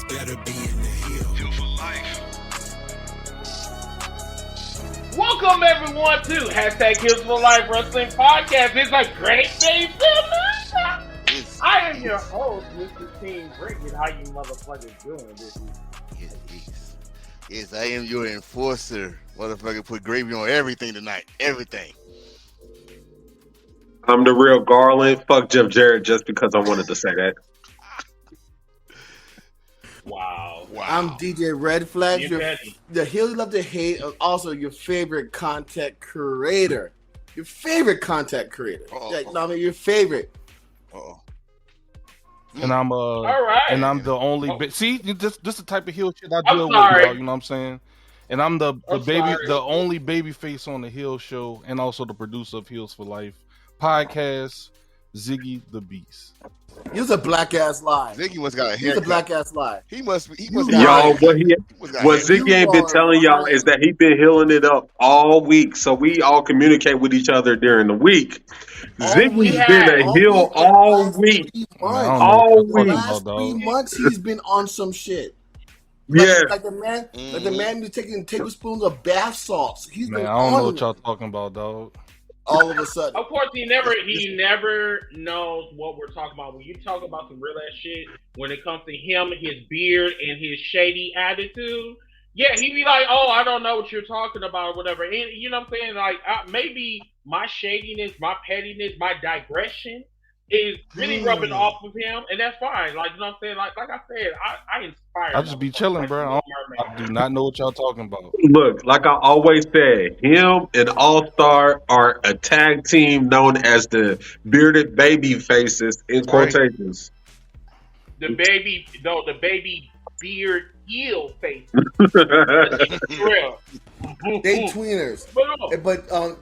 better be in the hill. Hill for life. Welcome everyone to hashtag Hills for Life Wrestling Podcast. It's a great day to I am your host, Mr. Team Brickett. How you motherfuckers doing this week? Yes, I am your enforcer. Motherfucker put gravy on everything tonight. Everything. I'm the real Garland. Fuck Jeff Jarrett just because I wanted to say that. Wow. I'm DJ Red Flag, the Hill You Love to Hate, and also your favorite content creator. Your favorite content creator. Your favorite. And I'm all right. And I'm the only see this the type of heel shit I deal with, dog, you know what I'm saying? And I'm the only baby face on the Hill show, and also the producer of Heels for Life podcast, Ziggy the Beast. He's a black ass lie. Ziggy must got a haircut. He's a black ass lie. He must. Y'all, what Ziggy ain't been telling y'all is that he been healing it up all week. So we all communicate with each other during the week. Ziggy's been a heel all week. All week. Last 3 months he's been on some shit. Like the man who's taking tablespoons of bath salts. He's been I don't know what y'all talking about, dog. All of a sudden. Of course, he never knows what we're talking about. When you talk about some real ass shit, when it comes to him, his beard, and his shady attitude, yeah, he'd be like, "Oh, I don't know what you're talking about," or whatever. And you know what I'm saying? Like, maybe my shadiness, my pettiness, my digression is really rubbing off of him, and that's fine. Like, you know what I'm saying? Like I said, I inspire. I just be chilling, bro. I do not know what y'all talking about. Look, like I always said, him and All Star are a tag team known as the bearded baby faces in quotations. The baby beard heel face. Real. They tweeners. But hold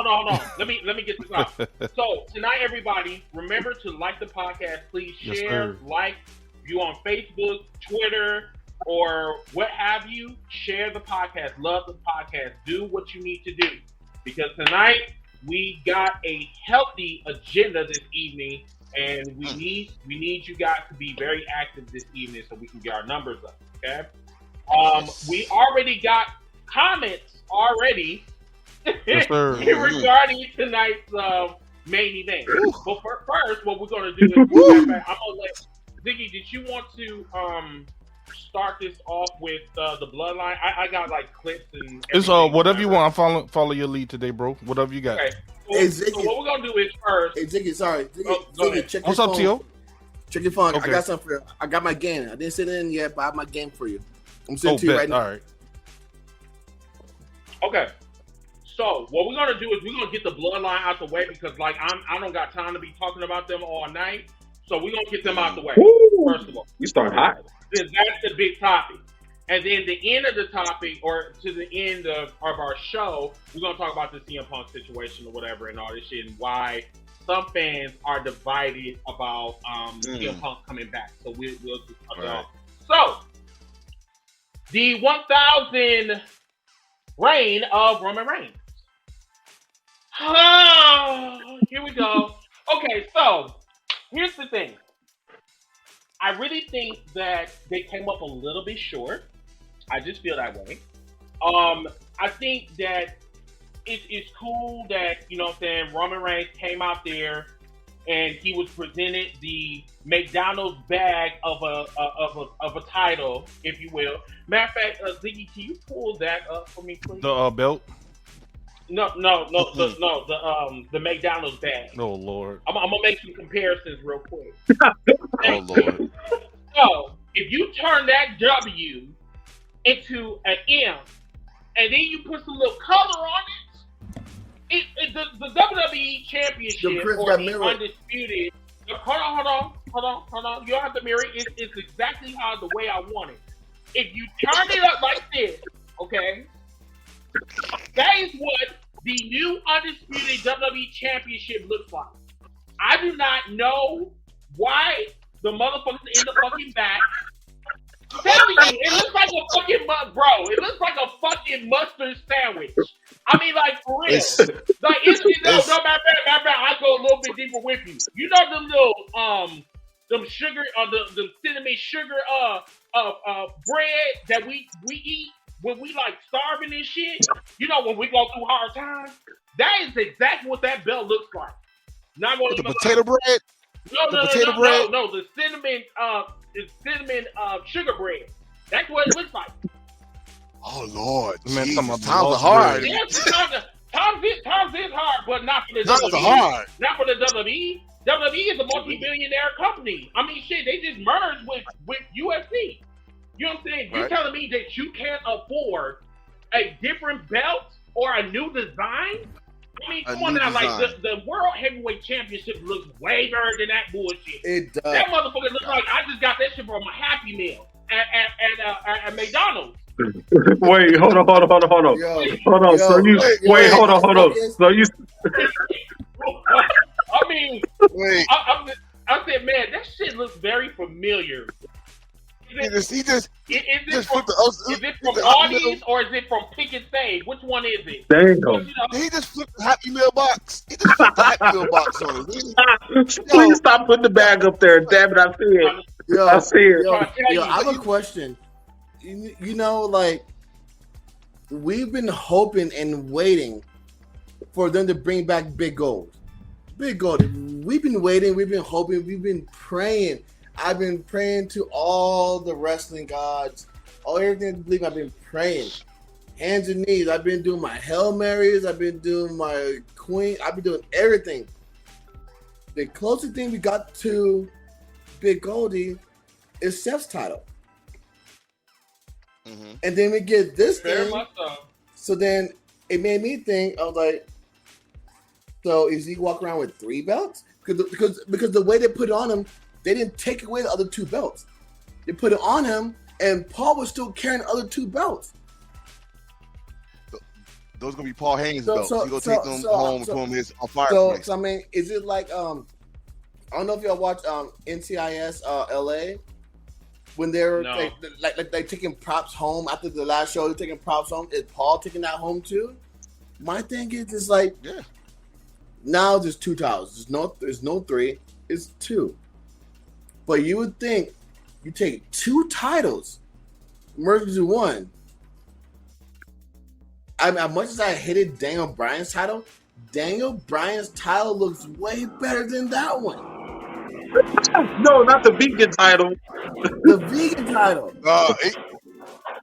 on. Let me get this out. So tonight, everybody, remember to like the podcast. Please share, like. If you on Facebook, Twitter, or what have you, share the podcast. Love the podcast. Do what you need to do, because tonight we got a healthy agenda this evening, and we need you guys to be very active this evening so we can get our numbers up. Okay. We already got comments regarding tonight's main event. But first, what we're gonna do is I'm gonna let Ziggy. Did you want to start this off with the Bloodline? I got like clips and it's whatever you want. I follow your lead today, bro. Whatever you got. Okay. So what we're gonna do is first. Hey Ziggy, sorry. Ziggy, check what's your up, phone. Tio? Check your phone. Okay. I got something for you. I got my game. I didn't send it in yet, but I have my game for you. I'm sending to you right now. All right. Okay. So what we're gonna do is we're gonna get the Bloodline out the way, because like I don't got time to be talking about them all night. So we're gonna get them out the way. First of all, we start hot. That's the big topic, and then the end of the topic, or to the end of our show, we're gonna talk about the CM Punk situation or whatever, and all this shit, and why some fans are divided about CM Punk coming back. So we'll just talk about. So the 1,000 reign of Roman Reigns. Oh, here we go. Okay, so here's the thing. I really think that they came up a little bit short. I just feel that way. I think that it's cool that, you know what I'm saying, Roman Reigns came out there and he was presented the McDonald's bag of a title, if you will. Matter of fact, Ziggy, can you pull that up for me, please? The belt? No, the McDonald's bag. Oh Lord! I'm gonna make some comparisons real quick. Oh Lord! So if you turn that W into an M, and then you put some little color on it, the WWE Championship or the undisputed. Hold on. You don't have to mirror it. It's exactly how the way I want it. If you turn it up like this, okay. That is what the new undisputed WWE Championship looks like. I do not know why the motherfuckers in the fucking back. I'm telling you, it looks like a fucking it looks like a fucking mustard sandwich. I mean, like, for real. No, matter of fact, I'll go a little bit deeper with you. You know the little them sugar the cinnamon sugar bread that we eat when we like starving and shit. You know, when we go through hard times. That is exactly what that belt looks like. Not going the potato bread. No, the cinnamon sugar bread. That's what it looks like. Oh Lord, man, times are hard. Yes, times is hard, but not for the times WWE. are hard. Not for the WWE. WWE is a multi-billionaire company. I mean, shit, they just merged with UFC. You know what I'm saying? Right. You're telling me that you can't afford a different belt or a new design? I mean, come on now, like the World Heavyweight Championship looks way better than that bullshit. It does. That motherfucker looks like I just got that shit from a Happy Meal at McDonald's. Wait, hold on. Hold on. So you. I mean, I said, man, that shit looks very familiar. Is it from Audie's or is it from Pick and Save? Which one is it? Damn. He just flipped the Happy Meal box. He just flipped the Happy Meal box on it. Please stop putting the bag up there. Damn it, I see it. I see it. I have a question. You know, like, we've been hoping and waiting for them to bring back Big Gold. Big Gold. We've been waiting. We've been hoping. We've been praying. I've been praying to all the wrestling gods. Everything I believe, I've been praying. Hands and knees. I've been doing my Hail Marys. I've been doing my Queen. I've been doing everything. The closest thing we got to Big Goldie is Seth's title. Mm-hmm. And then we get this thing. So then it made me think, I was like, so is he walking around with 3 belts? Because the way they put it on him, they didn't take away the other 2 belts. They put it on him, and Paul was still carrying the other 2 belts. Those are gonna be Paul Heyman's belts. He's gonna take them home and put them in his fireplace. So I mean, is it like I don't know if y'all watch NCIS LA when they're like taking props home after the last show. They're taking props home. Is Paul taking that home too? My thing is, it's like now there's 2 titles. There's no 3. It's 2. But you would think you take 2 titles, merge into 1. I mean, as much as I hated Daniel Bryan's title, Daniel Bryan's title looks way better than that one. No, not the vegan title. The vegan title.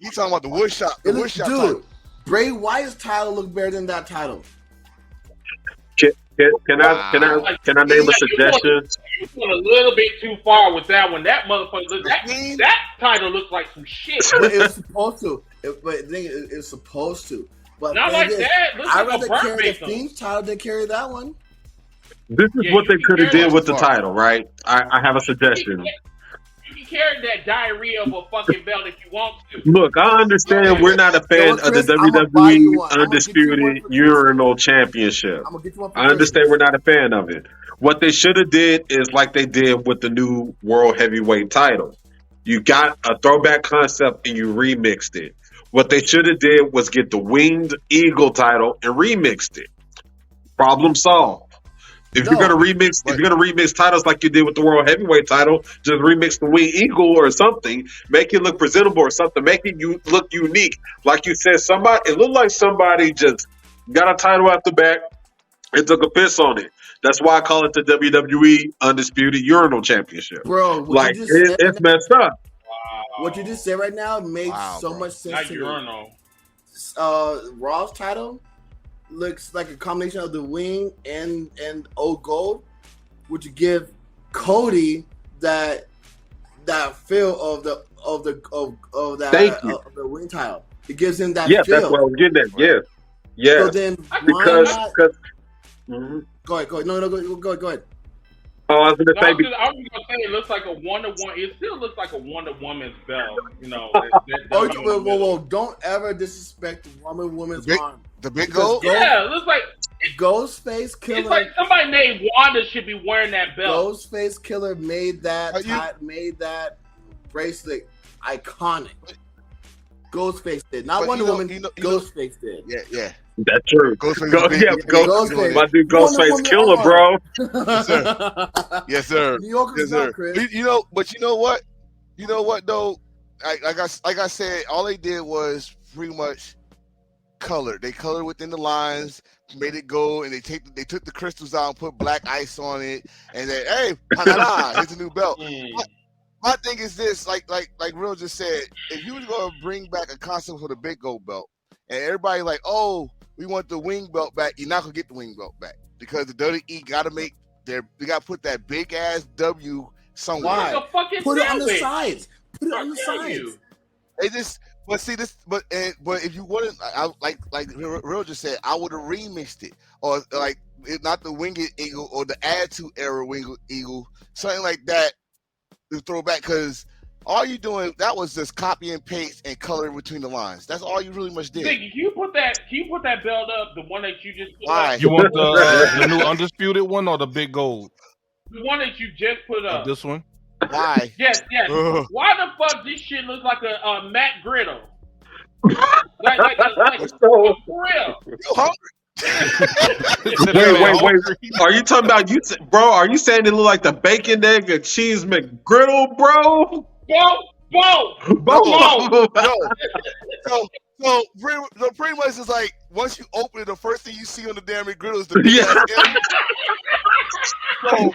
You talking about the woodshop? The woodshop title. Bray Wyatt's title looks better than that title. Can I name a suggestion? You went a little bit too far with that one. That motherfucker, that title looks like some shit. But it's supposed to. It's supposed to. But not like that. I'd rather carry the Fiend's title than carry that one. This is what they could have did with the title, right? I have a suggestion. You can carry that diarrhea of a fucking belt if you want to. Look, I understand we're not a fan of the WWE Undisputed Urinal Championship. I understand we're not a fan of it. What they should have did is like they did with the new World Heavyweight title. You got a throwback concept and you remixed it. What they should have did was get the Winged Eagle title and remixed it. Problem solved. If you're gonna remix titles like you did with the World Heavyweight title, just remix the Winged Eagle or something, make it look presentable or something, make it look unique. Like you said, it looked like somebody just got a title out the back and took a piss on it. That's why I call it the WWE Undisputed Urinal Championship. Bro, like it's messed up. Wow. What you just said right now made so much sense to me. Raw's title looks like a combination of the Wing and Old Gold, which give Cody that feel of the Wing title. It gives him that feel. That's what I was getting at. Yeah. So then because go ahead. No, go ahead. Oh, I was gonna say it looks like a 1-to-1. It still looks like a 1-to-woman's belt. You know. Whoa! Don't ever disrespect the woman's arm. The big gold? Yeah, it looks like Ghostface Killer. It's like somebody named Wanda should be wearing that belt. Ghostface Killer made that bracelet iconic. Ghostface did, not Wonder Woman. Ghostface did. Yeah. That's true. Ghostface. My dude Ghostface Killer, bro. Yes, sir. Yes, sir. New Yorkers not, Chris. You know, but you know what? You know what though? Like I said, all they did was pretty much color. They colored within the lines, made it gold, and they took the crystals out and put black ice on it, and then hey, here's a new belt. My thing is this, like Real just said, if you were gonna bring back a concept for the big gold belt, and everybody like, oh, we want the wing belt back, you're not gonna get the wing belt back because the WWE gotta put that big ass W somewhere. Why? Put it on the sides. Put it on the sides. It just, but see this, but if you wouldn't, like Real just said, I would have remixed it, or like not the Winged Eagle or the Attitude Era Winged Eagle, something like that to throw back, because all you doing that was just copy and paste and color between the lines. That's all you really much did. Ziggy, can you put that belt up? The one that you just put Why? up? You want the new undisputed one or the big gold? The one that you just put up. This one? Why? Yes. Why the fuck this shit looks like a Matt Griddle? like for real. You hungry? Wait. Are you talking about bro? Are you saying it look like the bacon, egg, and cheese McGriddle, bro? So pretty much it's like once you open it, the first thing you see on the damn McGriddle is the big ass you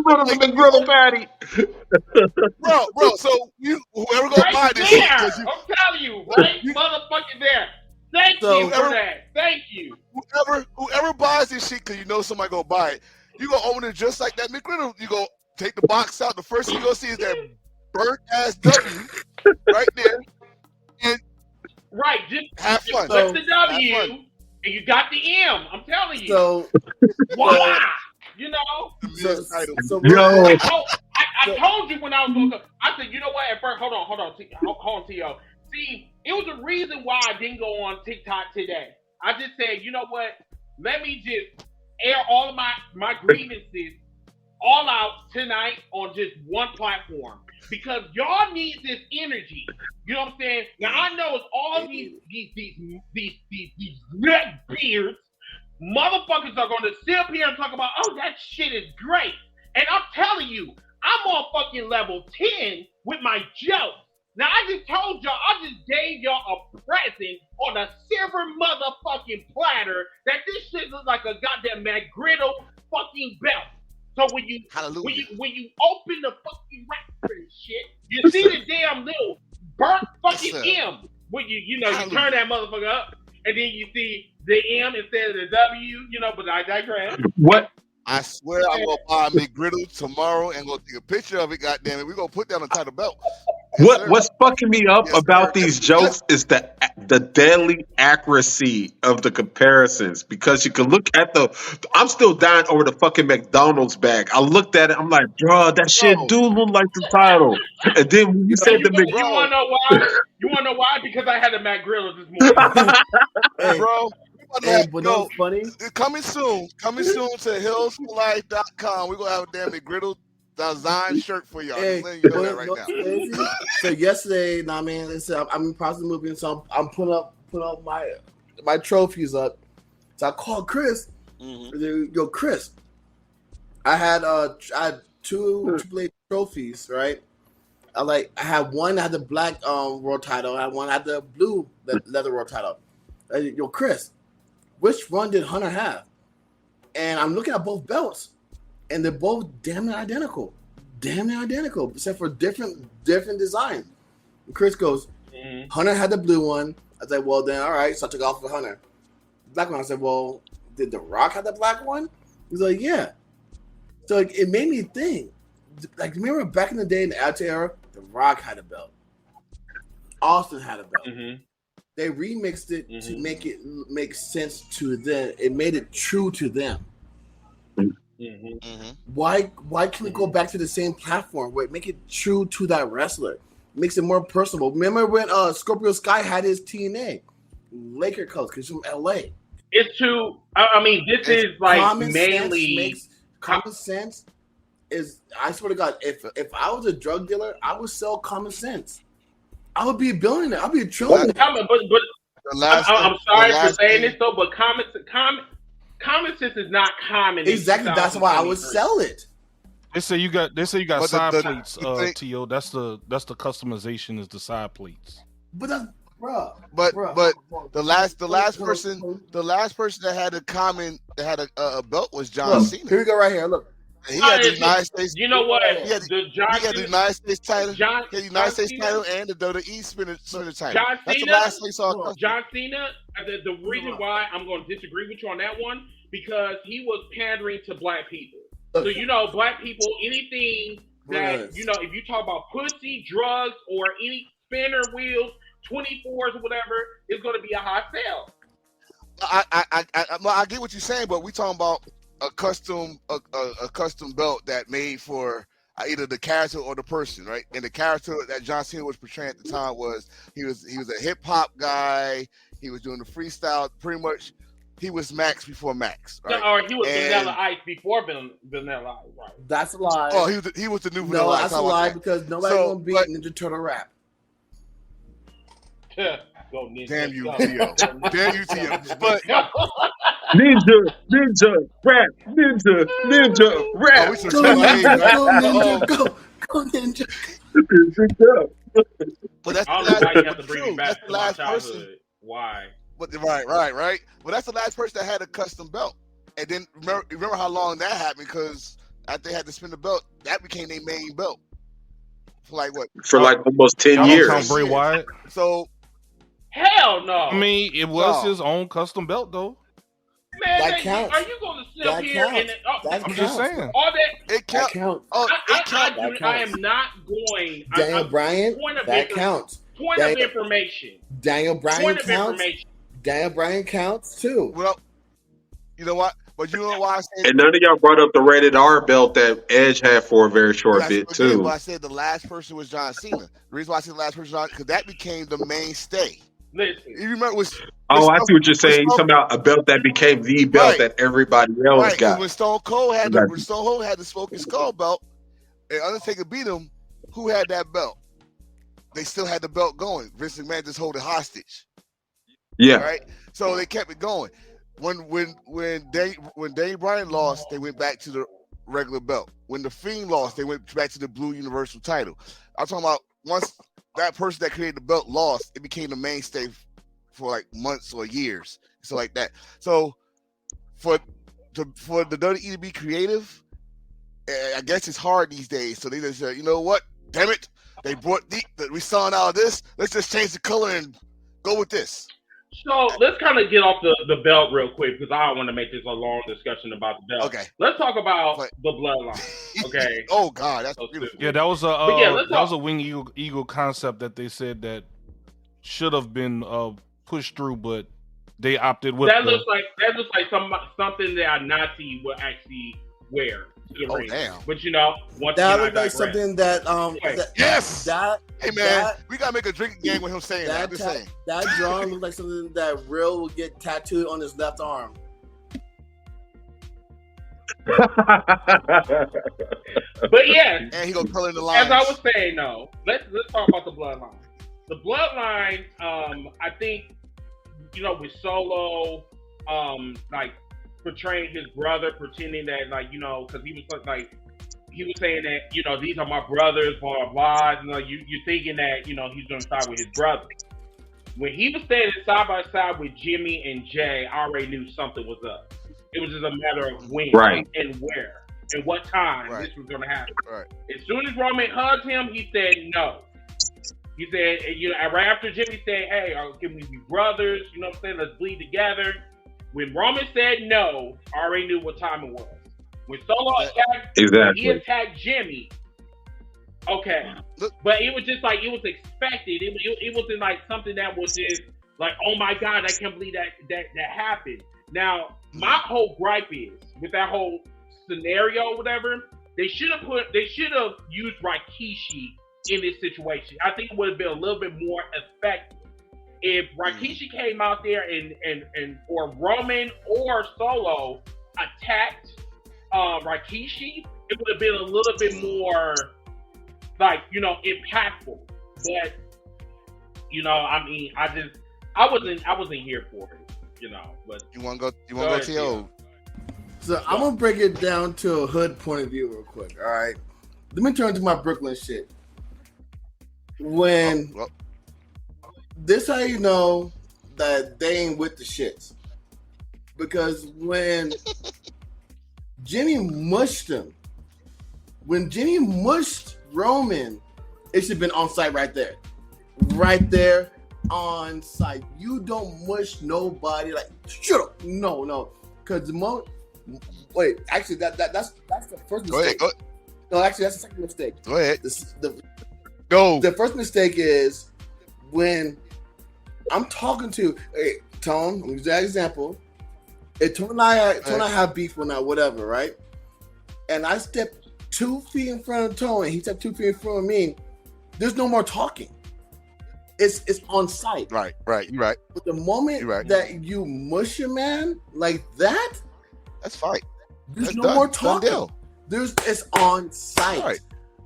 put him in the griddle patty, bro. So whoever gonna buy this shit, I'm telling you, right, motherfucking there. Thank you for that. Thank you. Whoever buys this shit, because you know somebody gonna buy it, you gonna open it just like that McGriddle. You go take the box out. The first thing you gonna see is that burnt ass W right there. And just have fun. Just the W, and you got the M. I'm telling you. So, voila. You know. I told you when I was going to. I said, you know what? At first, hold on, T.O. See, it was a reason why I didn't go on TikTok today. I just said, you know what? Let me just air all of my grievances all out tonight on just one platform, because y'all need this energy. You know what I'm saying? Now I know it's all these neck beards motherfuckers are gonna sit up here and talk about, oh, that shit is great. And I'm telling you, I'm on fucking level 10 with my jokes. Now I just told y'all, I just gave y'all a present on a silver motherfucking platter that this shit looks like a goddamn McGriddle fucking belt. So when you open the fucking wrapper and shit, you see the damn little burnt fucking M. When you turn that motherfucker up, and then you see the M instead of the W, but I digress. What? I swear I'm gonna buy a McGriddle tomorrow and go take a picture of it, goddamn it. We're gonna put that on top of the belt. What's fucking me up about these jokes is the deadly accuracy of the comparisons, because you can look at I'm still dying over the fucking McDonald's bag. I looked at it, I'm like, bro, that shit do look like the title. And then when you said the McDonald's, you wanna know why? You wanna know why? Because I had a McGriddle this morning. Hey, bro. But no, funny. Coming soon to hillsforlife.com. We're gonna have a damn McGriddle design shirt for y'all. Hey, I'm letting you know that right now. So yesterday, I'm in process of moving, so I'm putting up my trophies up. So I called Chris. Mm-hmm. Yo, Chris, I had two Triple H trophies, right? I had one. I had the black world title. I had one. I had the blue leather world title. Yo, Chris, which one did Hunter have? And I'm looking at both belts, and they're both damn near identical, except for different designs. And Chris goes, Hunter had the blue one. I said, well, then, all right. So I took off for Hunter. The black one, I said, well, did The Rock have the black one? He's like, yeah. So it made me think. Remember back in the day in the Attitude Era, The Rock had a belt. Austin had a belt. Mm-hmm. They remixed it to make it make sense to them. It made it true to them. Mm-hmm. Why can't we go back to the same platform where it make it true to that wrestler? Makes it more personable. Remember when Scorpio Sky had his TNA Laker colors because he's from LA. It's true. I mean, this is like mainly common sense. I swear to God, if I was a drug dealer, I would sell common sense. I would be a billionaire. I'd be a trillionaire. I'm sorry for saying this though, but common sense is not common. Exactly. That's why I would sell it. They say you got side plates, T.O. That's the customization is the side plates. But that's But the last person that had a belt was John Cena. Here we go, right here. Look, he had the United States. You know what? He had the United States title. He had the United States title and the WWE spinner title. That's the last place I saw. John Cena. The reason why I'm going to disagree with you on that one because he was pandering to black people. So black people, anything that if you talk about pussy, drugs, or any spinner wheels. 24s or whatever is going to be a hot sale. I get what you're saying, but we talking about a custom belt that made for either the character or the person, right? And the character that John Cena was portraying at the time was he was a hip hop guy. He was doing the freestyle. Pretty much, he was Max before Max, right? Or he was Vanilla Ice before Vanilla Ice, right? That's a lie. Oh, he was the new Vanilla Ice. No, that's a lie because nobody's gonna beat Ninja Turtle rap. Damn you, Tio. Damn you, Tio. But Ninja rap. Go Ninja. But that's the last person. Why? But right. Well, that's the last person that had a custom belt. And then remember how long that happened because after they had to spin the belt, that became their main belt. For like what? For like almost 10 years. Bray Wyatt. So. Hell no. I mean, it was his own custom belt, though. Man, that counts. Are you going to sit up here and... I'm just saying. All that... It counts. I am not going... Daniel Bryan, that counts. Point of information. Daniel Bryan counts. Daniel Bryan counts, too. Well, you know what? But you know why I said... And none of y'all brought up the rated R belt that Edge had for a very short bit, too. But I said the last person was John Cena. The reason why I said the last person was because that became the mainstay. Listen. You remember I see what you're saying. You're talking about a belt that became the belt that everybody else got. When Stone Cold had the Smoking Skull belt, and Undertaker beat him, who had that belt? They still had the belt going. Vince McMahon just hold it hostage. Yeah. Right? So they kept it going. When Daniel Bryan lost, they went back to the regular belt. When The Fiend lost, they went back to the Blue Universal title. I'm talking about once that person that created the belt lost, it became the mainstay for like months or years, so like that. So for the WWE to be creative, I guess it's hard these days. So they just said, you know what? Damn it, they brought we saw now this. Let's just change the color and go with this. So let's kind of get off the belt real quick because I don't want to make this a long discussion about the belt. Okay. Let's talk about the bloodline. Okay. Oh God, that's beautiful. Yeah, that was a Wing Eagle concept that they said that should have been pushed through, but they opted with. That looks like something that a Nazi would actually wear. Damn! But that looks like something that yes. That hey man, we gotta make a drinking game with him saying that. I'm just saying that drawing looks like something that Real will get tattooed on his left arm. But yeah, and he gonna color in the lines. As I was saying, though, let's talk about the bloodline. The bloodline, I think, with Solo, like portraying his brother, pretending that, because he was saying that, these are my brothers, blah blah blah. You're thinking that, he's gonna side with his brother. When he was standing side by side with Jimmy and Jay, I already knew something was up. It was just a matter of when and where and what time this was going to happen. Right. As soon as Roman hugged him, he said no. He said, right after Jimmy said, hey, can we be brothers? You know what I'm saying? Let's bleed together. When Roman said no, I already knew what time it was. When Solo attacked, he attacked Jimmy. Okay. But it was just like, it was expected. It wasn't like something that was just like, oh my God, I can't believe that happened. Now, my whole gripe is with that whole scenario, whatever. They should have used Rikishi in this situation. I think it would have been a little bit more effective if Rikishi came out there and or Roman or Solo attacked Rikishi. It would have been a little bit more impactful. But I I wasn't here for it, But you want to go to your. So I'm gonna break it down to a hood point of view real quick. All right, let me turn to my Brooklyn shit. When this how you know that they ain't with the shits, because when Jimmy mushed him, when Jimmy mushed Roman, it should have been on site right there on site. You don't mush nobody like shut up. No, because the moment. Wait, actually, that's the first mistake. Go ahead. No, actually, that's the second mistake. Go ahead. Go. The first mistake is when I'm talking to Tone. I'm gonna use that example. If Tone and I have beef or not, whatever, right? And I step 2 feet in front of Tone, and he stepped 2 feet in front of me. There's no more talking. It's on site. Right. You're right. But the moment that you mush a man like that, that's fine. There's no more talking. It's on site. Right.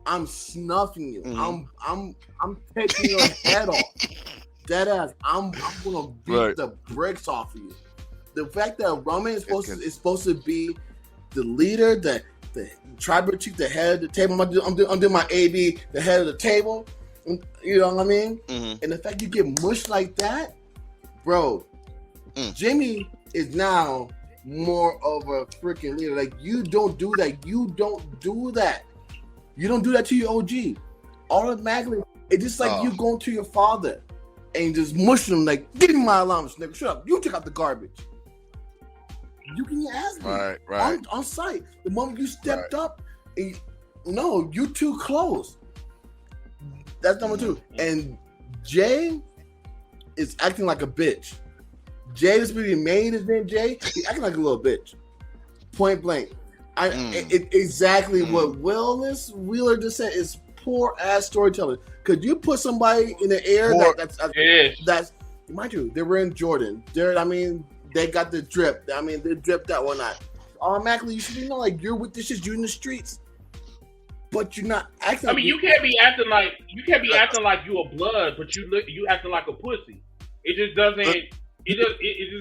I'm snuffing you. Mm-hmm. I'm taking your head off. Dead ass. I'm gonna beat the brakes off of you. The fact that Roman is supposed to be the leader, the tribal chief, the head of the table. I'm doing my AB, the head of the table. You know what I mean? Mm-hmm. And the fact you get mushed like that, bro. Jimmy is now more of a freaking leader. Like, you don't do that. You don't do that to your OG. Automatically, it's just like you going to your father and just mushing him like, give me my allowance, nigga. Shut up. You took out the garbage. You can ask me on site. The moment you stepped up, you're too close. That's number 2. And Jay is acting like a bitch. Jay is really made his name Jay. He's acting like a little bitch. Point blank. Exactly what Wheeler just said is poor ass storytelling. Could you put somebody in the air that's mind you, they were in Jordan. They got the drip. They dripped that one night. Automatically, you should like you're with this shit. You're in the streets. But you're not acting. You can't be acting like you a blood, but you acting like a pussy. It just doesn't.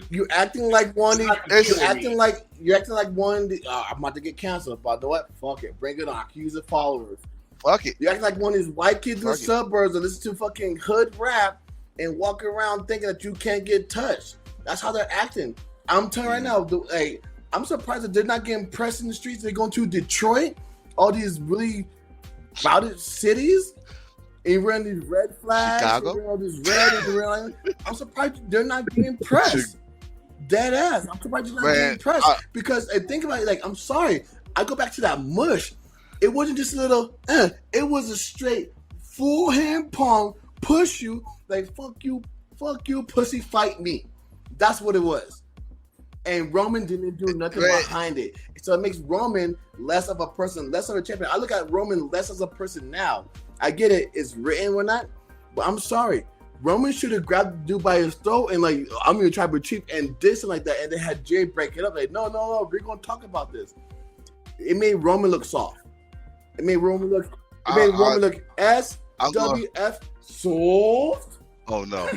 You're acting like one. You're acting like one. I'm about to get canceled. But you know what? Fuck it. Bring it on. Accuse the followers. Fuck it. You acting like one of these white kids in the suburbs that listen to fucking hood rap and walk around thinking that you can't get touched. That's how they're acting. I'm telling you right now. I'm surprised that they're not getting pressed in the streets. They're going to Detroit. All these really crowded cities, and you run these red flags, Chicago, all this red. I'm surprised they're not getting pressed. Dead ass. I'm surprised they're not getting pressed because think about it. Like, I'm sorry, I go back to that mush. It wasn't just a little. It was a straight full hand palm push you like fuck you, pussy, fight me. That's what it was. And Roman didn't do nothing behind it. So it makes Roman less of a person, less of a champion. I look at Roman less as a person now. I get it. It's written or not. But I'm sorry. Roman should have grabbed the dude by his throat and like, I'm going to try to be cheap and this and like that. And they had Jay break it up. Like, no. We're going to talk about this. It made Roman look soft. It made Roman look SWF soft. Oh, no.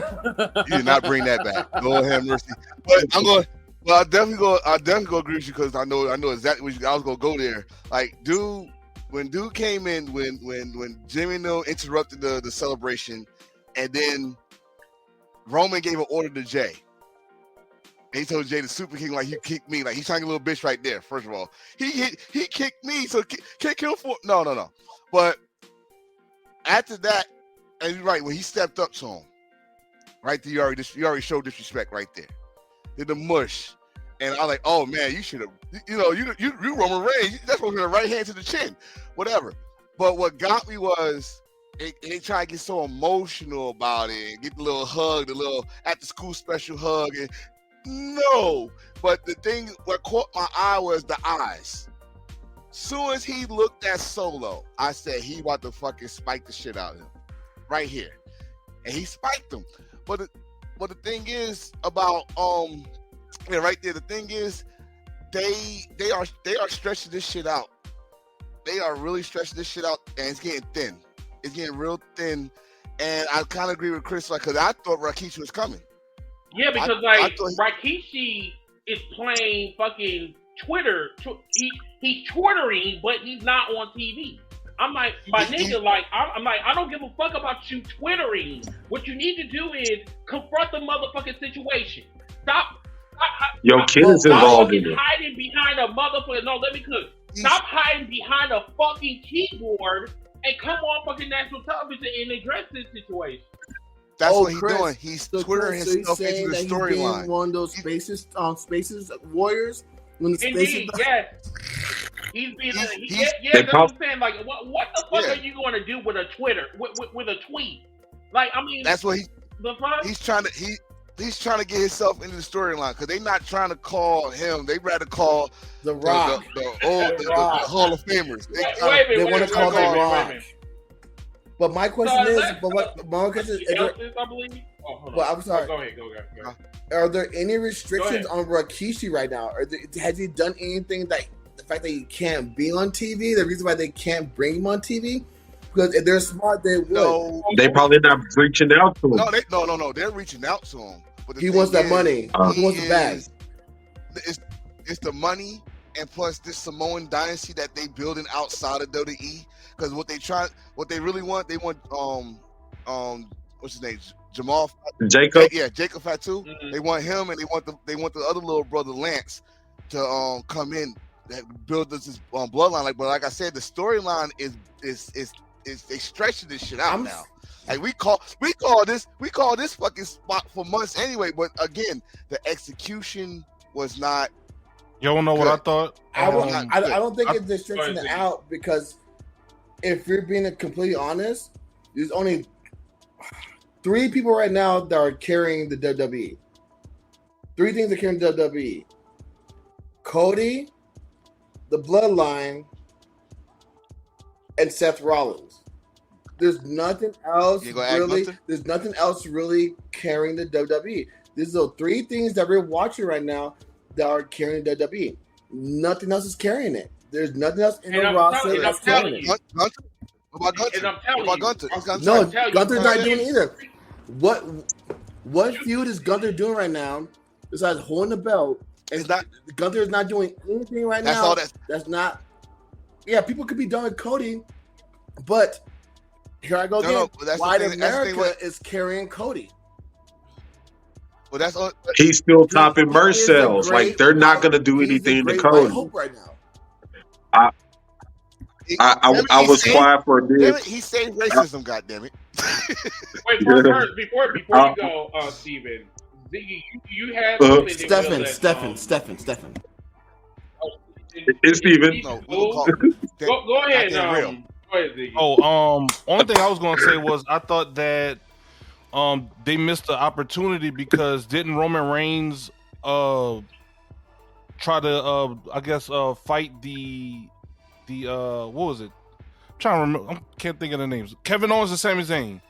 You did not bring that back. Lord have mercy. But I'm going. Well, I definitely go agree with you because I know exactly what I was gonna go there. Like, when dude came in, when Jimmy No interrupted the celebration, and then Roman gave an order to Jay. And he told Jay the Super King like he kicked me, like he's trying a little bitch right there. First of all, he kicked me, so kick him for no. But after that, and you're right, when he stepped up to him, right there, you already showed disrespect right there. Did the mush, and I was like, oh man, you should have, you Roman Reigns, that's supposed to be the right hand to the chin, whatever. But what got me was they try to get so emotional about it, and get the little hug, the little after school special hug, and no. But the thing, what caught my eye was the eyes. Soon as he looked at Solo, I said he about to fucking spike the shit out of him, right here, and he spiked him. But the thing is about right there. The thing is, they are stretching this shit out. They are really stretching this shit out, and it's getting thin. It's getting real thin, and I kind of agree with Chris because I thought Rikishi was coming. Yeah, because Rikishi is playing fucking Twitter. He's twittering, but he's not on TV. I'm like, my nigga, I don't give a fuck about you twittering. What you need to do is confront the motherfucking situation. Stop Your kid is involved in it. Hiding behind a motherfucker. No, let me cook. Stop hiding behind a fucking keyboard and come on fucking national television and address this situation. That's what he's doing. He's twittering himself into the storyline. One of those spaces warriors. Indeed, yes. He's being. That's what I'm saying. Like, what the fuck are you going to do with a Twitter with a tweet? Like, I mean, that's what he's trying to get himself into the storyline because they're not trying to call him. They rather call the Rock, the Hall of Famers. They want to call the Rock. But my question is, I believe. But I'm sorry. Go ahead. Are there any restrictions on Rikishi right now? Has he done anything that the fact that he can't be on TV? The reason why they can't bring him on TV? Because if they're smart, they would. No, they probably not reaching out to him. No. They're reaching out to him. But he wants that money. He wants the bag. It's the money, and plus this Samoan dynasty that they building outside of WWE. Because what they really want, they want what's his name, Jacob. Jacob Fatu. Mm-hmm. They want him, and they want the other little brother Lance to come in that build this bloodline. Like I said, the storyline is they stretching this shit out now. Like we call this fucking spot for months anyway. But again, the execution was not. You don't know good. What I thought. I don't think it's stretching it out because. If you're being completely honest, there's only 3 people right now that are carrying the WWE. 3 things that carry the WWE. Cody, the Bloodline, and Seth Rollins. There's nothing else really. There's nothing else really carrying the WWE. These are 3 things that we're watching right now that are carrying the WWE. Nothing else is carrying it. There's nothing else in the roster that's carrying it. What about Gunther? No, Gunther's not doing it either. What feud is Gunther doing right now besides holding the belt? Gunther is not doing anything right now. That's not. Yeah, people could be done with Cody, but here I go again. White America is carrying Cody. Well, that's all. He's still topping merch sales. Like they're not going to do anything to Cody. Hope right now. I was quiet for a bit. He saved racism, goddammit. Wait, first, before you go, Steven, Ziggy, you had Stephen. It's Steven. Go ahead. Go ahead, Ziggy. Only thing I was gonna say was I thought that they missed the opportunity because didn't Roman Reigns try to fight the what was it? I'm trying to remember. I can't think of the names. Kevin Owens and Sami Zayn.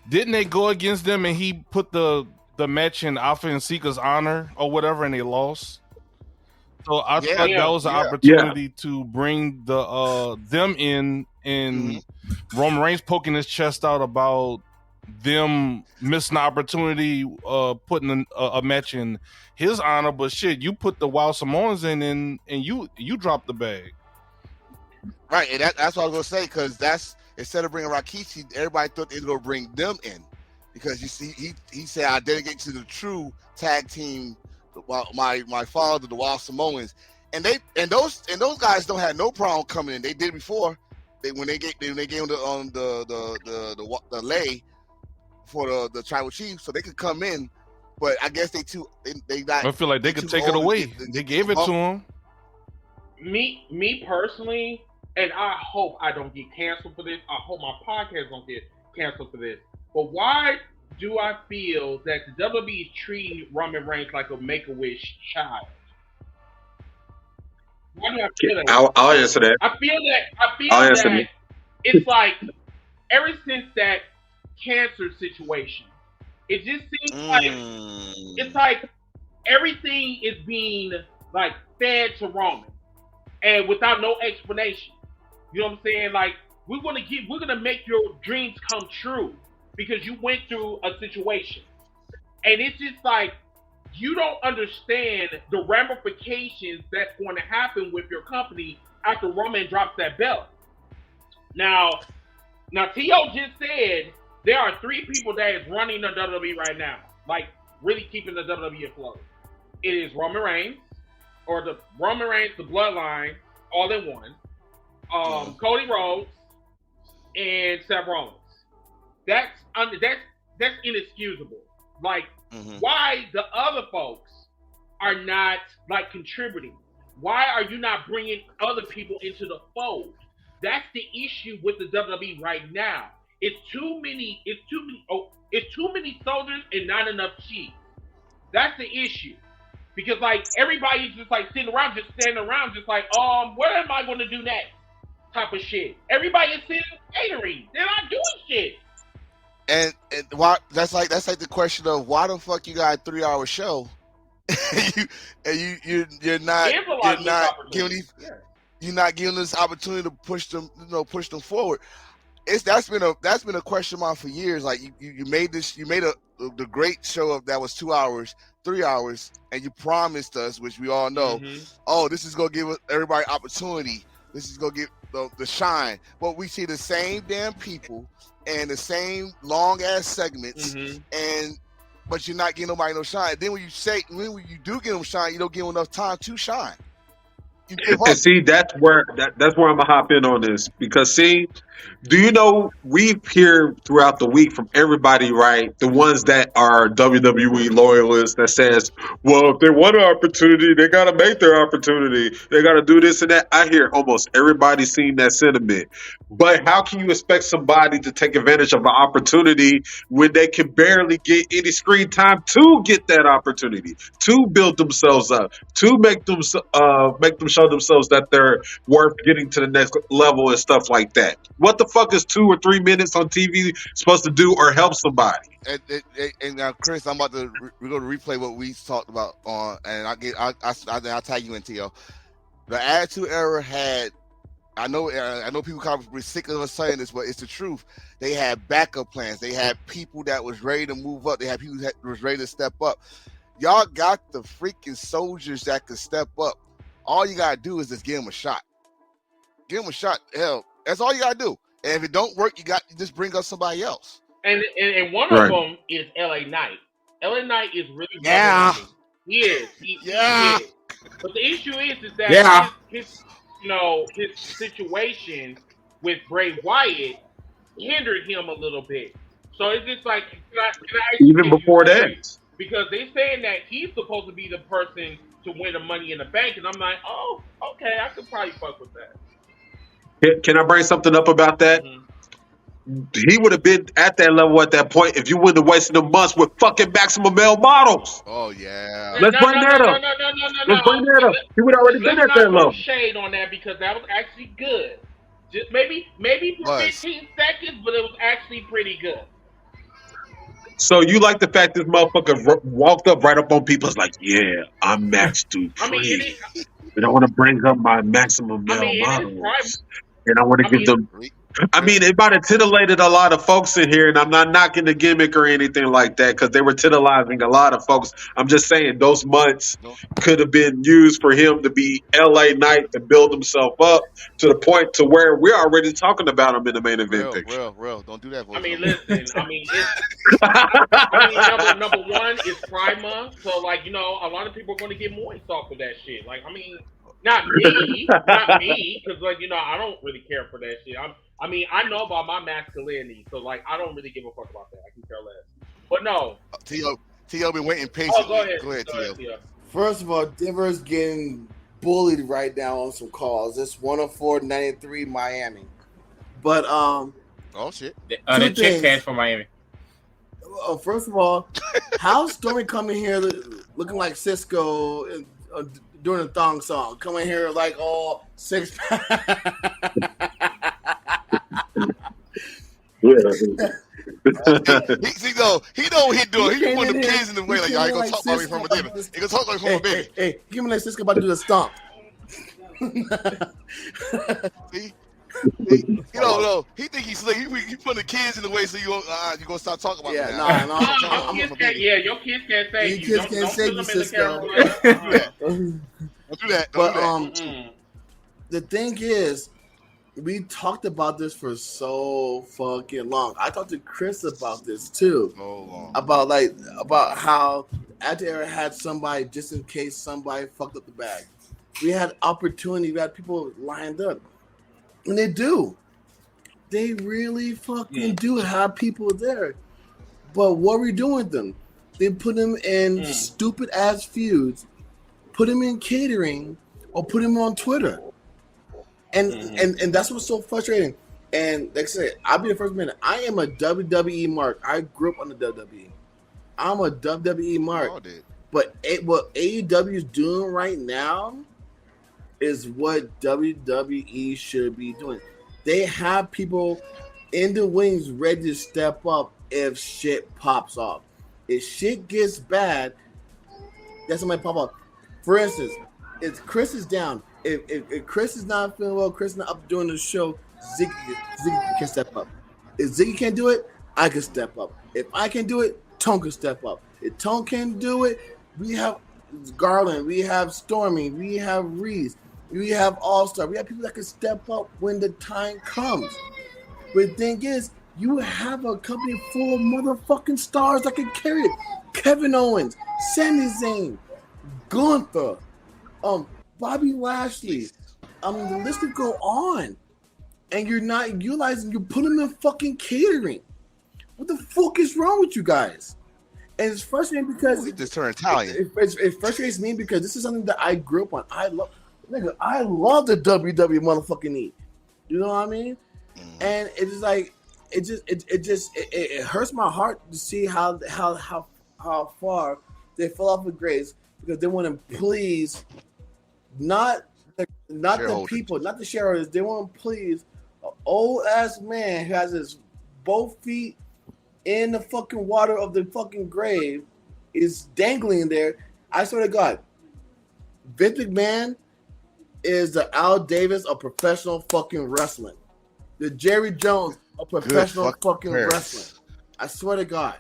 Didn't they go against them and he put the match in Alpha and Sika's honor or whatever and they lost? So I thought that was an opportunity to bring them in and Roman Reigns poking his chest out about them missing the opportunity putting a match in his honor, but shit, you put the Wild Samoans in and you dropped the bag. Right, and that's what I was gonna say because that's instead of bringing Rikishi, everybody thought they were gonna bring them in because you see, he said I dedicate to the true tag team, my father, the Wild Samoans, and those guys don't have no problem coming in. They did before. When they gave them the lay for the tribal chief, so they could come in. But I guess they got. I feel like they could take it away. They gave it to them. Me personally, and I hope I don't get canceled for this. I hope my podcast don't get canceled for this. But why do I feel that the WWE is treating Roman Reigns like a Make-A-Wish child? Why do I feel that? I'll answer that. I feel that it's like ever since that cancer situation, it just seems like it's like everything is being like fed to Roman. And without no explanation, you know what I'm saying? Like we're gonna make your dreams come true because you went through a situation, and it's just like you don't understand the ramifications that's going to happen with your company after Roman drops that belt. Now, T.O. just said there are 3 people that is running the WWE right now, like really keeping the WWE afloat. It is Roman Reigns, the Bloodline, all in one. Cody Rhodes and Seth Rollins. That's inexcusable. Like, why the other folks are not like contributing? Why are you not bringing other people into the fold? That's the issue with the WWE right now. It's too many soldiers and not enough chiefs. That's the issue. Because like everybody's just like standing around, just like, what am I going to do next? Type of shit. Everybody is sitting catering. They're not doing shit. And why? That's like the question of why the fuck you got a 3-hour show, you're not giving this opportunity to push them forward. That's been a question mark for years. Like you made the great show that was 2 hours, 3 hours, and you promised us, which we all know, this is gonna give everybody opportunity. This is gonna get the shine. But we see the same damn people and the same long ass segments, but you're not getting nobody no shine. Then when you do get them shine, you don't give them enough time to shine. And see, that's where I'm gonna hop in on this, because see, do you know we hear throughout the week from everybody, right? The ones that are WWE loyalists that says, well, if they want an opportunity, they gotta make their opportunity. They gotta do this and that. I hear almost everybody seeing that sentiment. But how can you expect somebody to take advantage of an opportunity when they can barely get any screen time to get that opportunity, to build themselves up, to make them show themselves that they're worth getting to the next level and stuff like that? What the fuck is 2 or 3 minutes on TV supposed to do or help somebody? And now, Chris, I'm about to we're going to replay what we talked about on, and I'll tag you in, T.O. The Attitude Era had. I know people probably sick of us saying this, but it's the truth. They had backup plans. They had people that was ready to move up. They had people that was ready to step up. Y'all got the freaking soldiers that could step up. All you gotta do is just give them a shot. Give them a shot. Hell, that's all you gotta do. And if it don't work, you just bring up somebody else. And one of them is LA Knight. LA Knight is really He is. He is. But the issue is that his situation with Bray Wyatt hindered him a little bit. So it's just like, can I even before that, because they're saying that he's supposed to be the person to win the Money in the Bank, and I'm like, oh, okay, I could probably fuck with that. Can I bring something up about that? He would have been at that level at that point if you wouldn't have wasted the months with fucking Maximum Male Models. Oh yeah. Let's bring that up. Let's bring that up. He would already been at that level. Shade on that, because that was actually good. Just maybe for 15 seconds, but it was actually pretty good. So you like the fact this motherfucker walked up right up on people? It's like, yeah, I'm Max Dupree. And I want to bring up my Maximum Male Models. And I want to give them. I mean, it might have titillated a lot of folks in here, and I'm not knocking the gimmick or anything like that, because they were titillizing a lot of folks. I'm just saying those months could have been used for him to be LA Knight and build himself up to the point to where we're already talking about him in the main event picture. Real. Don't do that. I mean, listen. Number one is Pride Month, so like, a lot of people are going to get moist off of that shit. Like, I mean, not me, because like, I don't really care for that shit. I know about my masculinity, so like I don't really give a fuck about that. I can care less. But no. T.O. been waiting patiently. Go ahead, T.O. First of all, Denver's getting bullied right now on some calls. It's 104-93 Miami. But oh shit. The check cash for Miami. First of all, how's Stormy coming here looking like Cisco during a thong song? Coming here like all 6 He know what he doing. He putting the kids in the way. Like, y'all ain't gonna talk about me from a baby. He gonna talk about me from a baby. Hey, give me like Cisco about to do the stomp. See? No. He think he's slick. He putting the kids in the way so you gonna stop talking about Yeah, me. Your kids can't save you. Your kids can't save you, Cisco. Don't do that. But the thing is, we talked about this for so fucking long. I talked to Chris about this too. So long. About how after Era had somebody just in case somebody fucked up the bag. We had opportunity. We had people lined up, and they do. They really fucking do have people there. But what are we doing with them? They put them in stupid ass feuds, put them in catering, or put them on Twitter. And that's what's so frustrating. And like I said, I'll be the first minute. I am a WWE mark. I grew up on the WWE. I'm a WWE mark. But what AEW is doing right now is what WWE should be doing. They have people in the wings ready to step up if shit pops off. If shit gets bad, that's somebody pop up. For instance, if Chris is down, if Chris is not feeling well, Chris is not up doing the show, Ziggy can step up. If Ziggy can do it, I can step up. If I can do it, Tone can step up. If Tone can do it, we have Garland, we have Stormy, we have Reese, we have All-Star. We have people that can step up when the time comes. But the thing is, you have a company full of motherfucking stars that can carry it. Kevin Owens, Sami Zayn, Gunther, Bobby Lashley. The list could go on. And you're not utilizing, you put them in fucking catering. What the fuck is wrong with you guys? And it's frustrating because he just turned Italian. It frustrates me because this is something that I grew up on. I love the WWE motherfucking E. You know what I mean? And it's like it hurts my heart to see how far they fell off with grace because they want to please not the people, not the shareholders. They want to please an old ass man who has his both feet in the fucking water of the fucking grave, is dangling there. I swear to God, Vince McMahon is the Al Davis of professional fucking wrestling. The Jerry Jones of professional fucking wrestling. I swear to God.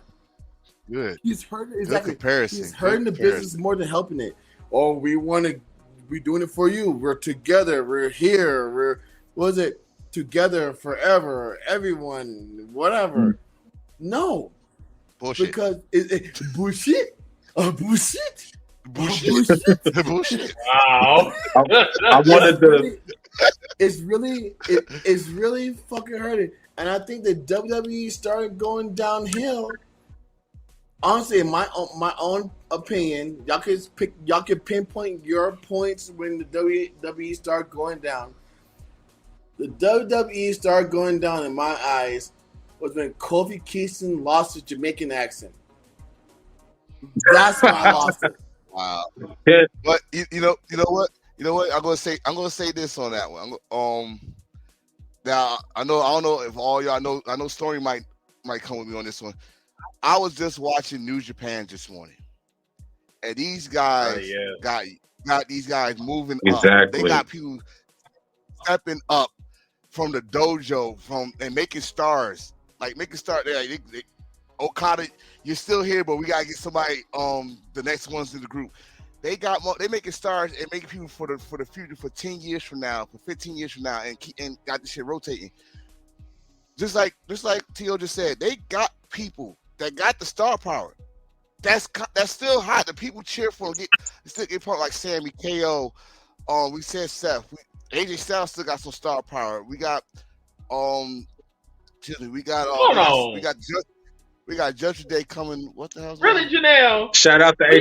Good. He's hurting. Exactly. Good comparison. He's hurting the business more than helping it. Oh, we want to be doing it for you. We're together. We're here. Together forever. Everyone, whatever. No. Bullshit. Because it's bullshit. Bullshit. Bullshit. Wow. I wanted to. It's really fucking hurting, and I think the WWE started going downhill. Honestly, in my own opinion, y'all can pinpoint your points when the WWE started going down. The WWE started going down in my eyes was when Kofi Kingston lost his Jamaican accent. That's when I lost it. Wow. But you know what? I'm gonna say this on that one. Now I don't know if all y'all I know Story might come with me on this one. I was just watching New Japan this morning, and these guys got these guys moving up. They got people stepping up from the dojo and making stars. Like making stars. Okada, you're still here, but we gotta get somebody. The next ones in the group. They making stars and making people for the future for 10 years from now, for 15 years from now, and got this shit rotating. Just like T.O. just said, they got people that got the star power. That's still hot. The people cheer for them. Still get part like Sammy, KO. We said Seth. AJ Styles still got some star power. We got we got Judgment Day coming. What the hell's really, Janelle? Shout out to HR.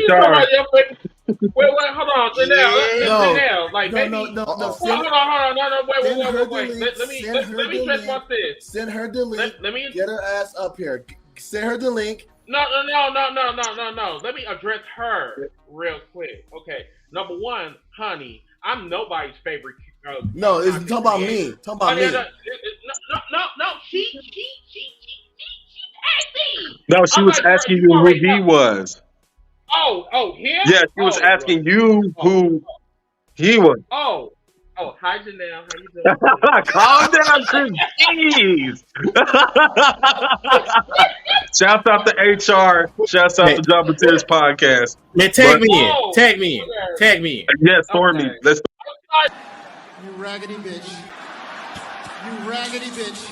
Wait, hold on, Janelle. Like, no. Hold on. Wait. Let me address my sis. Send her the link. Let me get her ass up here. Send her the link. No. Let me address her real quick. Okay. Number one, honey, I'm nobody's favorite. No, it's talking about me. Talking about me. No. She tagged me. No, she was asking you who he was. Oh, him? Yeah, she was asking you who he was. Oh, Oh, hi Janelle. How you doing? Calm down, Chris. Jeez. Shouts out to HR. Shouts out to Job and Tears podcast. Man, tag me in. Tag me in. Tag me in. Yes, Stormy. Let's. You raggedy bitch. You raggedy bitch.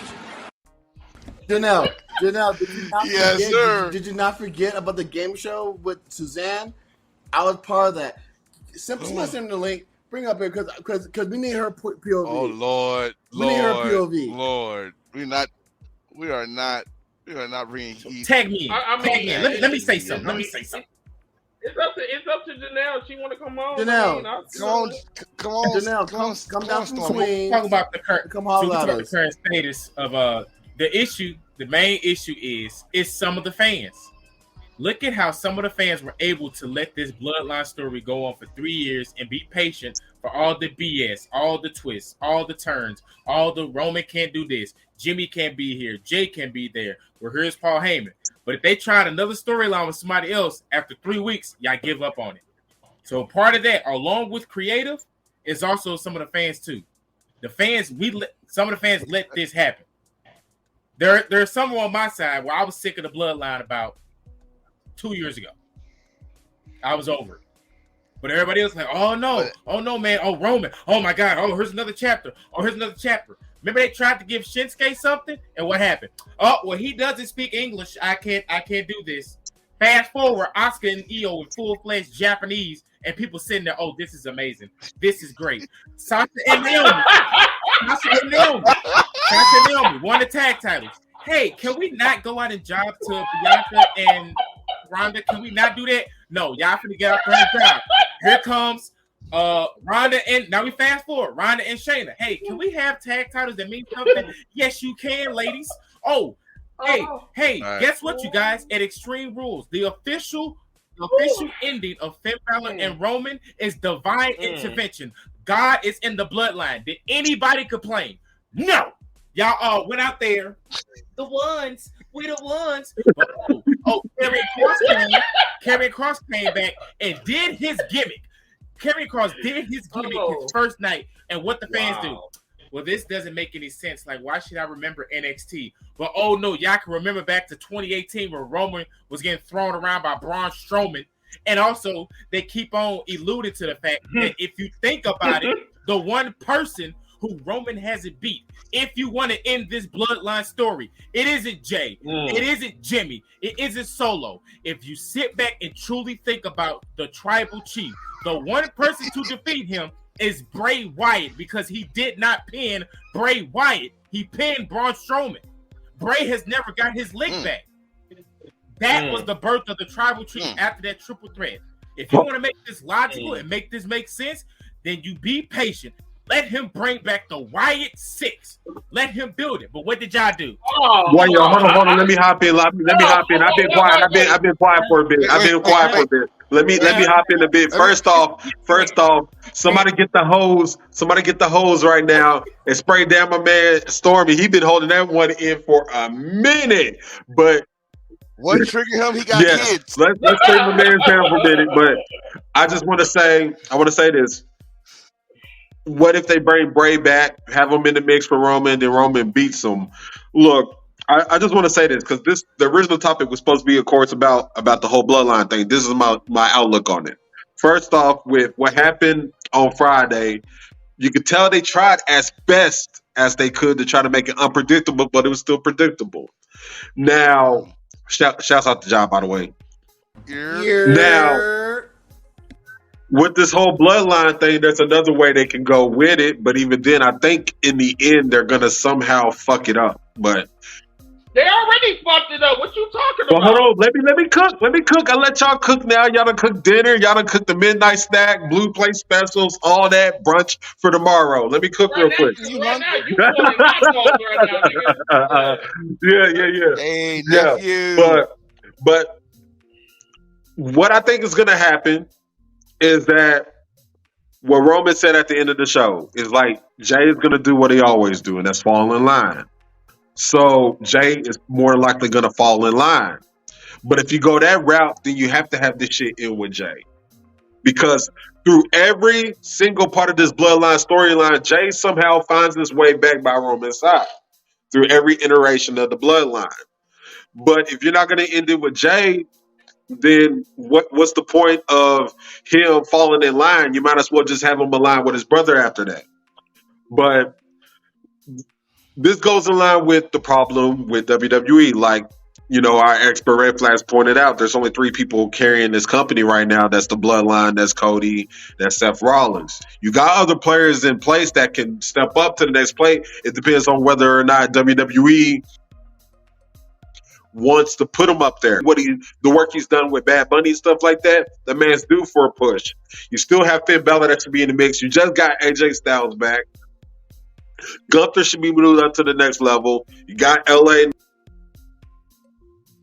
Janelle, did you not Yes, forget? sir. Did you not forget about the game show with Suzanne? I was part of that. Somebody send me the link. Bring up here because we need her POV. Oh Lord, We need her POV. Lord, we are not bringing heat. Tag me in. I mean, Tag me in. Let me say something. Let me say something. It's up to Janelle. She want to come on. Janelle, Come on, Janelle, come down from Queens. Talk about the current. Come holler at the us. current status of the issue. The main issue is some of the fans. Look at how some of the fans were able to let this Bloodline story go on for 3 years and be patient for all the BS, all the twists, all the turns, all the Roman can't do this, Jimmy can't be here, Jay can't be there. Well, here's Paul Heyman. But if they tried another storyline with somebody else after 3 weeks, y'all give up on it. So part of that, along with creative, is also some of the fans too. The fans, some of the fans let this happen. There's someone on my side where I was sick of the Bloodline about 2 years ago. I was over it. But everybody else like, oh no, man, oh Roman, oh my God, oh here's another chapter, Remember they tried to give Shinsuke something, and what happened? Oh well, he doesn't speak English. I can't do this. Fast forward, Asuka and Io in full-fledged Japanese, and people sitting there, oh, this is amazing, this is great. Sasha and Naomi won the tag titles. Hey, can we not go out and job to Bianca and Ronda? Can we not do that? No, y'all finna get out for her job. Here comes Ronda and now we fast forward. Ronda and Shayna. Hey, can we have tag titles that mean something? Yes, you can, ladies. Oh, hey, right. Guess what, you guys? At Extreme Rules, the official ending of Finn Balor and Roman is divine intervention. God is in the bloodline. Did anybody complain? No. Y'all all went out there. We the ones. But, Karrion Kross came back and did his gimmick. Karrion Kross did his gimmick his first night. And what the fans do? Well, this doesn't make any sense. Like, why should I remember NXT? But, oh, no, y'all can remember back to 2018 where Roman was getting thrown around by Braun Strowman. And also, they keep on alluding to the fact that if you think about it, the one person who Roman hasn't beat, if you want to end this bloodline story, it isn't Jay. It isn't Jimmy. It isn't Solo. If you sit back and truly think about the tribal chief, the one person to defeat him is Bray Wyatt, because he did not pin Bray Wyatt. He pinned Braun Strowman. Bray has never got his lick back. That was the birth of the tribal chief after that triple threat. If you want to make this logical and make this make sense, then you be patient. Let him bring back the Wyatt 6. Let him build it. But what did y'all do? Wait, yo, hold on. Let me hop in. Let me hop in. I've been quiet. I've been quiet for a bit. Let me hop in a bit. First off, somebody get the hose. Somebody get the hose right now and spray down my man Stormy. He been holding that one in for a minute. But what triggered him? He got kids. Let's take my man's down for a minute. But I just want to say this. What if they bring Bray back, have him in the mix for Roman, then Roman beats him? Look, I just want to say this because the original topic was supposed to be, of course, about the whole bloodline thing. This is my outlook on it. First off, with what happened on Friday, you could tell they tried as best as they could to try to make it unpredictable, but it was still predictable. Now, shouts out to John, by the way. Now, with this whole bloodline thing, there's another way they can go with it, but even then, I think in the end they're gonna somehow fuck it up. But they already fucked it up. What you talking about? Hold on, let me cook. I let y'all cook now. Y'all done cook dinner. Y'all done cook the midnight snack, blue plate specials, all that brunch for tomorrow. Let me cook real quick. Yeah. Hey, nephew. But what I think is gonna happen is that what Roman said at the end of the show is like Jay is going to do what he always do, and that's fall in line. So Jay is more likely going to fall in line. But if you go that route, then you have to have this shit in with Jay. because through every single part of this bloodline storyline, Jay somehow finds his way back by Roman's side through every iteration of the bloodline. But if you're not going to end it with Jay, then what's the point of him falling in line? You might as well just have him align with his brother after that. But this goes in line with the problem with WWE. Like, our expert Red Flags pointed out, there's only 3 people carrying this company right now. That's the Bloodline, that's Cody, that's Seth Rollins. You got other players in place that can step up to the next plate. It depends on whether or not WWE wants to put him up there. The work he's done with Bad Bunny and stuff like that, the man's due for a push. You still have Finn Balor that should be in the mix. You just got AJ Styles back. Gunther should be moved up to the next level. You got LA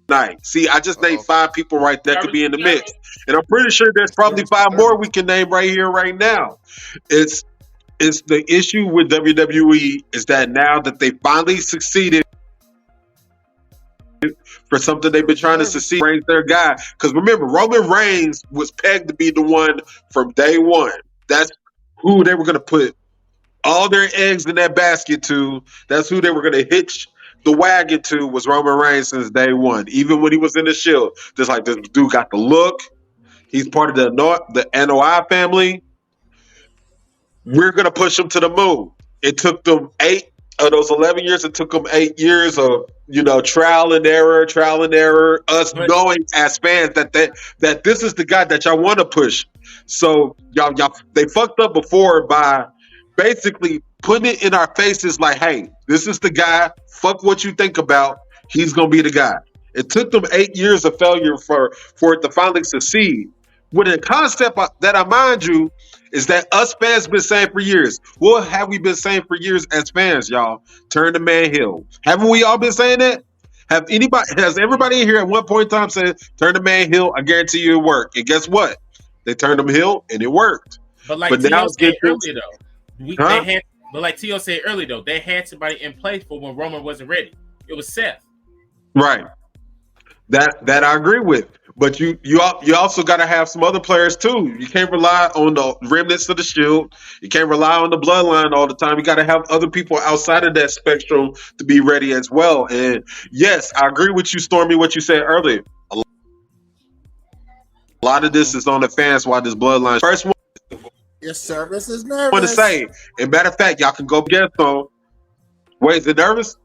Knight. See, I just named 5 people right there could be in the mix. And I'm pretty sure there's probably 5 more we can name right here, right now. It's the issue with WWE is that now that they finally succeeded for something they've been trying to succeed, Reigns their guy. Because remember, Roman Reigns was pegged to be the one from day one. That's who they were going to put all their eggs in that basket to. That's who they were going to hitch the wagon to, was Roman Reigns since day one. Even when he was in the Shield, just like this dude got the look. He's part of the NOI family. We're going to push him to the moon. It took them 8 of those 11 years. It took them 8 years of trial and error. Us knowing as fans that this is the guy that y'all want to push. So y'all they fucked up before by basically putting it in our faces like, hey, this is the guy. Fuck what you think about. He's gonna be the guy. It took them 8 years of failure for it to finally succeed. With a concept that I mind you is that us fans been saying for years. What have we been saying for years as fans, y'all? Turn the man heel. Haven't we all been saying that? Has everybody in here at one point in time said, turn the man heel? I guarantee you it worked. And guess what? They turned him heel and it worked. But like T.O. said earlier, though, but like T.O. said earlier, though, they had somebody in place for when Roman wasn't ready. It was Seth. Right. That I agree with. But you also got to have some other players too. You can't rely on the remnants of the Shield. You can't rely on the Bloodline all the time. You got to have other people outside of that spectrum to be ready as well. And yes, I agree with you, Stormy, what you said earlier. A lot of this is on the fans why this Bloodline. First one. Your service is nervous. I want to say, and matter of fact, y'all can go guess on. Wait, is it nervous?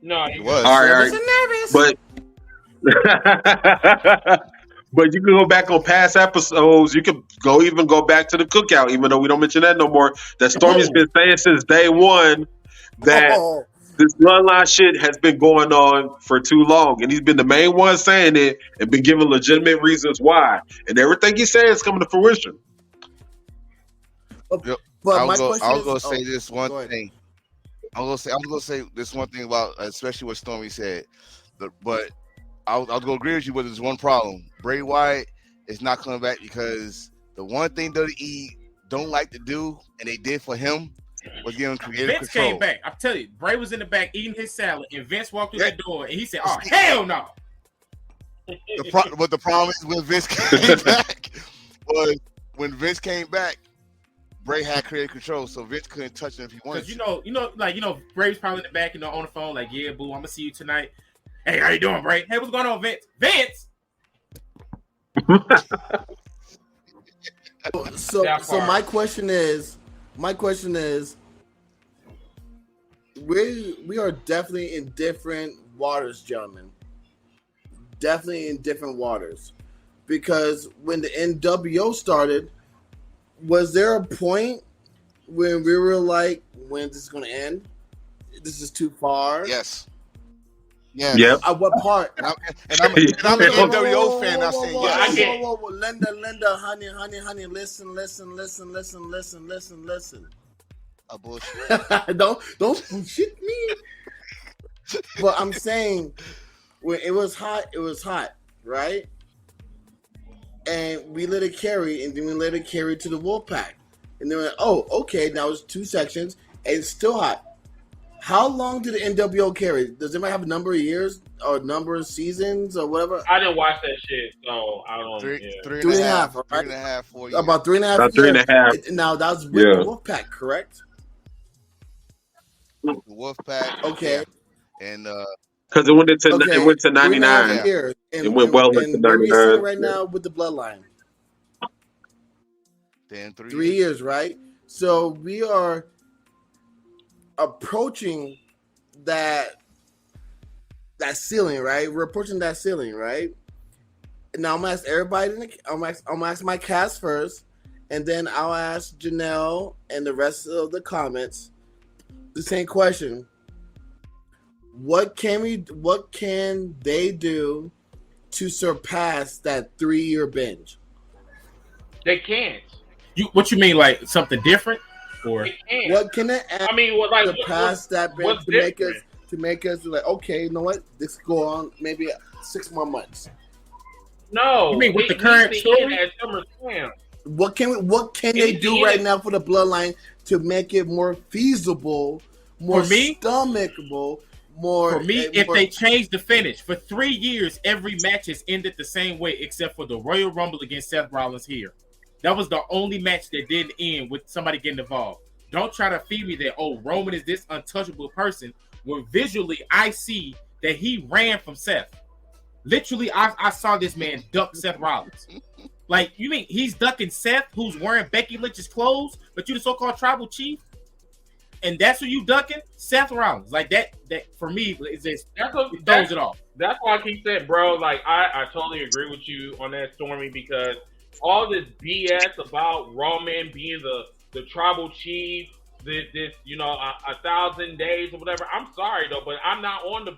No, it was. All right. But but you can go back on past episodes. You can go back to the cookout, even though we don't mention that no more. That Stormy's been saying since day one that this bloodline shit has been going on for too long, and he's been the main one saying it and been giving legitimate reasons why. And everything he's saying is coming to fruition. But I was gonna say this one thing. I was gonna say this one thing about, especially what Stormy said. But I'll go agree with you, but there's one problem. Bray Wyatt is not coming back because the one thing WWE don't like to do, and they did for him, was give him creative Vince control. came back. I'm telling you, Bray was in the back eating his salad, and Vince walked through the door, and he said, "Oh, hell no!" But the problem is when Vince came back was when Vince came back, Bray had creative control, so Vince couldn't touch him if he wanted. Because Bray's probably in the back, on the phone, like, "Yeah, boo, I'm gonna see you tonight." Hey, how you doing, Bray? Hey, what's going on, Vince? Vince. So my question is, we are definitely in different waters, gentlemen. Definitely in different waters, because when the NWO started, was there a point when we were like, when this is going to end? This is too far. Yes. Yeah. Yep. At what part? And I'm an NWO fan. I say yes. Linda, honey, listen. A bullshit. don't bullshit me. But I'm saying, when it was hot, right? And we let it carry, and then we let it carry to the Wolfpack. And then we're like, oh, okay, now it's 2 sections, and it's still hot. How long did the NWO carry? Does anybody have a number of years or number of seasons or whatever? I didn't watch that shit, so I don't. Three and a half, right? 3.5, 4 years. About 3.5 About years. 3.5. Now that was with the Wolfpack, correct? The Wolfpack. Okay. Yeah. And because it went to 99. Years. It went well into 99. Where are we sitting right now with the Bloodline? Then 3 years, right? So we are approaching that ceiling, right? We're approaching that ceiling, right? Now I'm gonna ask everybody. I'm gonna ask my cast first, and then I'll ask Janelle and the rest of the comments the same question. What can they do to surpass that 3-year binge? They can't. What you mean, like something different, or what can they add? I mean, like surpass that binge to make us like, okay, you know what? Let's go on maybe 6 more months. No, you mean with the current story at SummerSlam. What can they do right now for the Bloodline to make it more feasible, more stomachable? For me, if they change the finish, for 3 years, every match has ended the same way except for the Royal Rumble against Seth Rollins here. That was the only match that didn't end with somebody getting involved. Don't try to feed me that, Roman is this untouchable person, when visually I see that he ran from Seth. Literally, I saw this man duck Seth Rollins. Like, you mean he's ducking Seth, who's wearing Becky Lynch's clothes, but you the so-called tribal chief? And that's who you ducking? Seth Rollins. Like, that for me, is just, it throws it off. That's why I keep saying, bro, like, I totally agree with you on that, Stormy, because all this BS about Roman being the tribal chief, this 1,000 days or whatever. I'm sorry though, but I'm not on the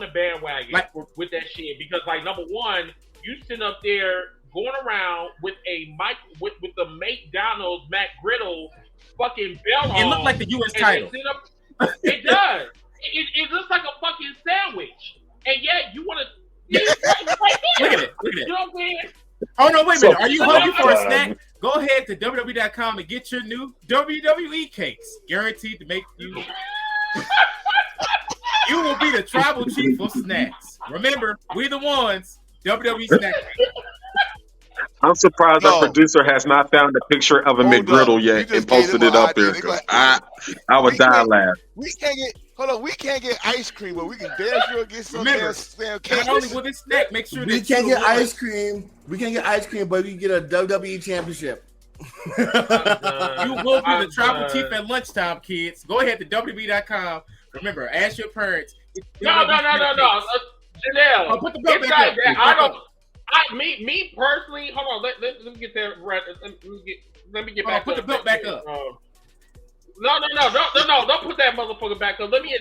bandwagon with that shit, because like, number one, you sit up there going around with a mic with the McDonald's McGriddle fucking bell on. It looked like the U.S. title. It does. It looks like a fucking sandwich, and yet you want to right there. Look at it. You know what I'm saying? Oh no! Wait a minute. Are you hungry for a snack? Go ahead to WWE.com and get your new WWE cakes, guaranteed to make you. You will be the tribal chief of snacks. Remember, we the ones. WWE snack. I'm surprised our producer has not found a picture of a McGriddle yet and posted it up there. I would die laugh. We can't get ice cream, but we can damn sure get some damn cake. Not only with this snack, make sure we can't get ice cream. We can't get ice cream, but we can get a WWE championship. You will be the tribal chief at lunchtime, kids. Go ahead to WWE.com. Remember, ask your parents. No. Janelle, put the belt back up. Me personally, hold on. Let me get that right. Let me get back. Put the belt back up. No! Don't put that motherfucker back up. Let me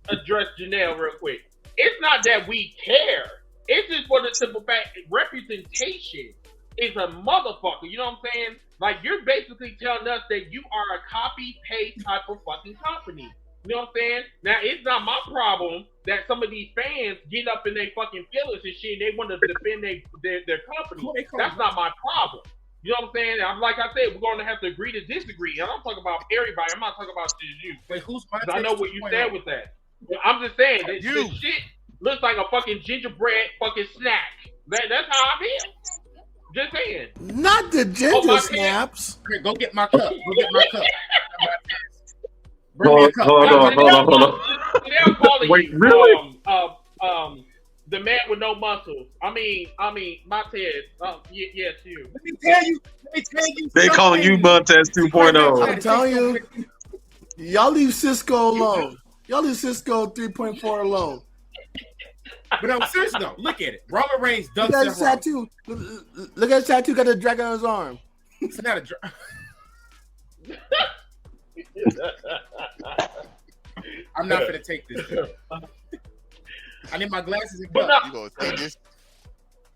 address Janelle real quick. It's not that we care. It's just for the simple fact representation is a motherfucker. You know what I'm saying? Like, you're basically telling us that you are a copy paste type of fucking company. You know what I'm saying? Now, it's not my problem that some of these fans get up in their fucking feelings and shit and they want to defend their company. That's not my problem. You know what I'm saying? Like I said, we're going to have to agree to disagree. And I'm talking about everybody. I'm not talking about you. Wait, who's I know what you said with that. But I'm just saying, this shit looks like a fucking gingerbread fucking snack. That's how I feel. Just saying. Not the ginger snaps. Here, go get my cup. Hold on. Wait, really? The man with no muscles. I mean, Montez. Yes, you. Let me tell you. They calling you Montez 2.0. I'm telling you, y'all leave Cisco alone. Y'all leave Cisco 3.4 alone. But I'm serious though. Look at it. Roman Reigns does Look at his tattoo. Look at his tattoo. Got a dragon on his arm. It's not a dragon. I'm not gonna take this. I need my glasses and cup. You gonna take this?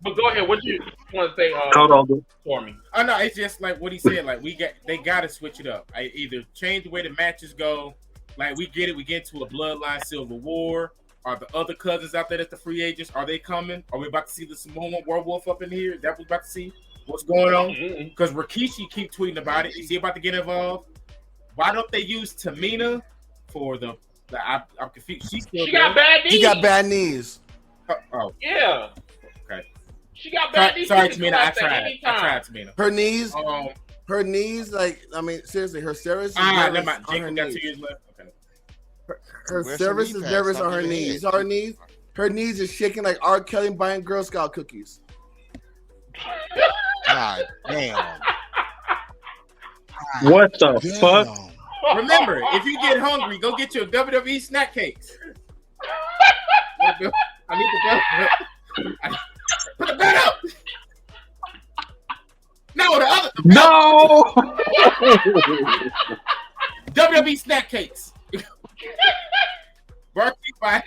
But go ahead. What you want to say? Hold on. For me. Oh no, it's just like what he said. Like they gotta switch it up. Either change the way the matches go. Like we get into a Bloodline Civil War. Are the other cousins out there at the free agents? Are they coming? Are we about to see the Samoan werewolf up in here? Is that what we're about to see? What's going on? Because Rikishi keep tweeting about it. Is he about to get involved? Why don't they use Tamina for the I'm confused. She got bad knees. She got bad knees. Oh. Yeah. Okay. She got bad knees. Sorry, Tamina. I tried, Tamina. Her knees, like, I mean, seriously, her service is never nervous mind. on her Jacob got knees. 2 years left. Okay. Her Where's service her is knee nervous pad? on her Stop knees. your head. Her knees is shaking like R. Kelly buying Girl Scout cookies. God damn. What the fuck? Remember, if you get hungry, go get your WWE snack cakes. I need the belt. Put the belt up. No, the other. No. WWE snack cakes. Brought to you by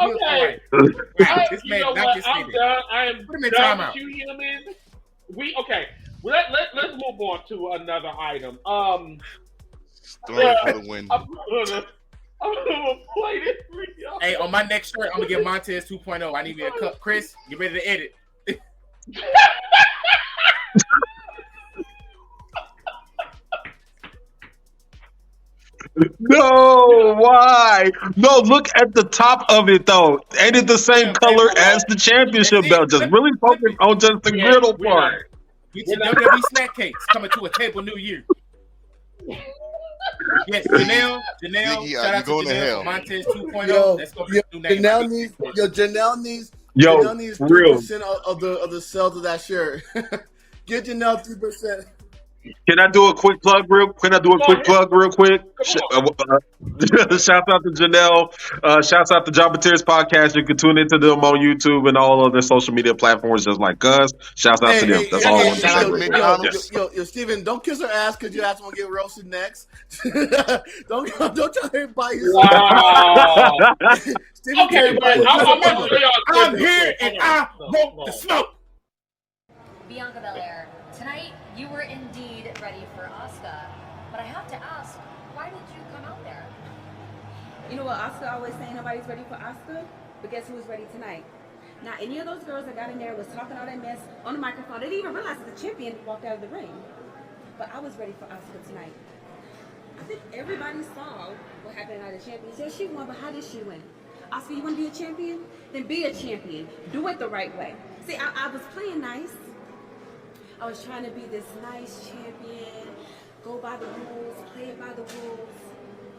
Okay. This man not get I'm stated. done. I am Put him in done timeout. with you, human. Let's move on to another item. Story for the win. I'm gonna play this for y'all. Hey, on my next shirt, I'm gonna get Montez 2.0. I need me a cup. Chris, get ready to edit. No, why? No, look at the top of it though. Ain't it the same color as the championship belt? Just really focus on just the griddle part. Get your WWE snack cakes coming to a table New Year. Yes, Janelle, Ziggy, shout out to going to Janelle hell. for Montez 2.0. That's gonna be a new name. Janelle needs Yo, 3% of the sales of that shirt. Get Janelle 3%. Can I do a quick plug real quick? Shouts out to Janelle. Shouts out to Jobbeteers Podcast. You can tune into them on YouTube and all other social media platforms just like us. Shouts out to them. That's all I want to say. Yo, Steven, don't kiss her ass because you asked to get roasted next. don't try to buy yourself. Wow. Steven, Okay, but I'm here and I want the smoke. Bianca Belair, tonight you were indeed ready for Asuka, but I have to ask, why did you come out there? You know what Asuka always saying nobody's ready for Asuka, but guess who was ready tonight? Not any of those girls that got in there was talking all that mess on the microphone. They didn't even realize that the champion walked out of the ring. But I was ready for Asuka tonight. I think everybody saw what happened at the champion. Said she won, but how did she win? Asuka, you want to be a champion? Then be a champion. Do it the right way. See, I was playing nice. I was trying to be this nice champion, go by the rules, play it by the rules,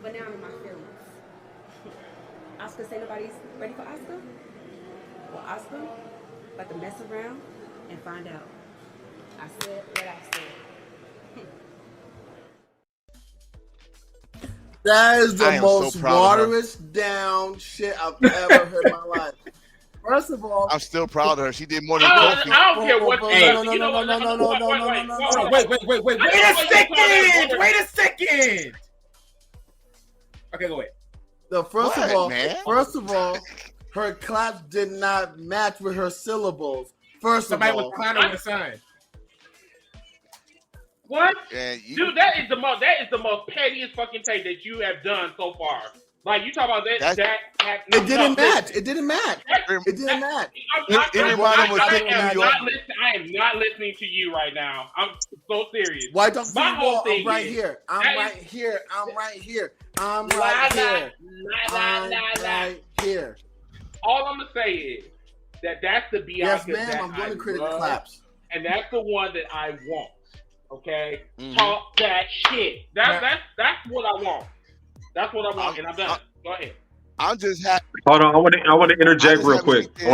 but now I'm in my feelings. Asuka say nobody's ready for Asuka? Well, Asuka about to mess around and find out. I said what I said. That is the most waterish down shit I've ever heard in my life. First of all, I'm still proud of her. She did more than Kofi. I don't care what. No. Wait a second. Okay, go ahead. First of all, her claps did not match with her syllables. Somebody was clowning on the sign. What? Dude, that is the most pettiest fucking take that you have done so far. Like, you talk about that. It didn't match. It didn't match. I am not listening to you right now. I'm so serious. Why don't you whole thing I'm right here. I'm right here. All I'm gonna say is that's the Bianca. Yes, ma'am. I'm going to critic claps, and that's the one that I want. Okay, talk that shit. That's what I want. That's what I want, and I'm done. Go ahead. I'm just happy. Hold on, I want to interject real quick. She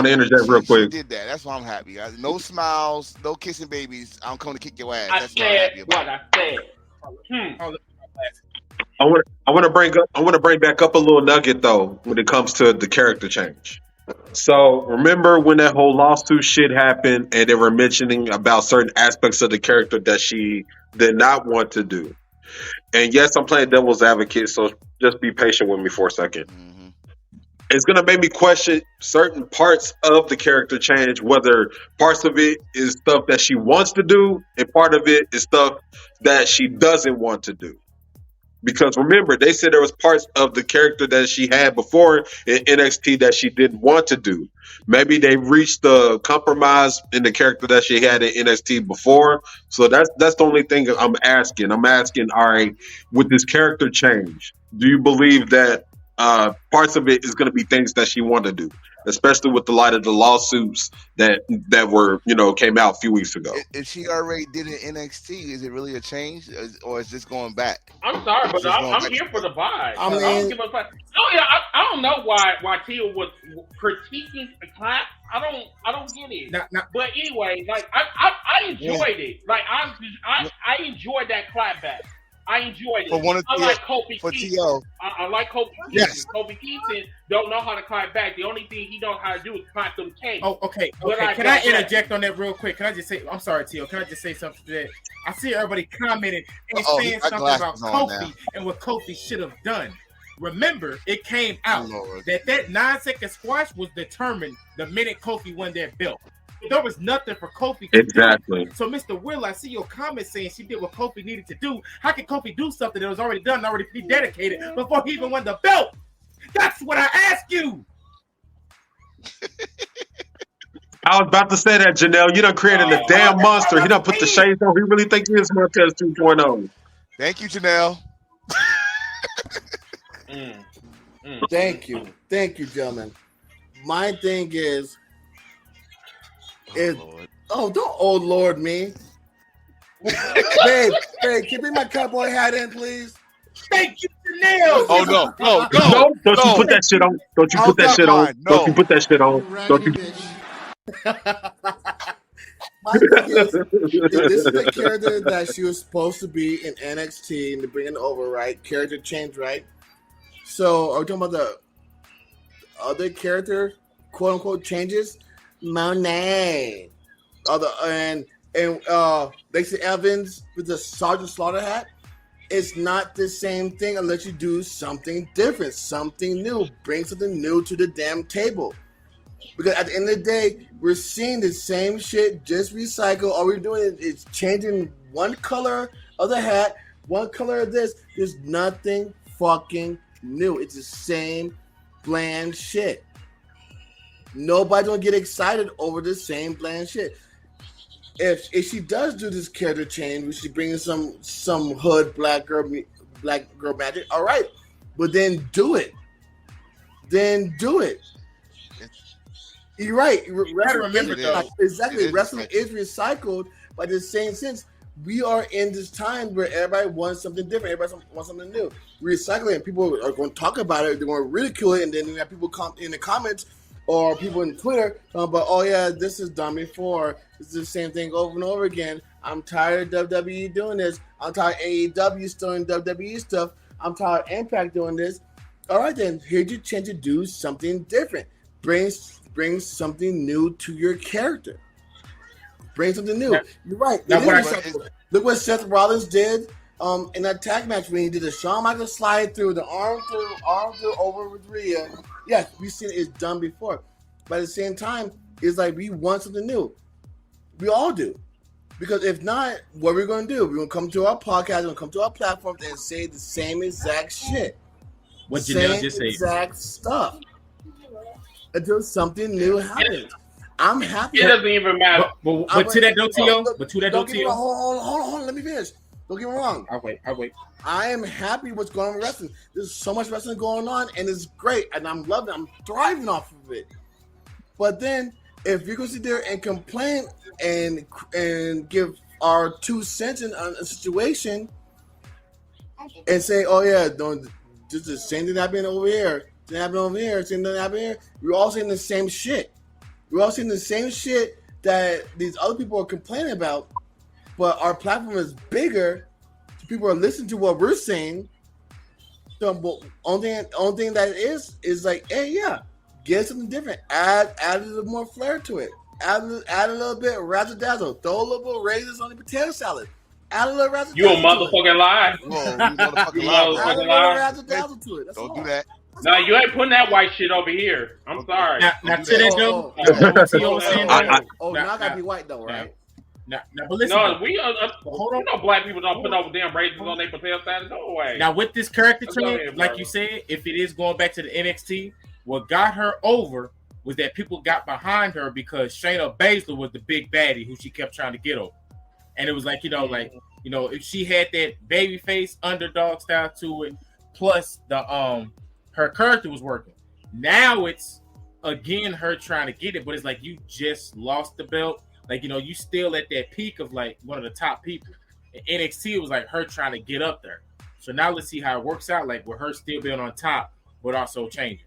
did that. That's why I'm happy. No smiles, no kissing babies. I'm coming to kick your ass. That's what I'm happy about. I want to bring back up a little nugget though when it comes to the character change. So remember when that whole lawsuit shit happened and they were mentioning about certain aspects of the character that she did not want to do. And yes, I'm playing devil's advocate, so just be patient with me for a second. Mm-hmm. It's going to make me question certain parts of the character change, whether parts of it is stuff that she wants to do and part of it is stuff that she doesn't want to do. Because remember, they said there was parts of the character that she had before in NXT that she didn't want to do. Maybe they reached the compromise in the character that she had in NXT before. So that's the only thing I'm asking. I'm asking, all right, with this character change, do you believe that parts of it is going to be things that she wanted to do, especially with the light of the lawsuits that were came out a few weeks ago? If she already did it in NXT, is it really a change, or is this going back? I'm sorry, but I'm here for the vibe. I mean, I don't give a fuck. Oh yeah, I don't know why Tia was critiquing the clap. I don't get it. But anyway, like I enjoyed it. Like I enjoyed that clap back. I enjoyed it. I like Kofi Kingston. I like Kofi Kingston. Yes. Kofi Kingston don't know how to clap back. The only thing he knows how to do is clap them cakes. Oh, okay. Can I interject on that real quick? Can I just say, I'm sorry, Tio. Can I just say something to that? I see everybody commenting and saying something about Kofi and what Kofi should have done. Remember, it came out that 9-second squash was determined the minute Kofi won that belt. There was nothing for Kofi to do. So, Mr. Will, I see your comment saying she did what Kofi needed to do. How can Kofi do something that was already done, already pre-dedicated before he even won the belt? That's what I ask you. I was about to say that, Janelle. You done created a damn monster. He done put the shades on. He really think he is Montez 2.0. Thank you, Janelle. Thank you, gentlemen. My thing is. Don't old Lord me. babe, can you bring my cowboy hat in, please? Thank you, Janelle. Oh no. Don't you put that shit on. Don't you put that shit on. Don't you put that shit on. Don't you. My thing is this is the character that she was supposed to be in NXT and to bring it over, right? Character change, right? So are we talking about the other character, quote unquote, changes? Monet, and Lacey Evans with the Sergeant Slaughter hat. It's not the same thing unless you do something different, something new. Bring something new to the damn table. Because at the end of the day, we're seeing the same shit, just recycle. All we're doing is changing one color of the hat, one color of this. There's nothing fucking new. It's the same bland shit. Nobody's gonna get excited over the same bland shit. If she does do this character change, we should bring in some hood black girl magic. All right, but then do it. You're right. Wrestling is recycled, but in the same sense, we are in this time where everybody wants something different. Everybody wants something new. Recycling, and people are going to talk about it. They're going to ridicule it, and then you have people come in the comments. Or people in Twitter talking about, oh yeah, this is done before. It's the same thing over and over again. I'm tired of WWE doing this. I'm tired of AEW still in WWE stuff. I'm tired of Impact doing this. All right then, here's your chance to do something different. Bring something new to your character. Bring something new. You're right. Look what Seth Rollins did in that tag match when he did the Shawn Michaels slide through, the arm through over with Rhea. Yes, we've seen it's done before. But at the same time, it's like we want something new. We all do. Because if not, what we're going to do? We're going to come to our podcast, we're going to come to our platform and say the same exact shit. What Janelle just said. Exact stuff. Until something new happens. I'm happy. It doesn't even matter. But to that though, Tio. Hold on. Let me finish. Don't get me wrong. I'll wait. I am happy what's going on with wrestling. There's so much wrestling going on, and it's great, and I'm loving it. I'm thriving off of it. But then, if you're going to sit there and complain and give our 2 cents in a situation and say, oh yeah, just the same thing happening over here, same thing happening here, we're all saying the same shit. We're all saying the same shit that these other people are complaining about, but our platform is bigger. So people are listening to what we're saying. So only thing that is like, hey, yeah, get something different. Add a little more flair to it. Add a little bit razzle dazzle. Throw a little bit of raisins on the potato salad. Add a little razzle dazzle. You a motherfucking lie. You motherfucking lie. Add a little razzle dazzle to it. Don't do that. No, you ain't putting that white shit over here. I'm sorry. Now to that though. Now I gotta be white though, right? Now, but listen. No, we hold on. You know, black people don't put no damn razors on their patella side. No way. Now with this character change, ahead, like you said, if it is going back to the NXT, what got her over was that people got behind her because Shayna Baszler was the big baddie who she kept trying to get over, and it was like if she had that babyface underdog style to it, plus the her character was working. Now it's again her trying to get it, but it's like you just lost the belt. Like, you still at that peak of like one of the top people. And NXT was like her trying to get up there. So now let's see how it works out, like with her still being on top, but also changing.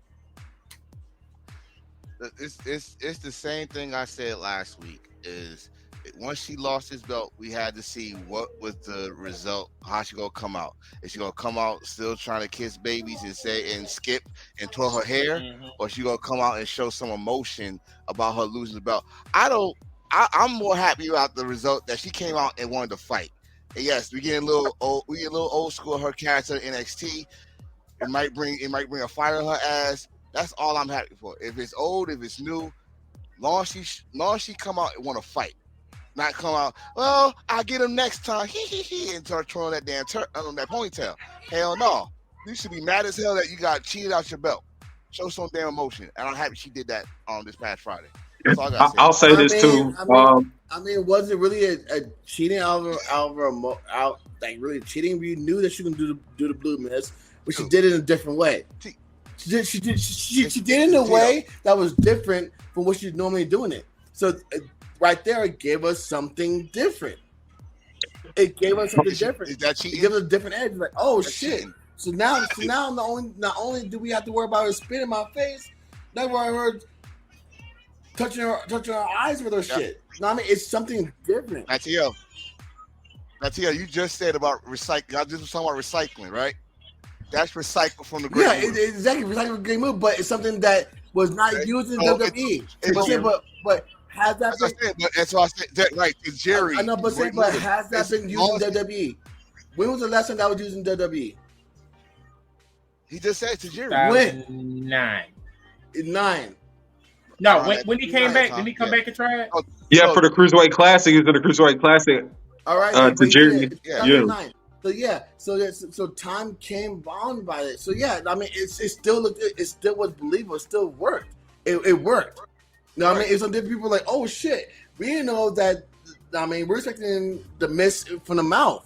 It's the same thing I said last week. Is once she lost his belt, we had to see what was the result, how she gonna come out. Is she gonna come out still trying to kiss babies and skip and twirl her hair, or she gonna come out and show some emotion about her losing the belt? I'm more happy about the result that she came out and wanted to fight. And yes, we get a little old school of her character in NXT. It might bring a fire in her ass. That's all I'm happy for. If it's old, if it's new, long as she come out and want to fight, not come out. Well, I'll get him next time. And start twirling that damn that ponytail. Hell no. You should be mad as hell that you got cheated out your belt. Show some damn emotion, and I'm happy she did that on this past Friday. I'll say this too. Was it really a cheating out like really cheating? We knew that she was gonna do the blue mist, but she did it in a different way. She did it in a way that was different from what she's normally doing it. So right there, it gave us something different. It gave us something different. It gave us a different edge. Like, oh shit! So now, not only do we have to worry about her spit in my face, now we're touching her eyes with her shit. No, I mean it's something different. Natio, you just said about recycling. I just was talking about recycling, right? That's recycled from the great move. Exactly, recycled from the great move, but it's something that was not used in WWE. But has that been? That's why I said that, right? Jerry. I know, but has that been used in WWE? When was the last time that was used in WWE? He just said to Jerry. When? 9. No, when he came back, didn't he come back and try it? Yeah, for the Cruiserweight Classic, he was in the Cruiserweight Classic. All right, to Jerry. So time came bound by it. So yeah, I mean, it still was believable. It still worked. It worked. You know what I mean? It's some different people like, oh shit, we didn't know that. I mean, we're expecting the mist from the mouth.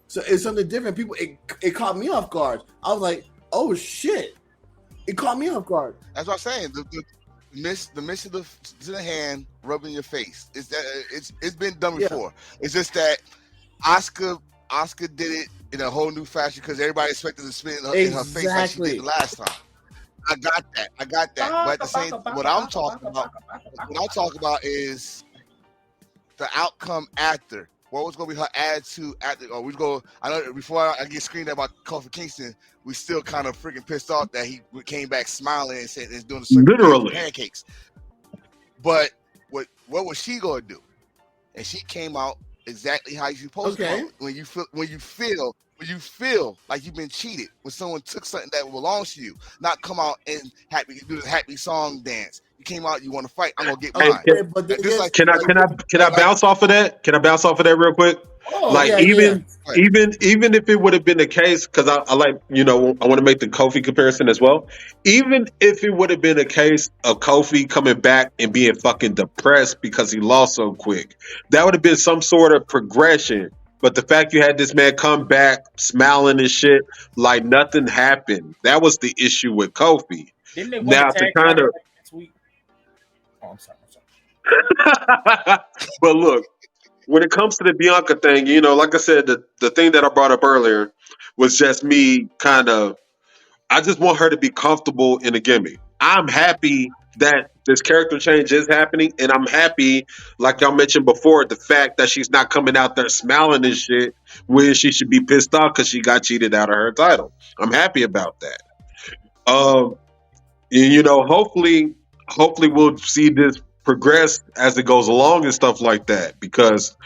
So it's something different. People, it caught me off guard. I was like, oh shit, it caught me off guard. That's what I'm saying. The mist of the hand rubbing your face. It's been done before. It's just that Asuka did it in a whole new fashion because everybody expected to spit in her face like she did the last time. I got that. But at the same, what I'm talking about is the outcome after. What was going to be her attitude after? Or I know before I get screamed at about Kofi Kingston, we still kind of freaking pissed off that he came back smiling and said he's doing the literally pancakes. But what was she going to do? And she came out exactly how you're supposed to. When you feel like you've been cheated, when someone took something that belongs to you, not come out and do the happy song dance. You came out, you want to fight. I'm gonna get mine. Can I bounce off of that? Can I bounce off of that real quick? Even if it would have been the case, because I like, I want to make the Kofi comparison as well. Even if it would have been a case of Kofi coming back and being fucking depressed because he lost so quick, that would have been some sort of progression. But the fact you had this man come back smiling and shit like nothing happened, that was the issue with Kofi. Didn't they want to kind of? Oh, I'm sorry. But look, when it comes to the Bianca thing, like I said, the thing that I brought up earlier was just me I just want her to be comfortable in the gimmick. I'm happy that this character change is happening, and I'm happy, like y'all mentioned before, the fact that she's not coming out there smiling and shit when she should be pissed off because she got cheated out of her title. I'm happy about that. Hopefully we'll see this progress as it goes along and stuff like that, because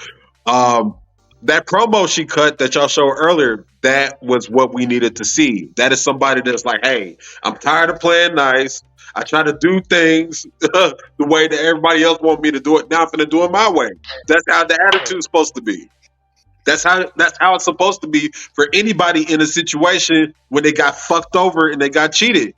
That promo she cut that y'all showed earlier, that was what we needed to see. That is somebody that's like, hey, I'm tired of playing nice. I try to do things the way that everybody else want me to do it. Now I'm going to do it my way. That's how the attitude's supposed to be. That's how it's supposed to be for anybody in a situation when they got fucked over and they got cheated.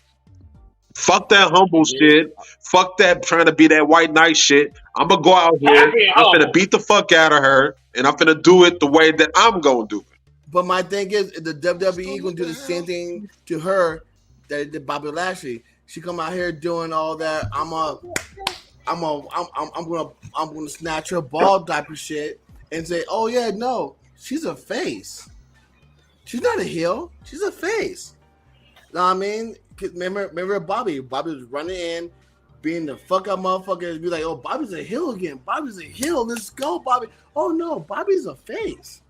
Fuck that humble shit. Fuck that trying to be that white knight shit. I'm gonna go out here. I'm gonna beat the fuck out of her, and I'm gonna do it the way that I'm gonna do it. But my thing is, the WWE gonna do the same thing to her that it did Bobby Lashley. She come out here doing all that. I'm gonna snatch her ball type of shit and say, oh yeah, no, she's a face. She's not a heel. She's a face. Know what I mean? Remember Bobby? Bobby was running in, being the fuck up motherfucker, and be like, oh, Bobby's a heel again. Bobby's a heel. Let's go, Bobby. Oh no, Bobby's a face.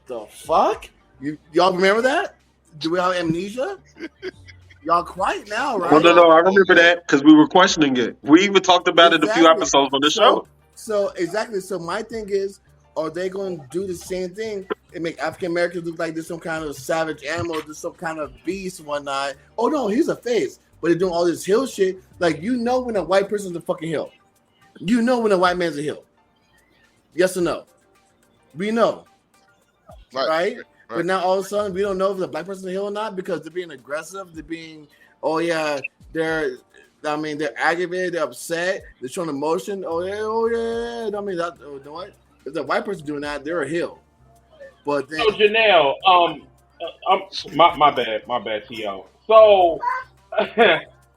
The fuck? Y'all remember that? Do we have amnesia? Y'all quiet now, right? Well, no, I remember that because we were questioning it. We even talked about it a few episodes on the show. So exactly. So my thing is, are they going to do the same thing and make African Americans look like they're some kind of savage animal, there's some kind of beast, whatnot? Oh no, he's a face, but they're doing all this heel shit. Like, you know when a white person's a fucking heel. You know when a white man's a heel. Yes or no? We know, right? But now all of a sudden we don't know if the black person's a heel or not because they're being aggressive. They're being, oh yeah, they're aggravated, they're upset, they're showing emotion. Oh yeah. I mean, that, you know what? If the white person doing that, they're a heel. But then, so Janelle, my bad, T.O. So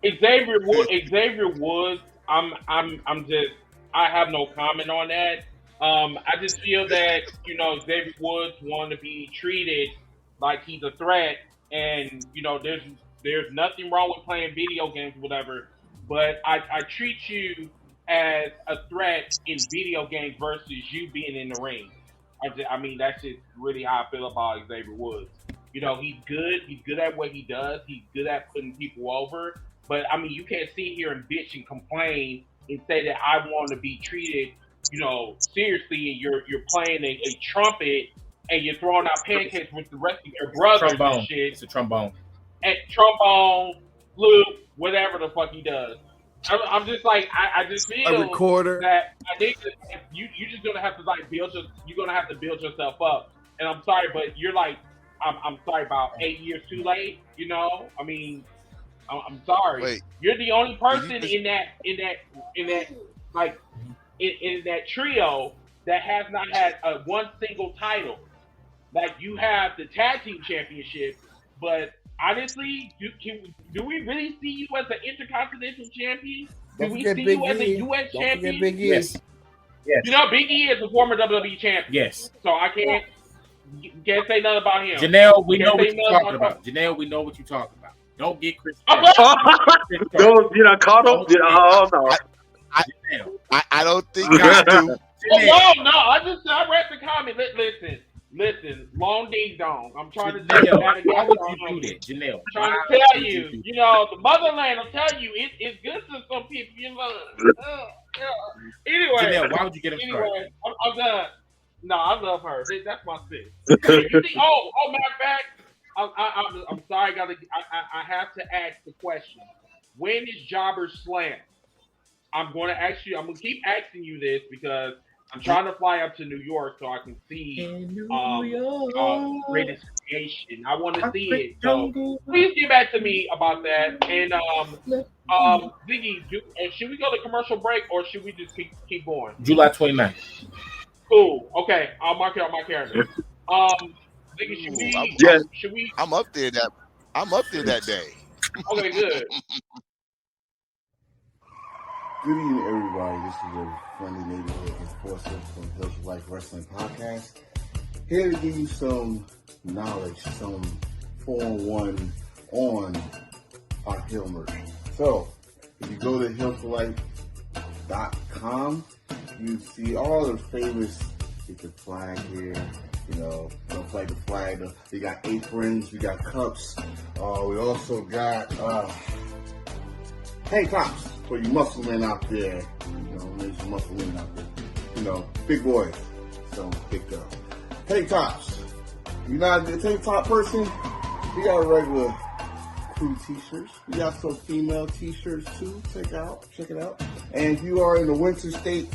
Xavier Woods, I have no comment on that. I just feel that, Xavier Woods want to be treated like he's a threat, and there's nothing wrong with playing video games, whatever. But I treat you as a threat in video games versus you being in the ring. I mean, that's just really how I feel about Xavier Woods. He's good. He's good at what he does. He's good at putting people over. But, I mean, you can't sit here and bitch and complain and say that I want to be treated, seriously, and you're playing a trumpet and you're throwing out pancakes with the rest of your brothers and shit. It's a trombone. And trombone, flute, whatever the fuck he does. I'm just like, I just feel a recorder that I think that you're just gonna have to you're gonna have to build yourself up. And I'm sorry, but you're like, I'm sorry, about 8 years too late. I mean, I'm sorry. Wait. You're the only person in that trio that has not had one single title. Like, you have the tag team championship, but honestly, do we really see you as an intercontinental champion? Do we see you as a U.S. champion? Big E. Yes. Big E is a former WWE champion. Yes. So I can't say nothing about him. Janelle, we know what you're talking about. Janelle, we know what you're talking about. Don't get Chris. Caught up. Oh no. I don't think I do. No. I read the comment. Listen, long ding dong. I'm trying to tell you. Why would you do that, Janelle? I'm trying to tell you, the motherland. I'm telling you, it's good to some people. Anyway, Janelle, why would you get him started? Anyway, I'm done. No, I love her. That's my sis. Matter of fact, I'm sorry. I have to ask the question: when is Jobber Slam? I'm going to ask you. I'm going to keep asking you this because I'm trying to fly up to New York so I can see Greatest Creation. I want to see it. So please get back to me about that. And Ziggy, should we go to commercial break or should we just keep going? July 29th. Cool. Okay, I'll mark it on my calendar. Ziggy, should we? I'm up there that day. Okay, good. Good evening, everybody. This is your friendly neighborhood enforcer from Hills of Life Wrestling Podcast. Here to give you some knowledge, some 4-on-1 on our Hill merch. So, if you go to hillsforlife.com, you see all the favorites. Get the flag here, don't like the flag. We got aprons, we got cups. We also got tank tops for you muscle men out there. There's muscle men out there. Big boys. So pick up. Tank tops. You're not a tank top person? We got regular crew t-shirts. We got some female t-shirts too. Check it out. And if you are in the winter state,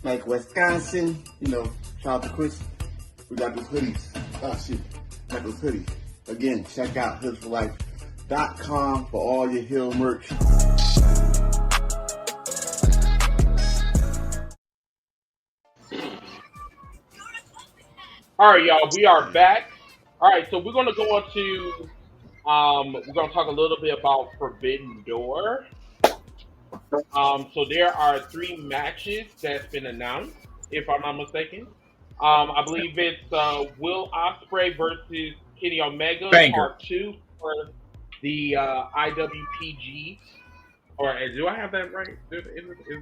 like Wisconsin, you know, shout out to Chris. We got those hoodies. Oh shit. Got those hoodies. Again, check out heelsforlife.com for all your heel merch. All right, y'all, we are back. All right, so we're going to go on to, we're going to talk a little bit about Forbidden Door. So there are 3 matches that's been announced, if I'm not mistaken. I believe it's Will Ospreay versus Kenny Omega, Part 2 for the IWPG. Or do I have that right? Is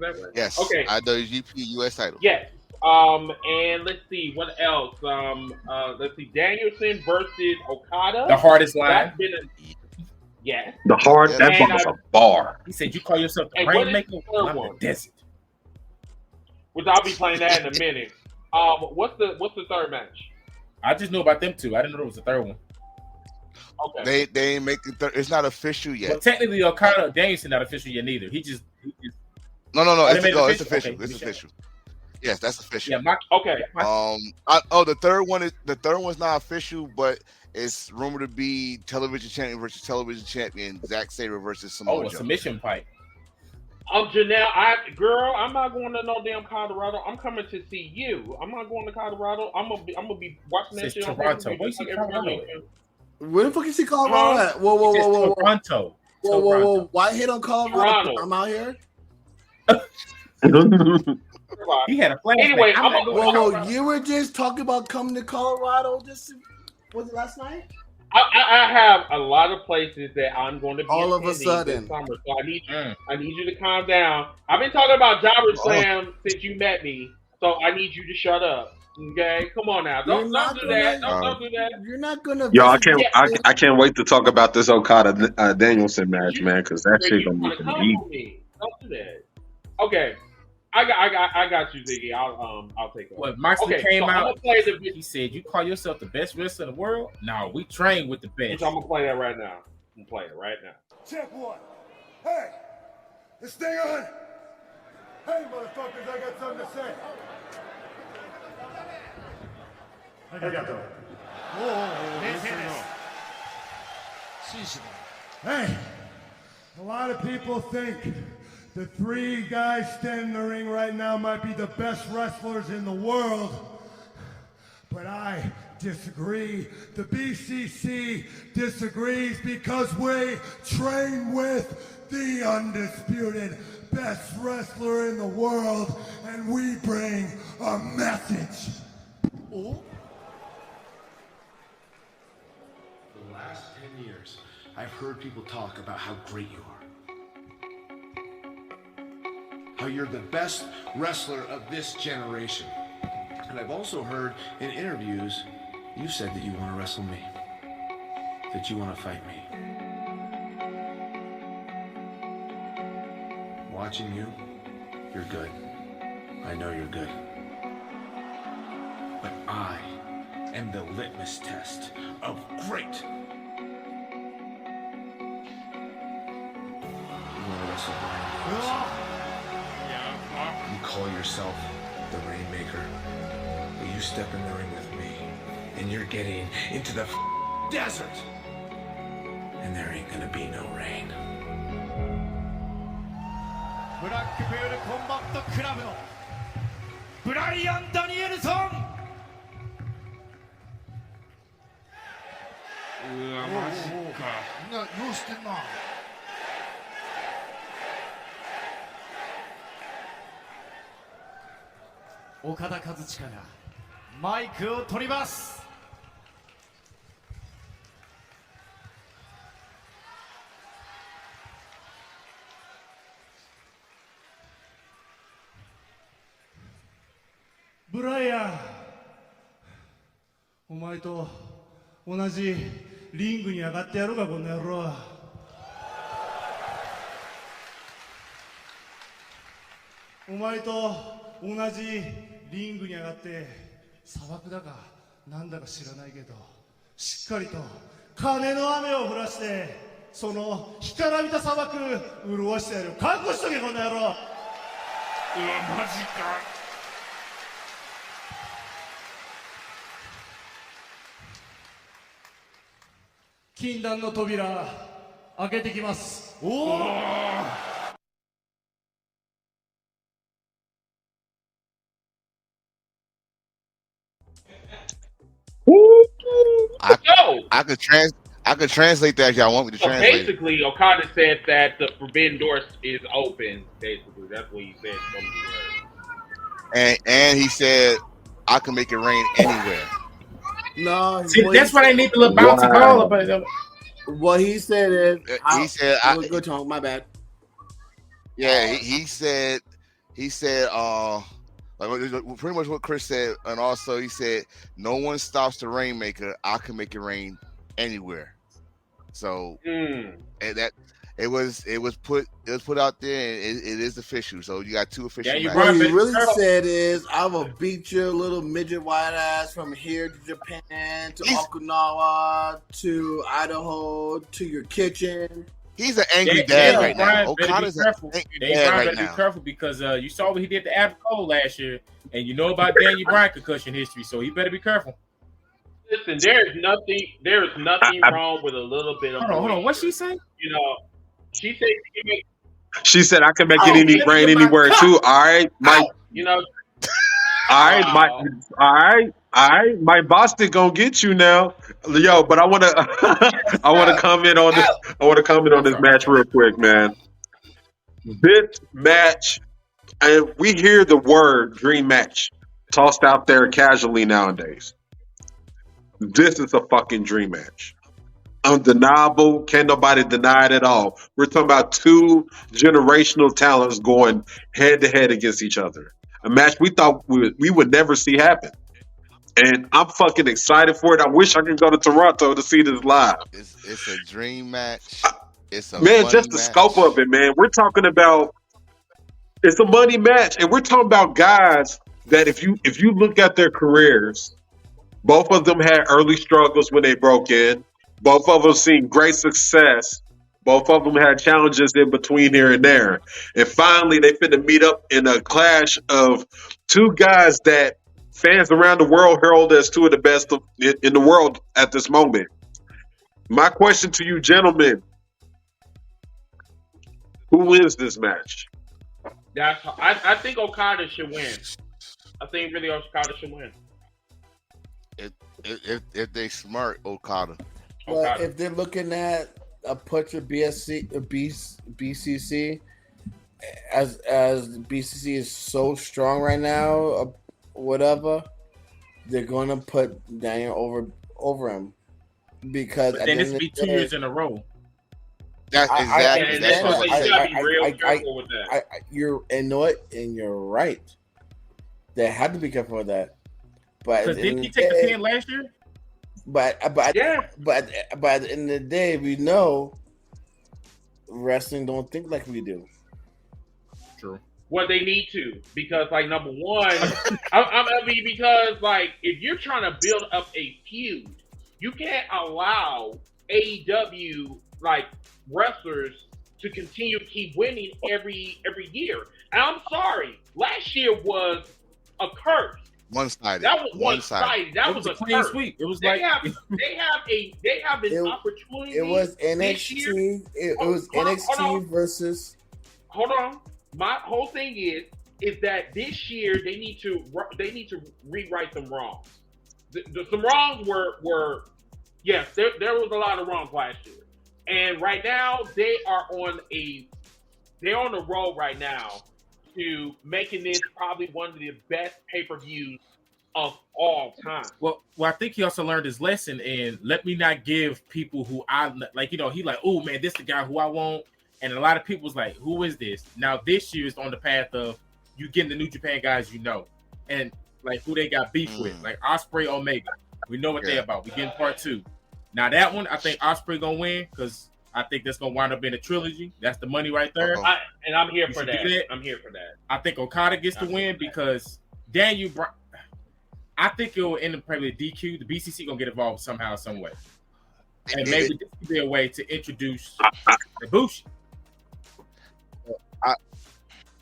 that right? Yes. Okay. IWGP US title. Yes. And let's see what else. Let's see, Danielson versus Okada. The hardest line. That's been yes. The hard. That was a bar. He said, "You call yourself the Rainmaker?" I'm the Desert. Which I'll be playing that in a minute. What's the third match? I just know about them 2. I didn't know there was a third one. Okay. They ain't making it's not official yet. Well, technically, Okada Danielson not official yet neither. He just No. It's official. Okay, it's official. Yes, that's official. Yeah. The third one's not official, but it's rumored to be television champion versus television champion. Zack Sabre versus Samoa Joe. Submission fight. Janelle, I'm not going to no damn Colorado. I'm coming to see you. I'm not going to Colorado. I'm gonna be watching that shit. Toronto. What you see Colorado? Where the fuck is he Colorado at? Whoa. Toronto. Whoa. Why hit on Colorado? I'm out here. He had a plan. Anyway, whoa. You were just talking about coming to Colorado. Was it last night? I have a lot of places that I'm going to be all of a sudden. This summer, so I need you to calm down. I've been talking about Jobber Slam since you met me, so I need you to shut up. Okay, come on now. Don't do that. Don't do that. You're not gonna. Yo, I can't wait to talk about this Okada Danielson match, man, because that shit gonna be some heat. Don't do that. Okay. I got you, Ziggy. I'll take it. When Moxley came out, he said, "You call yourself the best wrestler in the world? No, we train with the best." So I'm gonna play that right now. Champ 1. Hey, this thing on. Hey, motherfuckers, I got something to say. Hey, a lot of people think the 3 guys standing in the ring right now might be the best wrestlers in the world, but I disagree. The BCC disagrees because we train with the undisputed best wrestler in the world, and we bring a message. Oh. The last 10 years, I've heard people talk about how great you are. How you're the best wrestler of this generation. And I've also heard in interviews, you said that you want to wrestle me. That you want to fight me. Watching you, you're good. I know you're good. But I am the litmus test of great. You want to wrestle Brian? You call yourself the Rainmaker, but you step in the ring with me, and you're getting into the desert, and there ain't gonna be no rain. ブラックベルコンバットクラブのブライアン・ダニエルソン。うわマジか。みんなようしてんな。岡田和親がマイクを取ります。ブライアン、お前と同じリングに上がってやろうか、この野郎。お前と同じリングに上がって砂漠だかなんだか知らないけど、しっかりと金の雨を降らして、その干からびた砂漠潤してやるよ。覚悟しとけこの野郎。うわマジか。禁断の扉開けてきます。おお。I could translate that if y'all want me to So translate. basically, Okada said that the Forbidden Door is open. Basically, that's what he said. So many words. And he said, I can make it rain anywhere. No, see, that's what I need to look bouncy ball about. What he said is, he said, good talk. My bad. Yeah, he said, like pretty much what Chris said, and also he said, no one stops the Rainmaker. I can make it rain anywhere. So and that it was put out there, and it is official. So you got two official. Yeah, what he really said is, I will beat your little midget white ass from here to Japan to Okinawa to Idaho to your kitchen. He's an angry dad right now. Okada's an angry dad right now. Be careful because you saw what he did to Adam Cole last year, and you know about Daniel Bryan concussion history, so he better be careful. Listen, there's nothing wrong with a little bit of. Hold on. What's she saying? You know, she said she said I can make it rain anywhere too. All right, Mike. You know. All right, my Boston gonna get you now, yo. But I want to comment on this. I want to comment on this match real quick, man. This match, and we hear the word dream match tossed out there casually nowadays. This is a fucking dream match. Undeniable. Can't nobody deny it at all. We're talking about two generational talents going head to head against each other. A match we thought we would never see happen. And I'm fucking excited for it. I wish I could go to Toronto to see this live. It's a dream match. It's a man, just the scope of it, man. We're talking about it's a money match, and we're talking about guys that if you look at their careers, both of them had early struggles when they broke in. Both of them seen great success. Both of them had challenges in between here and there. And finally, they finna meet up in a clash of two guys that fans around the world herald as two of the best in the world at this moment. My question to you, gentlemen, who wins this match? I think Okada should win. I think really Okada should win. If they smart, Okada. But if they're looking at a put your BCC as BCC is so strong right now, whatever, they're gonna put Daniel over him because then it's be 2 years in a row. That's exactly. That's what you gotta be real careful with that. You're right. They had to be careful with that. But didn't he take the pin last year? But at the end of the day, we know wrestling don't think like we do. True. Well, they need to because, like, number one, because like if you're trying to build up a feud, you can't allow AEW like wrestlers to continue to keep winning every year. And I'm sorry, last year was a curse. One-sided. That was one-sided. That was a clean curse. sweep. It was they have an opportunity. It was NXT. It was NXT versus. Hold on. My whole thing is that this year they need to rewrite some wrongs. Some wrongs were yes, there was a lot of wrongs last year, and right now they're on the road right now to making this probably one of the best pay-per-views of all time. Well, I think he also learned his lesson, and let me not give people who I like. He like, oh man, this is the guy who I want, and a lot of people was like, who is this? Now this year is on the path of you getting the New Japan guys, and like who they got beef with, like Ospreay, Omega. We know what they're about. We getting part 2. Now that one, I think Ospreay gonna win because I think that's gonna wind up in a trilogy. That's the money right there. And I'm here for that. I'm here for that. I think Okada gets the win because Daniel Bryan. I think it will end up probably DQ. The BCC gonna get involved somehow, some way, and maybe this could be a way to introduce Ibushi.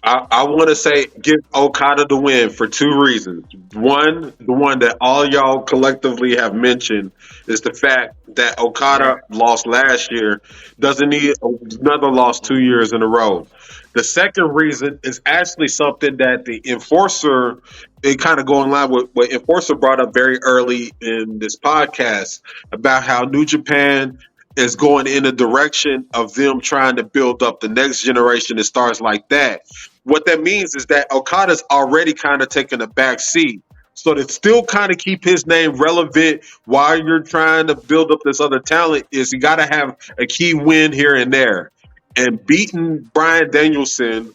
I want to say give Okada the win for two reasons. One, the one that all y'all collectively have mentioned is the fact that Okada lost last year, doesn't need another loss 2 years in a row. The second reason is actually something that the Enforcer, it kind of go in line with what Enforcer brought up very early in this podcast about how New Japan is going in the direction of them trying to build up the next generation of stars like that. What that means is that Okada's already kind of taken a back seat. So to still kind of keep his name relevant while you're trying to build up this other talent is you got to have a key win here and there. And beating Bryan Danielson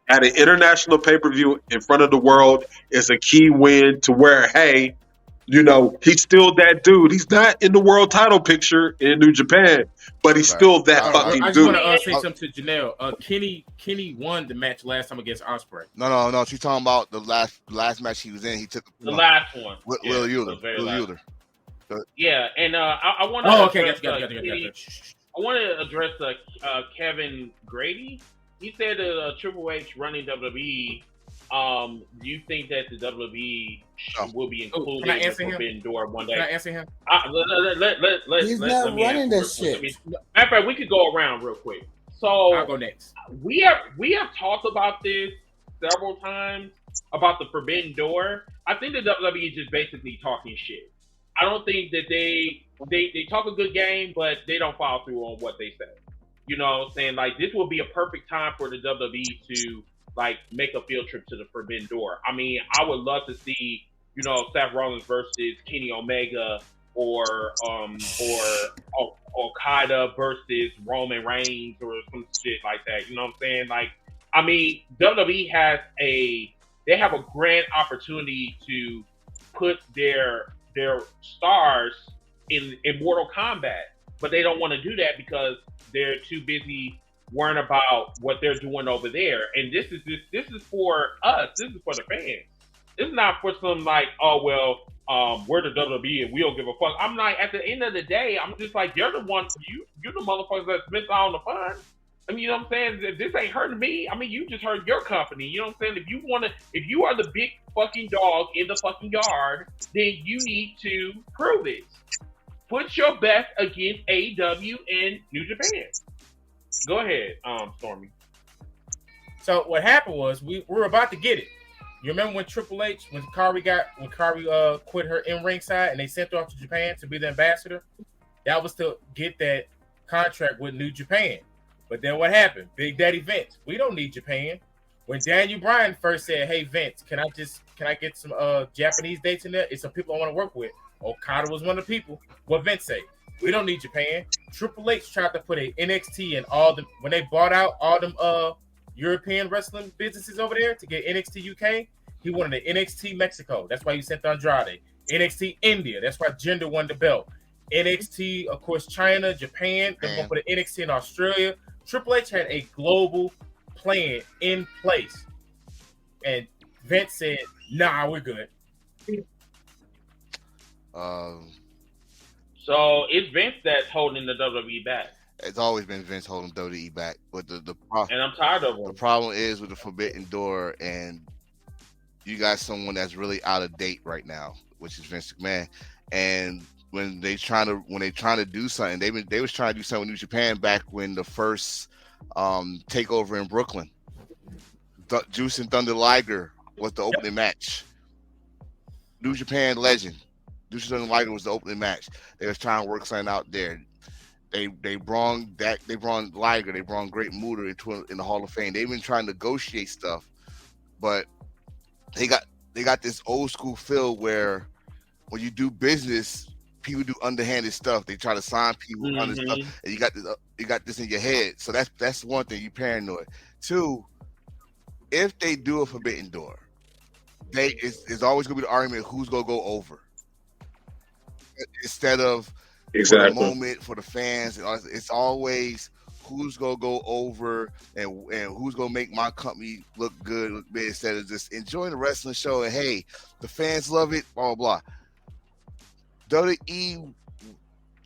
at an international pay-per-view in front of the world is a key win to where, hey, you know, he's still that dude. He's not in the world title picture in New Japan, but he's still that fucking I just dude. want to say something to Janelle. Kenny won the match last time against Ospreay. No. She's talking about the last match he was in. He took the last one. Will Euler. Yeah, and I want to. Oh, okay, gotcha. I want to address Kevin Grady. He said Triple H running WWE. Do you think that the WWE will be included in the Forbidden Door one day? Can I answer him? He's not running that shit. Matter of fact, we could go around real quick. So I'll go next. We have talked about this several times about the Forbidden Door. I think the WWE is just basically talking shit. I don't think that they talk a good game, but they don't follow through on what they say. You know what I'm saying? Like, this will be a perfect time for the WWE to like make a field trip to the Forbidden Door. I mean, I would love to see, you know, Seth Rollins versus Kenny Omega or Okada versus Roman Reigns or some shit like that. You know what I'm saying? Like, I mean, WWE have a grand opportunity to put their stars in Mortal Kombat, but they don't want to do that because they're too busy worrying about what they're doing over there. And this is for us. This is for the fans. This is not for some like, oh well, we're the WWE and we don't give a fuck. I'm like, at the end of the day, I'm just like, you're the motherfuckers that's missing out on the fun. I mean, you know what I'm saying? This ain't hurting me. I mean, you just hurt your company. You know what I'm saying? If you are the big fucking dog in the fucking yard, then you need to prove it. Put your best against AEW and New Japan. Go ahead, Stormy. So what happened was we were about to get it. You remember when Triple H, when Kari quit her in-ring side and they sent her off to Japan to be the ambassador? That was to get that contract with New Japan. But then what happened? Big Daddy Vince, we don't need Japan. When Daniel Bryan first said, hey Vince, can I get some Japanese dates in there? It's some people I want to work with. Okada was one of the people. What Vince say? We don't need Japan. Triple H tried to put a NXT in when they bought out all them European wrestling businesses over there to get NXT UK. He wanted an NXT Mexico. That's why he sent Andrade. NXT India. That's why Jinder won the belt. NXT, of course, China, Japan. They're going to put an NXT in Australia. Triple H had a global plan in place. And Vince said, nah, we're good. So it's Vince that's holding the WWE back. It's always been Vince holding WWE back. But and I'm tired of him. The problem is with the Forbidden Door, and you got someone that's really out of date right now, which is Vince McMahon. And when they trying to do something, they was trying to do something with New Japan back when the first takeover in Brooklyn. Juice and Thunder Liger was the opening match. New Japan legend. Juice and Thunder Liger was the opening match. They was trying to work something out there. They brought Liger, they brought Great Muta in the Hall of Fame. They've been trying to negotiate stuff, but they got this old school feel where when you do business, people do underhanded stuff. They try to sign people under stuff, and you got this in your head. So that's one thing. You paranoid. Two, if they do a Forbidden Door, it's always gonna be the argument of who's gonna go over instead of for the moment for the fans. It's always who's gonna go over and who's gonna make my company look good instead of just enjoying the wrestling show and hey, the fans love it, blah blah blah. WWE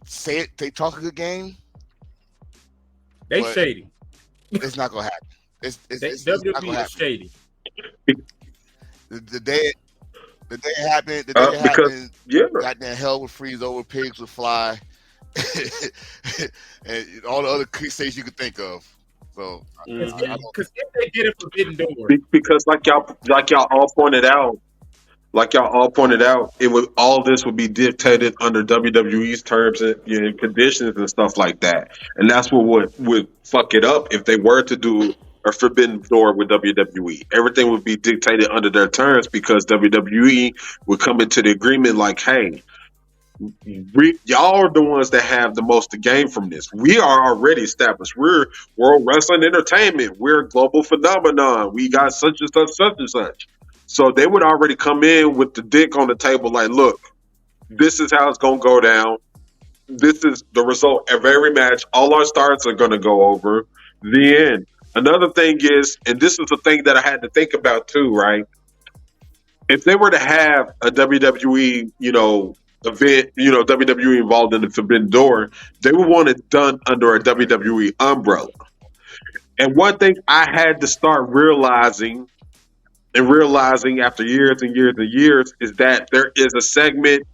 say it, they talk a good game. They shady. It's not gonna happen. It's WWE is shady. The day it happened, goddamn hell would freeze over, pigs would fly, and all the other cliches you could think of. So, because if they get a forbidden door, because like y'all all pointed out, it would all this would be dictated under WWE's terms and conditions and stuff like that, and that's what would fuck it up if they were to do a forbidden door with WWE. Everything would be dictated under their terms because WWE would come into the agreement like, hey, y'all are the ones that have the most to gain from this. We are already established. We're World Wrestling Entertainment. We're a global phenomenon. We got such and such, such and such. So they would already come in with the dick on the table like, look, this is how it's going to go down. This is the result of every match. All our stars are going to go over. The end. Another thing is, and this is the thing that I had to think about too, right? If they were to have a WWE, event, WWE involved in the Forbidden Door, they would want it done under a WWE umbrella. And one thing I had to start realizing after years and years and years is that there is a segment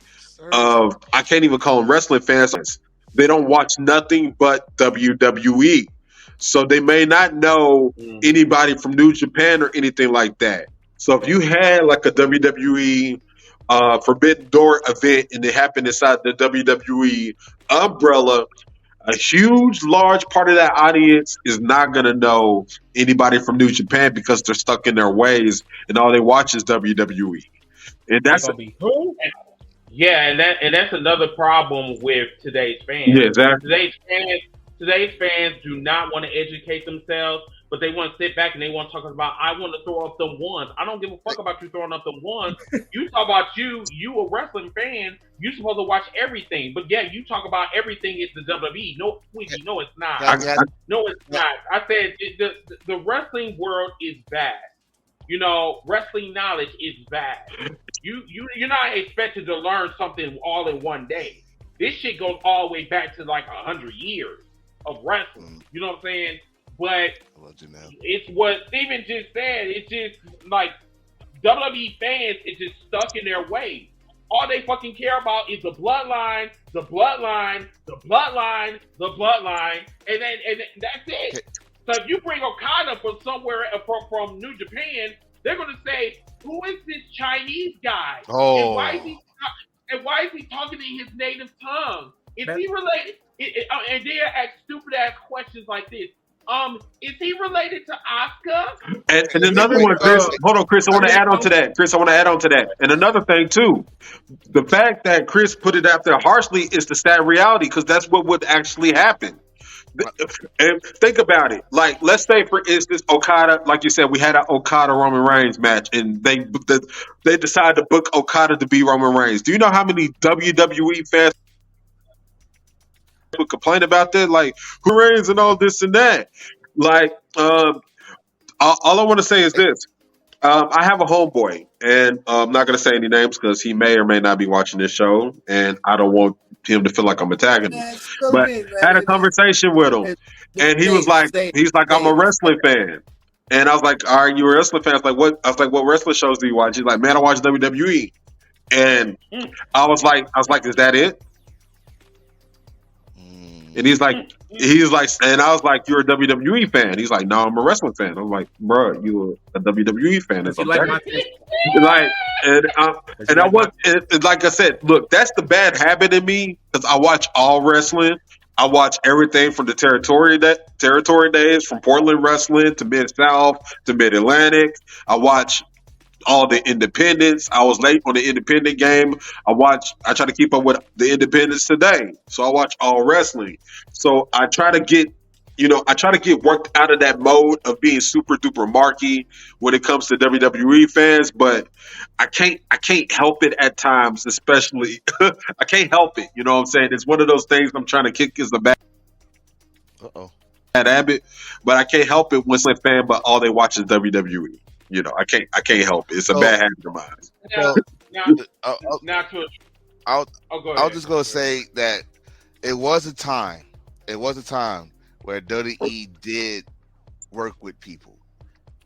of, I can't even call them wrestling fans. They don't watch nothing but WWE. So they may not know anybody from New Japan or anything like that. So if you had like a WWE Forbidden Door event and it happened inside the WWE umbrella, a large part of that audience is not going to know anybody from New Japan because they're stuck in their ways and all they watch is WWE. And that's yeah, and that's another problem with today's fans. Yeah, exactly. Today's fans do not want to educate themselves, but they want to sit back and they want to talk about, I want to throw up them ones. I don't give a fuck about you throwing up them ones. You talk about you a wrestling fan, you're supposed to watch everything. But yeah, you talk about everything is the WWE. No, Twiggy, no, it's not. No, it's not. I said the wrestling world is vast. Wrestling knowledge is vast. You're not expected to learn something all in one day. This shit goes all the way back to like 100 years of wrestling. You know what I'm saying? But it's what Steven just said. It's just like WWE fans is just stuck in their ways. All they fucking care about is the bloodline, the bloodline, the bloodline, the bloodline, and that's it. So if you bring Okada from somewhere from New Japan, they're gonna say, "Who is this Chinese guy? Oh. And why is he talking in his native tongue? Is he related?" And they ask stupid ass questions like this. Is he related to Asuka? And another one, Chris. Hold on, Chris. I want to add on to that. And another thing too, the fact that Chris put it out there harshly is the sad reality because that's what would actually happen. And think about it. Like, let's say, for instance, Okada, like you said, we had an Okada Roman Reigns match, and they decided to book Okada to be Roman Reigns. Do you know how many WWE fans would complain about that? Like, who Reigns and all this and that? Like, all I want to say is this. I have a homeboy, and I'm not going to say any names because he may or may not be watching this show, and I don't want him to feel like I'm attacking him. But I had a conversation with him, and he was like, I'm a wrestling fan. And I was like, all right, you're a wrestling fan? I was like, what wrestling shows do you watch? He's like, man, I watch WWE. And I was like, is that it? And he's like, and I was like, you're a WWE fan? He's like, no, I'm a wrestling fan. I'm like, bro, you're a WWE fan. It's okay. And I was, like I said, look, that's the bad habit in me because I watch all wrestling. I watch everything from the territory days, from Portland wrestling to Mid-South to Mid-Atlantic. I watch all the independents. I was late on the independent game. I try to keep up with the independents today. So I watch all wrestling. So I try to get worked out of that mode of being super duper marky when it comes to WWE fans, but I can't help it at times, especially I can't help it. You know what I'm saying? It's one of those things I'm trying to kick as a bad habit, but I can't help it once I'm a fan, but all they watch is WWE. You know, I can't help it. It's a bad habit of mine. I'll just gonna say that it was a time where WWE did work with people.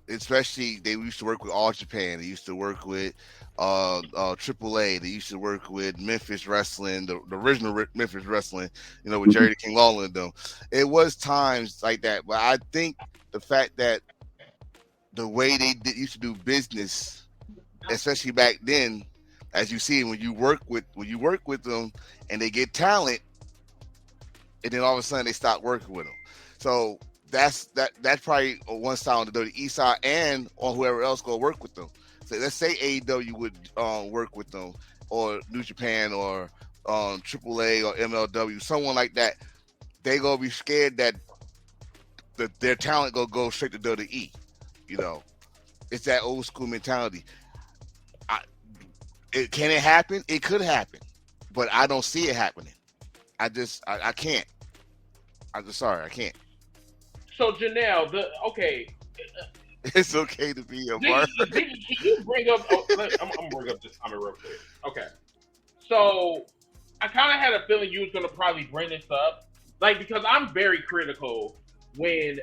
Especially they used to work with All Japan. They used to work with AAA. They used to work with Memphis Wrestling, the original Memphis Wrestling, you know, with Jerry the King Lawler and them. It was times like that, but I think the fact that the way they used to do business, especially back then, as you see when you work with them and they get talent, and then all of a sudden they stop working with them. So that's probably one side on the WWE side and on whoever else go work with them. So let's say AEW would work with them, or New Japan, or AAA or MLW, someone like that. They gonna be scared that their talent gonna go straight to WWE. You know, it's that old school mentality. Can it happen? It could happen, but I don't see it happening. I can't. I'm just sorry, I can't. So Janelle, it's okay to be a barber. Can you bring up? I'm gonna bring up this comment real quick. Okay, so I kind of had a feeling you was gonna probably bring this up, like, because I'm very critical when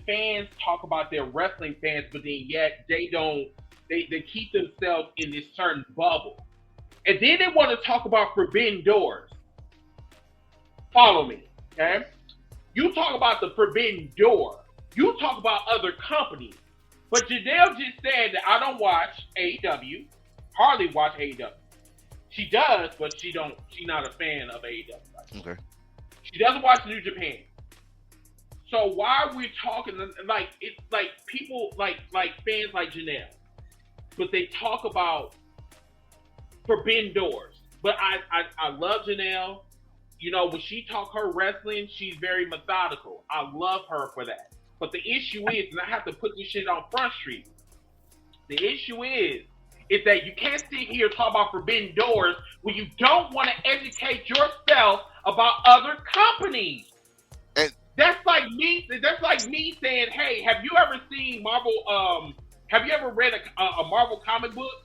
fans talk about their wrestling fans, but then yet they keep themselves in this certain bubble, and then they want to talk about forbidden doors. Follow me, okay? You talk about the forbidden door. You talk about other companies. But Janelle just said that I don't watch AEW, hardly watch AEW. She does, but she's not a fan of AEW. Okay. She doesn't watch New Japan. So why are we talking like it's like people like fans like Janelle, but they talk about forbidden doors. But I love Janelle. You know, when she talk her wrestling, she's very methodical. I love her for that. But the issue is, and I have to put this shit on Front Street, the issue is that you can't sit here and talk about forbidden doors when you don't want to educate yourself about other companies. That's like me saying, hey, have you ever seen Marvel, have you ever read a Marvel comic book?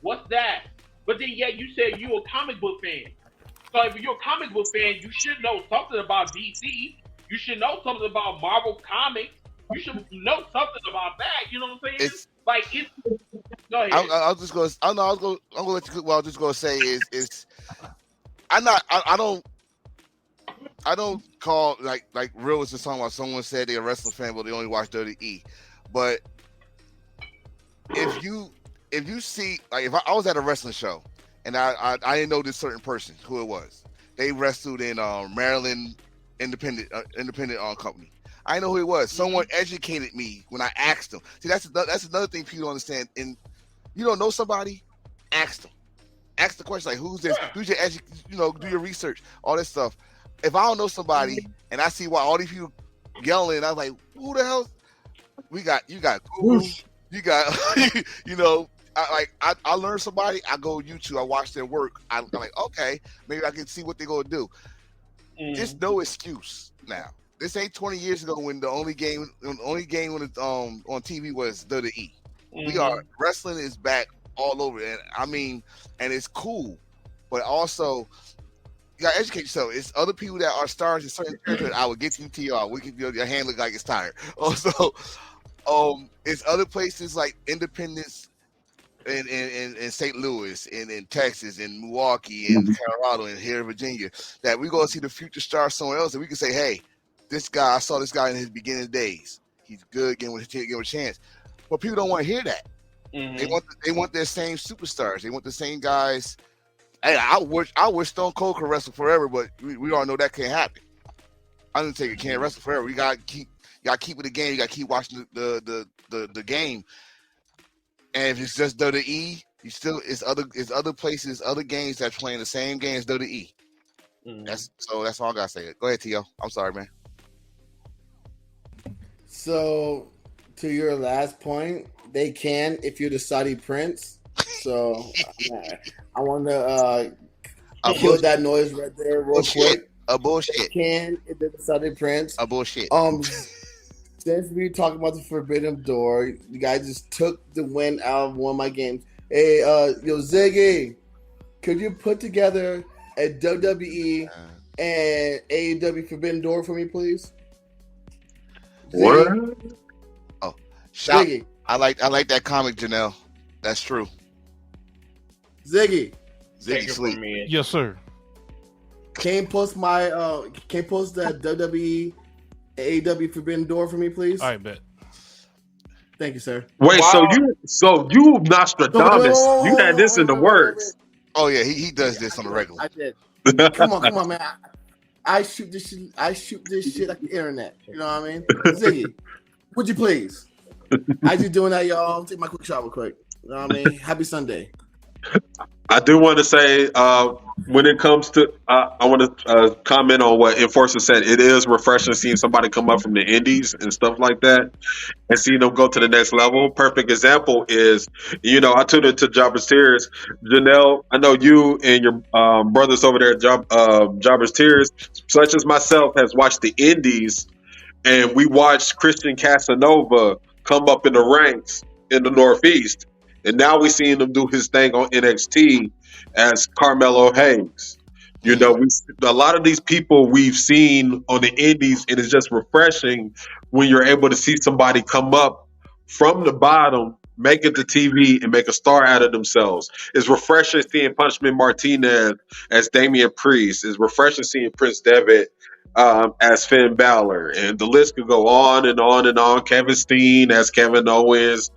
What's that? But then, yeah, you said you're a comic book fan. So if you're a comic book fan, you should know something about DC. You should know something about Marvel Comics. You should know something about that. You know what I'm saying? Go ahead. I was gonna let you. What I was just gonna say is I don't call like Real was just talking about. Someone said they're a wrestling fan, but they only watch WWE. But if you see, like, if I was at a wrestling show and I didn't know this certain person who it was, they wrestled in Maryland independent company. I didn't know who it was. Someone educated me when I asked them. See, that's another thing people don't understand. And you don't know somebody, ask them. Ask the question, like, who's this? Who's your do your research, all this stuff. If I don't know somebody and I see why all these people yelling, I was like, who the hell? You got Google, you got I learn somebody, I go YouTube, I watch their work. I'm like, okay, maybe I can see what they're gonna do. There's no excuse now. This ain't 20 years ago when the only game when it's on TV was WWE. We are wrestling is back all over, and it's cool, but also you gotta educate yourself. It's other people that are stars in certain territories. I will get you TR. We can your hand look like it's tired. Also, it's other places like Independence in St. Louis, in Texas, in Milwaukee, in Colorado, and here in Virginia, that we're gonna see the future star somewhere else, and we can say, hey, this guy, I saw this guy in his beginning days. He's good, give him a chance. But people don't want to hear that. They want their same superstars. They want the same guys. Hey, I wish Stone Cold could wrestle forever, but we all know that can't happen. Undertaker can't wrestle forever. You gotta keep with the game. You gotta keep watching the game. And if it's just WWE, it's other places, other games that's playing the same game as WWE. That's all I gotta say. Go ahead, T.O. I'm sorry, man. So, to your last point, they can if you're the Saudi prince. So, I want to kill that noise right there real quick. A bullshit. Can it the Sunday Prince? A bullshit. Since we talked about the Forbidden Door, you guys just took the win out of one of my games. Hey, Ziggy, could you put together a WWE and AEW Forbidden Door for me, please? What? Oh, Ziggy. I like that comic, Janelle. That's true. Ziggy sleep. Yes, sir. Can you post that WWE AEW Forbidden Door for me, please? I bet. Thank you, sir. Wait, so you Nostradamus, you had this in the works. Oh yeah, he does this on the regular. I did. Come on, man. I shoot this shit like the internet. You know what I mean? Ziggy, would you please? As you doing that, y'all? Take my quick shot real quick. You know what I mean? Happy Sunday. I do want to say, when it comes to, I want to comment on what Enforcer said. It is refreshing seeing somebody come up from the indies and stuff like that and seeing them go to the next level. Perfect example is, I tuned into Jobber's Tears. Janelle, I know you and your brothers over there at Jobber's Tears, such as myself, has watched the indies, and we watched Christian Casanova come up in the ranks in the Northeast. And now we're seeing him do his thing on NXT as Carmelo Hayes. A lot of these people we've seen on the indies, and it's just refreshing when you're able to see somebody come up from the bottom, make it to TV, and make a star out of themselves. It's refreshing seeing Punchman Martinez as Damian Priest. It's refreshing seeing Prince Devitt as Finn Balor. And the list could go on and on and on. Kevin Steen as Kevin Owens.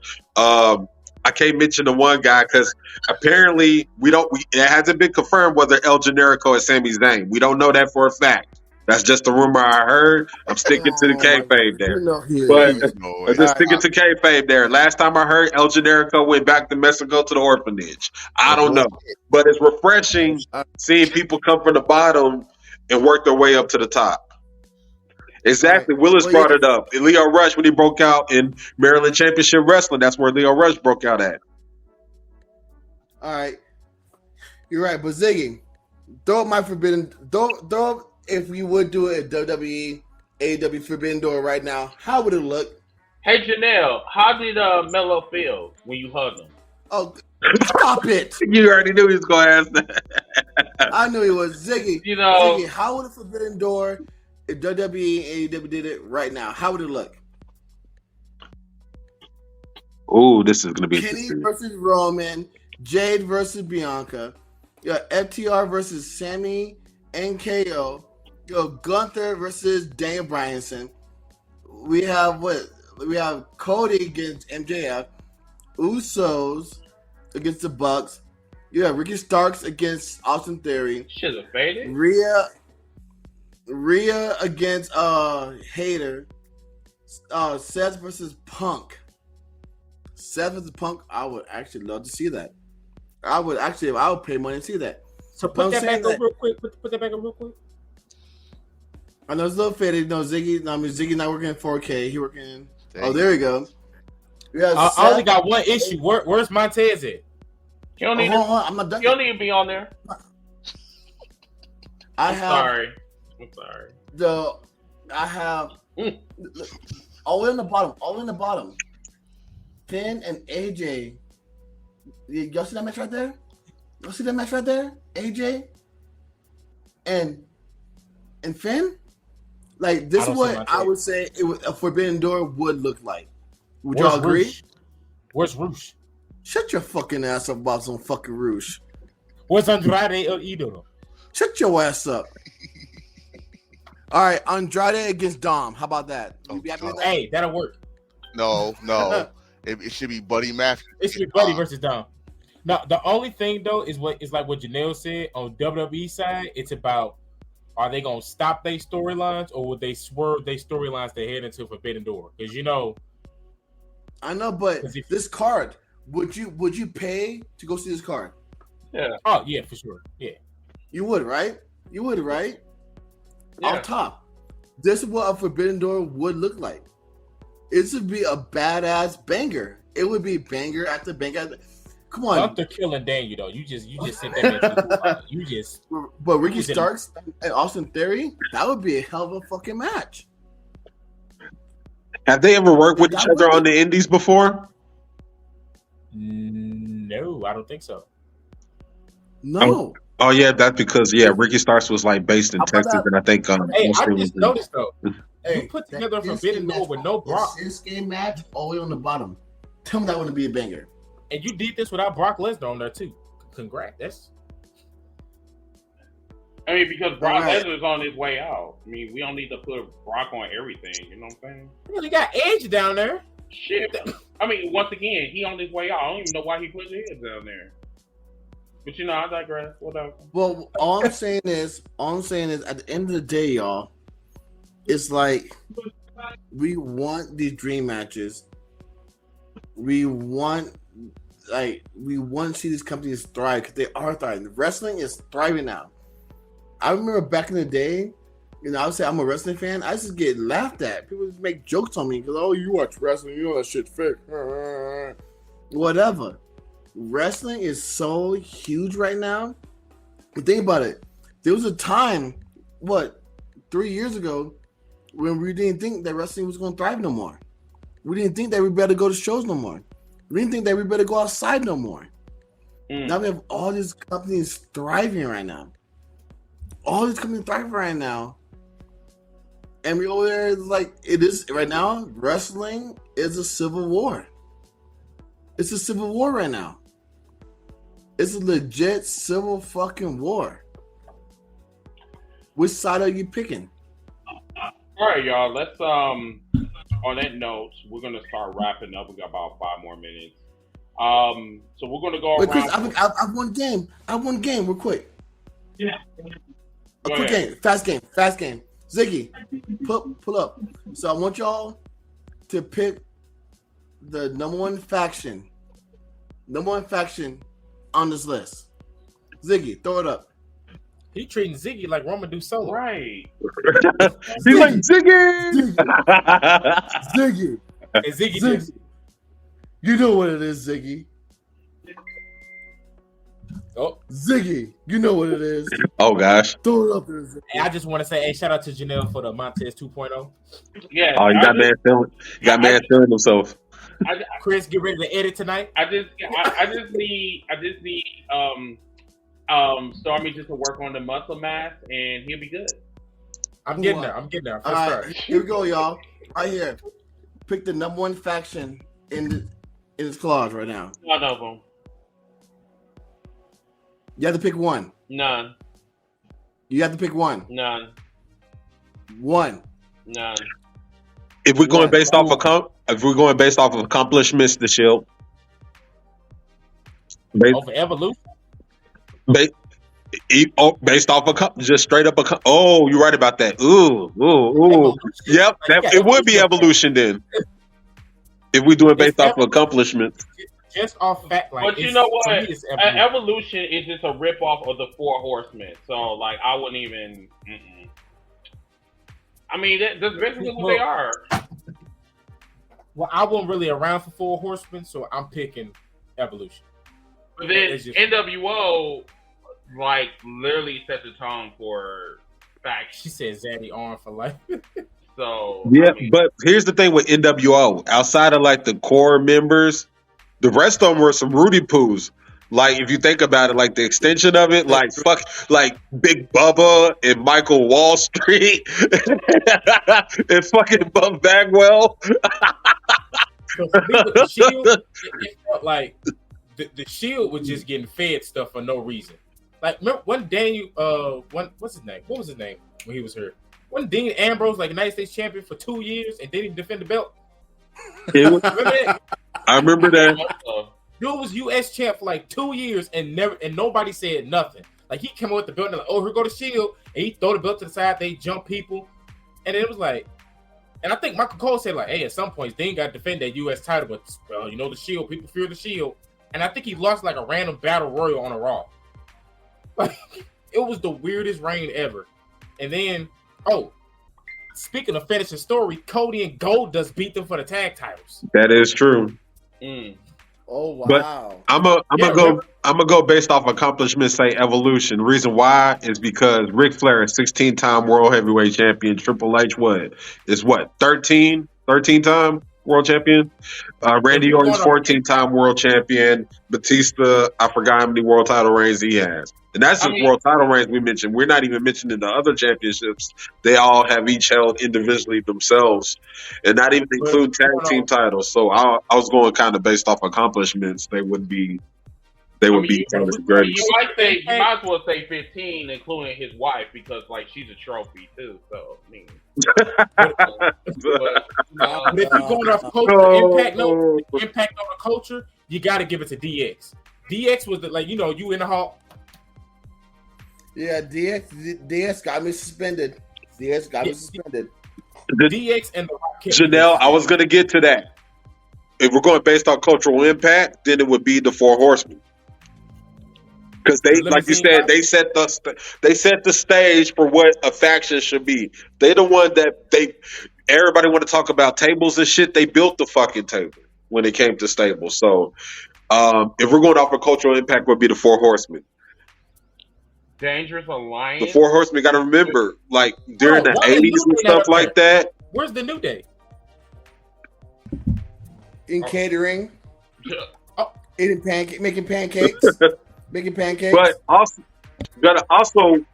I can't mention the one guy because apparently it hasn't been confirmed whether El Generico is Sami Zayn. We don't know that for a fact. That's just a rumor I heard. I'm sticking to the kayfabe there. But just sticking to kayfabe there. Last time I heard, El Generico went back to Mexico to the orphanage. I don't know. But it's refreshing seeing people come from the bottom and work their way up to the top. Exactly. Willis brought it up. Leo Rush, when he broke out in Maryland Championship Wrestling, that's where Leo Rush broke out at. All right. You're right. But Ziggy, throw if we would do it at WWE, AEW Forbidden Door right now, how would it look? Hey, Janelle, how did Melo feel when you hugged him? Oh, stop it. You already knew he was going to ask that. I knew he was. Ziggy, Ziggy, how would a Forbidden Door, if WWE and AEW did it right now, how would it look? Oh, this is going to be Kenny versus Roman, Jade versus Bianca, FTR versus Sammy and KO, Gunther versus Daniel Bryanson. We have Cody against MJF, Usos against the Bucks. You have Ricky Starks against Austin Theory. Should have faded. Rhea against Hayter. Seth versus Punk. Seth versus Punk. I would actually love to see that. I would pay money to see that. So put that back up real quick. Put that back up real quick. I know it's a little faded. No, Ziggy not working in 4K. He working. Oh, there you go. I only got one issue. Where's Montez at? You don't need I'm not done. You don't need to be on there. I'm sorry. I have all in the bottom. Finn and AJ. Y'all see that match right there? AJ and Finn? Like, this is what I would say a Forbidden Door would look like. Would y'all agree? Roosh? Where's Roosh? Shut your fucking ass up about some fucking Roosh. Where's Andrade El Idolo? Shut your ass up. All right, Andrade against Dom. How about that? You be happy with that? Hey, that'll work. No. It should be Buddy Matthews. It should be Buddy versus Dom. Now, the only thing, though, is like what Janelle said. On WWE side, it's about, are they going to stop their storylines, or would they swerve their storylines to head into Forbidden Door? Because, I know, but this card, would you pay to go see this card? Yeah. Oh, yeah, for sure. Yeah. You would, right? Yeah. On top. This is what a Forbidden Door would look like. It would be a badass banger. It would be banger after banger. Come on. After killing Daniel, though, you just sit there and you just. But Ricky Starks and Austin Theory, that would be a hell of a fucking match. Have they ever worked with each other on the Indies before? No, I don't think so. No. Oh yeah, that's because Ricky Starks was like based in Texas, and I think. Hey, I just noticed though. Hey, you put together a Forbidden Door with no Brock. This game match all the way on the bottom. Tell me that wouldn't be a banger. And you did this without Brock Lesnar on there too. Congrats. I mean, because Brock Lesnar's on his way out. I mean, we don't need to put Brock on everything. You know what I'm saying? Well, you got Edge down there. Shit. I mean, once again, he on his way out. I don't even know why he put his head down there. But I digress. Whatever. Well, all I'm saying is, at the end of the day, y'all, it's like we want these dream matches. We want to see these companies thrive because they are thriving. Wrestling is thriving now. I remember back in the day, I would say I'm a wrestling fan. I just get laughed at. People just make jokes on me because, oh, you watch wrestling, you know that shit fake. Whatever. Wrestling is so huge right now. But think about it. There was a time, 3 years ago, when we didn't think that wrestling was going to thrive no more. We didn't think that we better go to shows no more. We didn't think that we better go outside no more. Now we have all these companies thriving right now. And we over there like it is right now. Wrestling is a civil war. It's a civil war right now. It's a legit civil fucking war. Which side are you picking? All right, y'all. Let's on that note, we're gonna start wrapping up. We got about 5 more minutes. So we're gonna go around. Chris, I've won game. I won game real quick. Yeah. A quick game. Fast game. Ziggy, pull up. So I want y'all to pick the number one faction on this list. Ziggy, throw it up. He treating Ziggy like Roman do solo. Right. He's like Ziggy. Ziggy. Hey, Ziggy. You know what it is, Ziggy. Oh, Ziggy, you know what it is. Oh gosh. Throw it up there, Ziggy. Hey, I just want to say, shout out to Janelle for the Montez 2.0. Yeah. Oh, you got man feeling himself. Chris, get ready to edit tonight. I just need Stormy just to work on the muscle mass, and he'll be good. I'm getting there. All right, here we go, y'all. Right here. Pick the number one faction in this clause right now. None of them. You have to pick one. None. You have to pick one. None. One. None. If we're going based off of accomplishments, the Shield. Over Evolution. Based off just straight up. You're right about that. Ooh. Yep, it would be Evolution then. If we're doing based off of accomplishments. Just off fact, like. But you know what? Evolution is just a ripoff of the 4 Horsemen. So, like, I wouldn't even. I mean, that's basically what they are. Well, I wasn't really around for 4 Horsemen, so I'm picking Evolution. But then NWO, like, literally set the tone for faction. She said Zaddy on for life. So yeah, but here's the thing with NWO. Outside of like the core members, the rest of them were some Rudy Poos. Like if you think about it, like the extension of it, like Big Bubba and Michael Wall Street and fucking Buck Bagwell. So for me with the Shield, it felt like the Shield was just getting fed stuff for no reason. Like remember when Daniel, what's his name? What was his name when he was hurt? Wasn't Dean Ambrose like United States champion for 2 years and didn't even defend the belt? Remember that? I remember that. Dude was U.S. champ for like 2 years and nobody said nothing. Like he came out with the belt and like, oh, here go the Shield, and he throw the belt to the side. They jump people, and it was like, and I think Michael Cole said like, hey, at some points Dean got to defend that U.S. title, but you know the Shield, people fear the Shield, and I think he lost like a random battle royal on a Raw. Like it was the weirdest reign ever, and then. Oh, speaking of finishing story, Cody and Goldust beat them for the tag titles. That is true. Oh wow! But I'm gonna go based off accomplishments. Say evolution. The reason why is because Ric Flair is 16-time world heavyweight champion. Triple H is 13-time world champion. Randy Orton's 14-time world champion. Batista, I forgot how many world title reigns he has. And that's just world title reigns we mentioned. We're not even mentioning the other championships. They all have each held individually themselves, and not even include tag team titles. So I was going kind of based off accomplishments. They would be You might as well say 15, including his wife, because like she's a trophy too. So I mean, but if you're going off culture impact on the culture, you got to give it to DX. DX was you in the hall. Yeah, DX got me suspended. DX got me suspended. DX and the Rock. Janelle, I was going to get to that. If we're going based on cultural impact, then it would be the Four Horsemen. Because they, like you said, they set the stage for what a faction should be. They the one that everybody want to talk about tables and shit. They built the fucking table when it came to stables. So if we're going off of cultural impact, would be the Four Horsemen. Dangerous Alliance. The Four Horsemen, got to remember, like during the 80s and stuff like that. Where's the New Day? In catering, eating making pancakes, making pancakes. But also,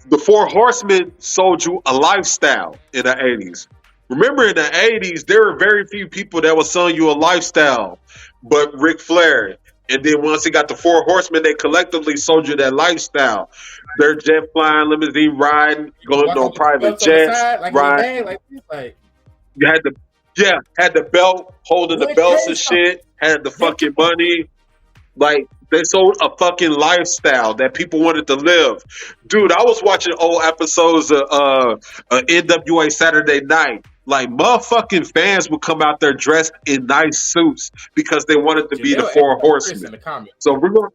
the Four Horsemen sold you a lifestyle in the 80s. Remember, in the 80s, there were very few people that were selling you a lifestyle, but Ric Flair. And then once he got the Four Horsemen, they collectively sold you that lifestyle. They're jet flying, limousine riding, going on private jets, riding. You had the belt, holding the belts and shit. Had the fucking money. Like, they sold a fucking lifestyle that people wanted to live. Dude, I was watching old episodes of NWA Saturday Night. Like, motherfucking fans would come out there dressed in nice suits because they wanted to be the Four Horsemen. So we're going,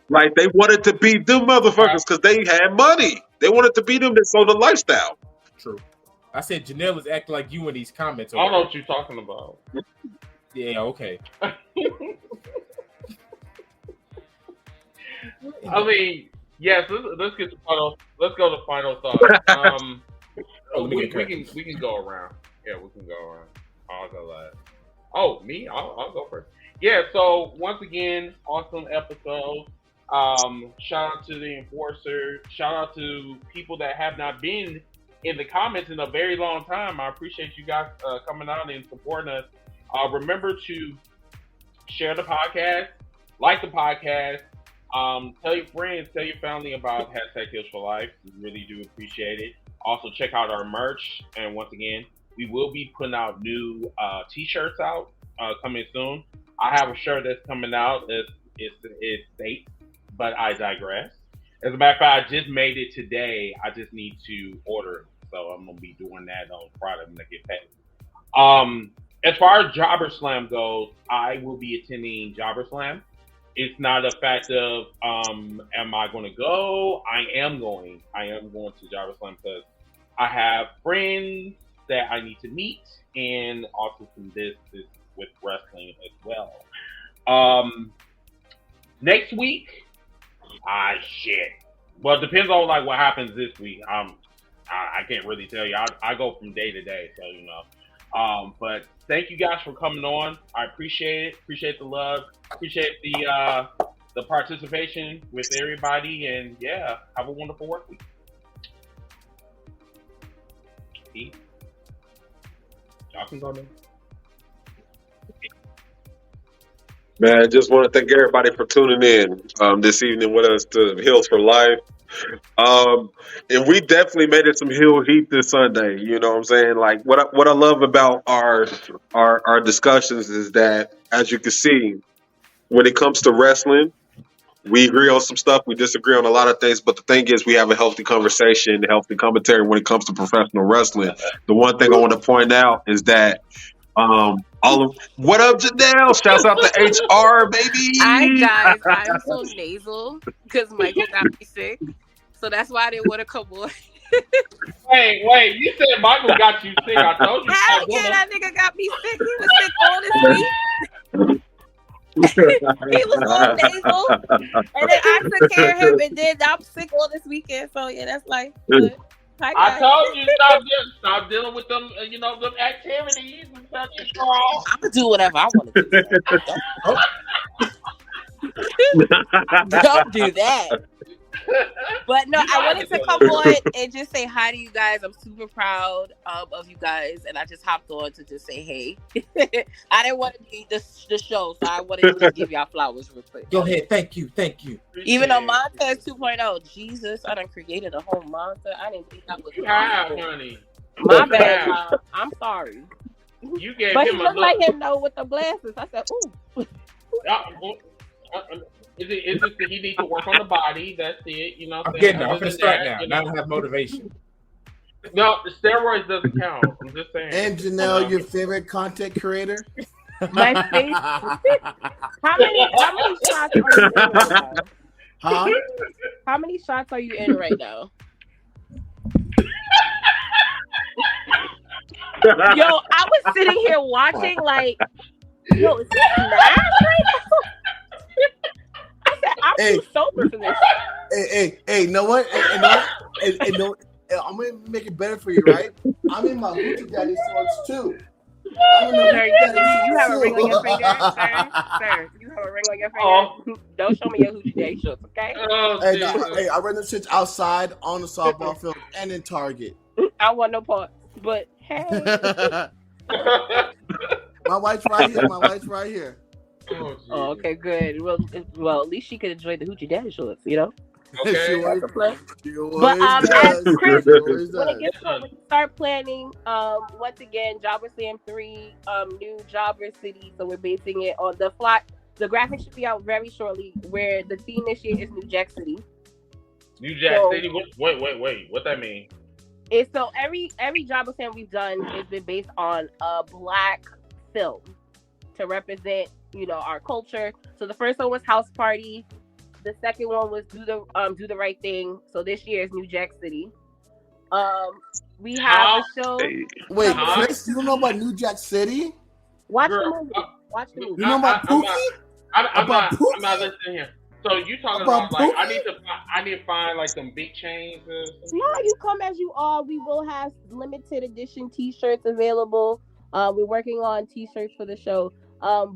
like, they wanted to be them motherfuckers because they had money. They wanted to be them that sold the lifestyle. True. I said Janelle is acting like you in these comments. I don't know what you're talking about. Yeah, okay. I mean, yes. Let's get to final. Let's go to final thoughts. We can go around. Yeah, we can go around. I'll go last. Oh, me? I'll go first. Yeah. So once again, awesome episode. Shout out to the Enforcer. Shout out to people that have not been in the comments in a very long time. I appreciate you guys coming out and supporting us. Remember to share the podcast, like the podcast. Tell your friends, tell your family about #HealsForLife. We really do appreciate it. Also, check out our merch. And once again, we will be putting out new t-shirts out coming soon. I have a shirt that's coming out. It's fake, but I digress. As a matter of fact, I just made it today. I just need to order it. So I'm going to be doing that on Friday when I get paid. As far as Jobber Slam goes, I will be attending Jobber Slam. It's not a fact of am I going to go? I am going to Jobber Slam because I have friends that I need to meet and also some this with wrestling as well. Next week, shit. Well, it depends on like what happens this week. I can't really tell you. I go from day to day, so you know. But thank you guys for coming on. I appreciate it. Appreciate the love. Appreciate the participation with everybody. And yeah, have a wonderful work week. Pete? Y'all can go now. Man, I just want to thank everybody for tuning in this evening with us to Heels for Life. And we definitely made it some heel heat this Sunday. You know what I'm saying? Like what I love about our discussions is that, as you can see, when it comes to wrestling, we agree on some stuff, we disagree on a lot of things, but the thing is we have a healthy conversation, healthy commentary when it comes to professional wrestling. The one thing I want to point out is that what up, Janelle? Shouts out to HR, baby. Hi guys, I'm so nasal because Michael got me sick, so that's why I didn't want to come on. Wait, you said Michael got you sick. I told you. Hell yeah, that nigga got me sick. He was sick all this week. He was all nasal, and then I took care of him, and then I'm sick all this weekend. So yeah, that's life. But, I told you stop dealing with them. Them activities and such and all. I'm gonna do whatever I want to do. Don't do that. But no, I wanted to come on and just say hi to you guys. I'm super proud of you guys, and I just hopped on to just say hey. I didn't want to be the show, so I wanted to just give y'all flowers real quick. Go ahead, thank you. Even though Montez 2.0, Jesus, I done created a whole monster. I didn't think that was honey. My bad, Mom. I'm sorry. You gave but him he looked like him though with the glasses. I said, ooh. Is it that he needs to work on the body? That's it. You know what I'm getting there. I'm going to start now. Now I have motivation. No, the steroids doesn't count. I'm just saying. And Janelle, your favorite content creator? My favorite. How many shots are you in right now? Huh? How many shots are you in right now? Yo, I was sitting here watching like, yo, is this mad right now? I said, I'm too sober for this. Hey, know what? I'm gonna make it better for you, right? I'm in my Hoochie Daddy shorts too. Sir, you have a ring on your finger, sir. You have a ring on your finger. Oh. Don't show me your Hoochie Daddy shorts, okay? Hey, I run them shits outside on the softball field and in Target. I want no parts, but hey. My wife's right here. Oh, okay, good. Well, at least she could enjoy the Hoochie Daddy shorts, you know? Okay. But as Chris, when we start planning, once again, Jobber Slam 3, new Jobber City. So we're basing it on the fly. The graphic should be out very shortly. Where the theme this year is New Jack City. New Jack City. Wait. What that mean? It's so every Jobber Slam we've done has been based on a black film to represent, our culture. So the first one was House Party. The second one was Do the Right Thing. So this year is New Jack City. We have a show. Wait, Chris, you don't know about New Jack City? Watch the movie. Watch the movie. You know about Pookie? I'm not listening here. So you talking about like I need to find like some big chains? No, you come as you are. We will have limited edition T-shirts available. We're working on T-shirts for the show.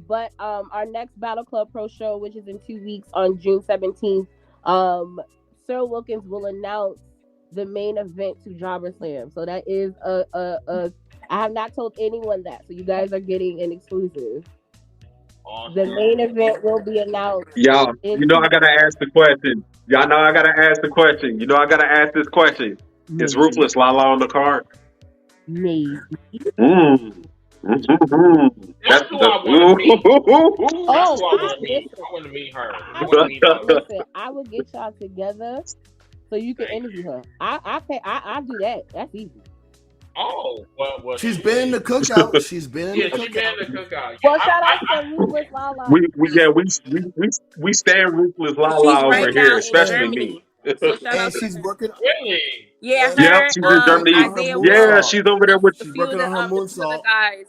But our next Battle Club Pro show, which is in 2 weeks on June 17th, Sir Wilkins will announce the main event to Jobber Slam. So that is I have not told anyone that. So you guys are getting an exclusive. Awesome. The main event will be announced. Y'all, I gotta ask the question. Y'all know I gotta ask the question. I gotta ask this question. Maybe. Is Ruthless Lala on the card? Maybe. Mm-hmm. That's who I want to meet. I want to meet her. Listen, I will get y'all together so you can interview her. I do that. That's easy. Oh, well she's been in the cookout. She's been in the cookout. Well, shout out to Ruthless Lala. We stand Ruthless Lala over here, especially me. So and she's working. Really? Yeah, she's in Germany. She's over there with. She's working on her moonsault. The guys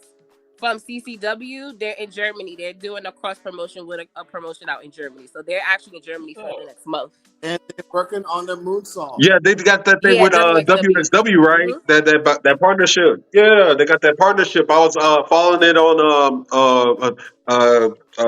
from CCW, they're in Germany. They're doing a cross promotion with a promotion out in Germany. So they're actually in Germany for the next month. And they're working on the moonsault. Yeah, they got that thing with WXW, right? Mm-hmm. That partnership. Yeah, they got that partnership. I was following it on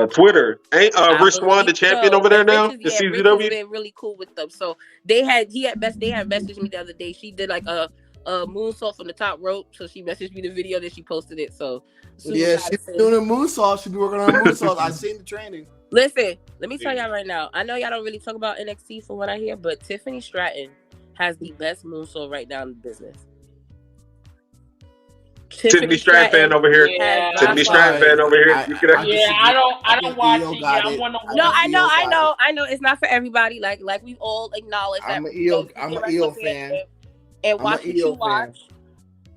Twitter. Ain't Rich Swann the champion over there now? The CCW. Rich has been really cool with them. So they had messaged me the other day. She did like a moonsault from the top rope. So she messaged me the video that she posted it. So yeah, she's doing a moonsault. She'll be working on a moonsault. I've seen the training. Listen, let me tell y'all right now. I know y'all don't really talk about NXT from what I hear, but Tiffany Stratton has the best moonsault right now in the business. Tiffany Stratton fan over here. Yeah, Tiffany Stratton fan over here. I don't watch it. No, I know. It's not for everybody. Like we've all acknowledged that. I'm an EO fan. And watch what you watch.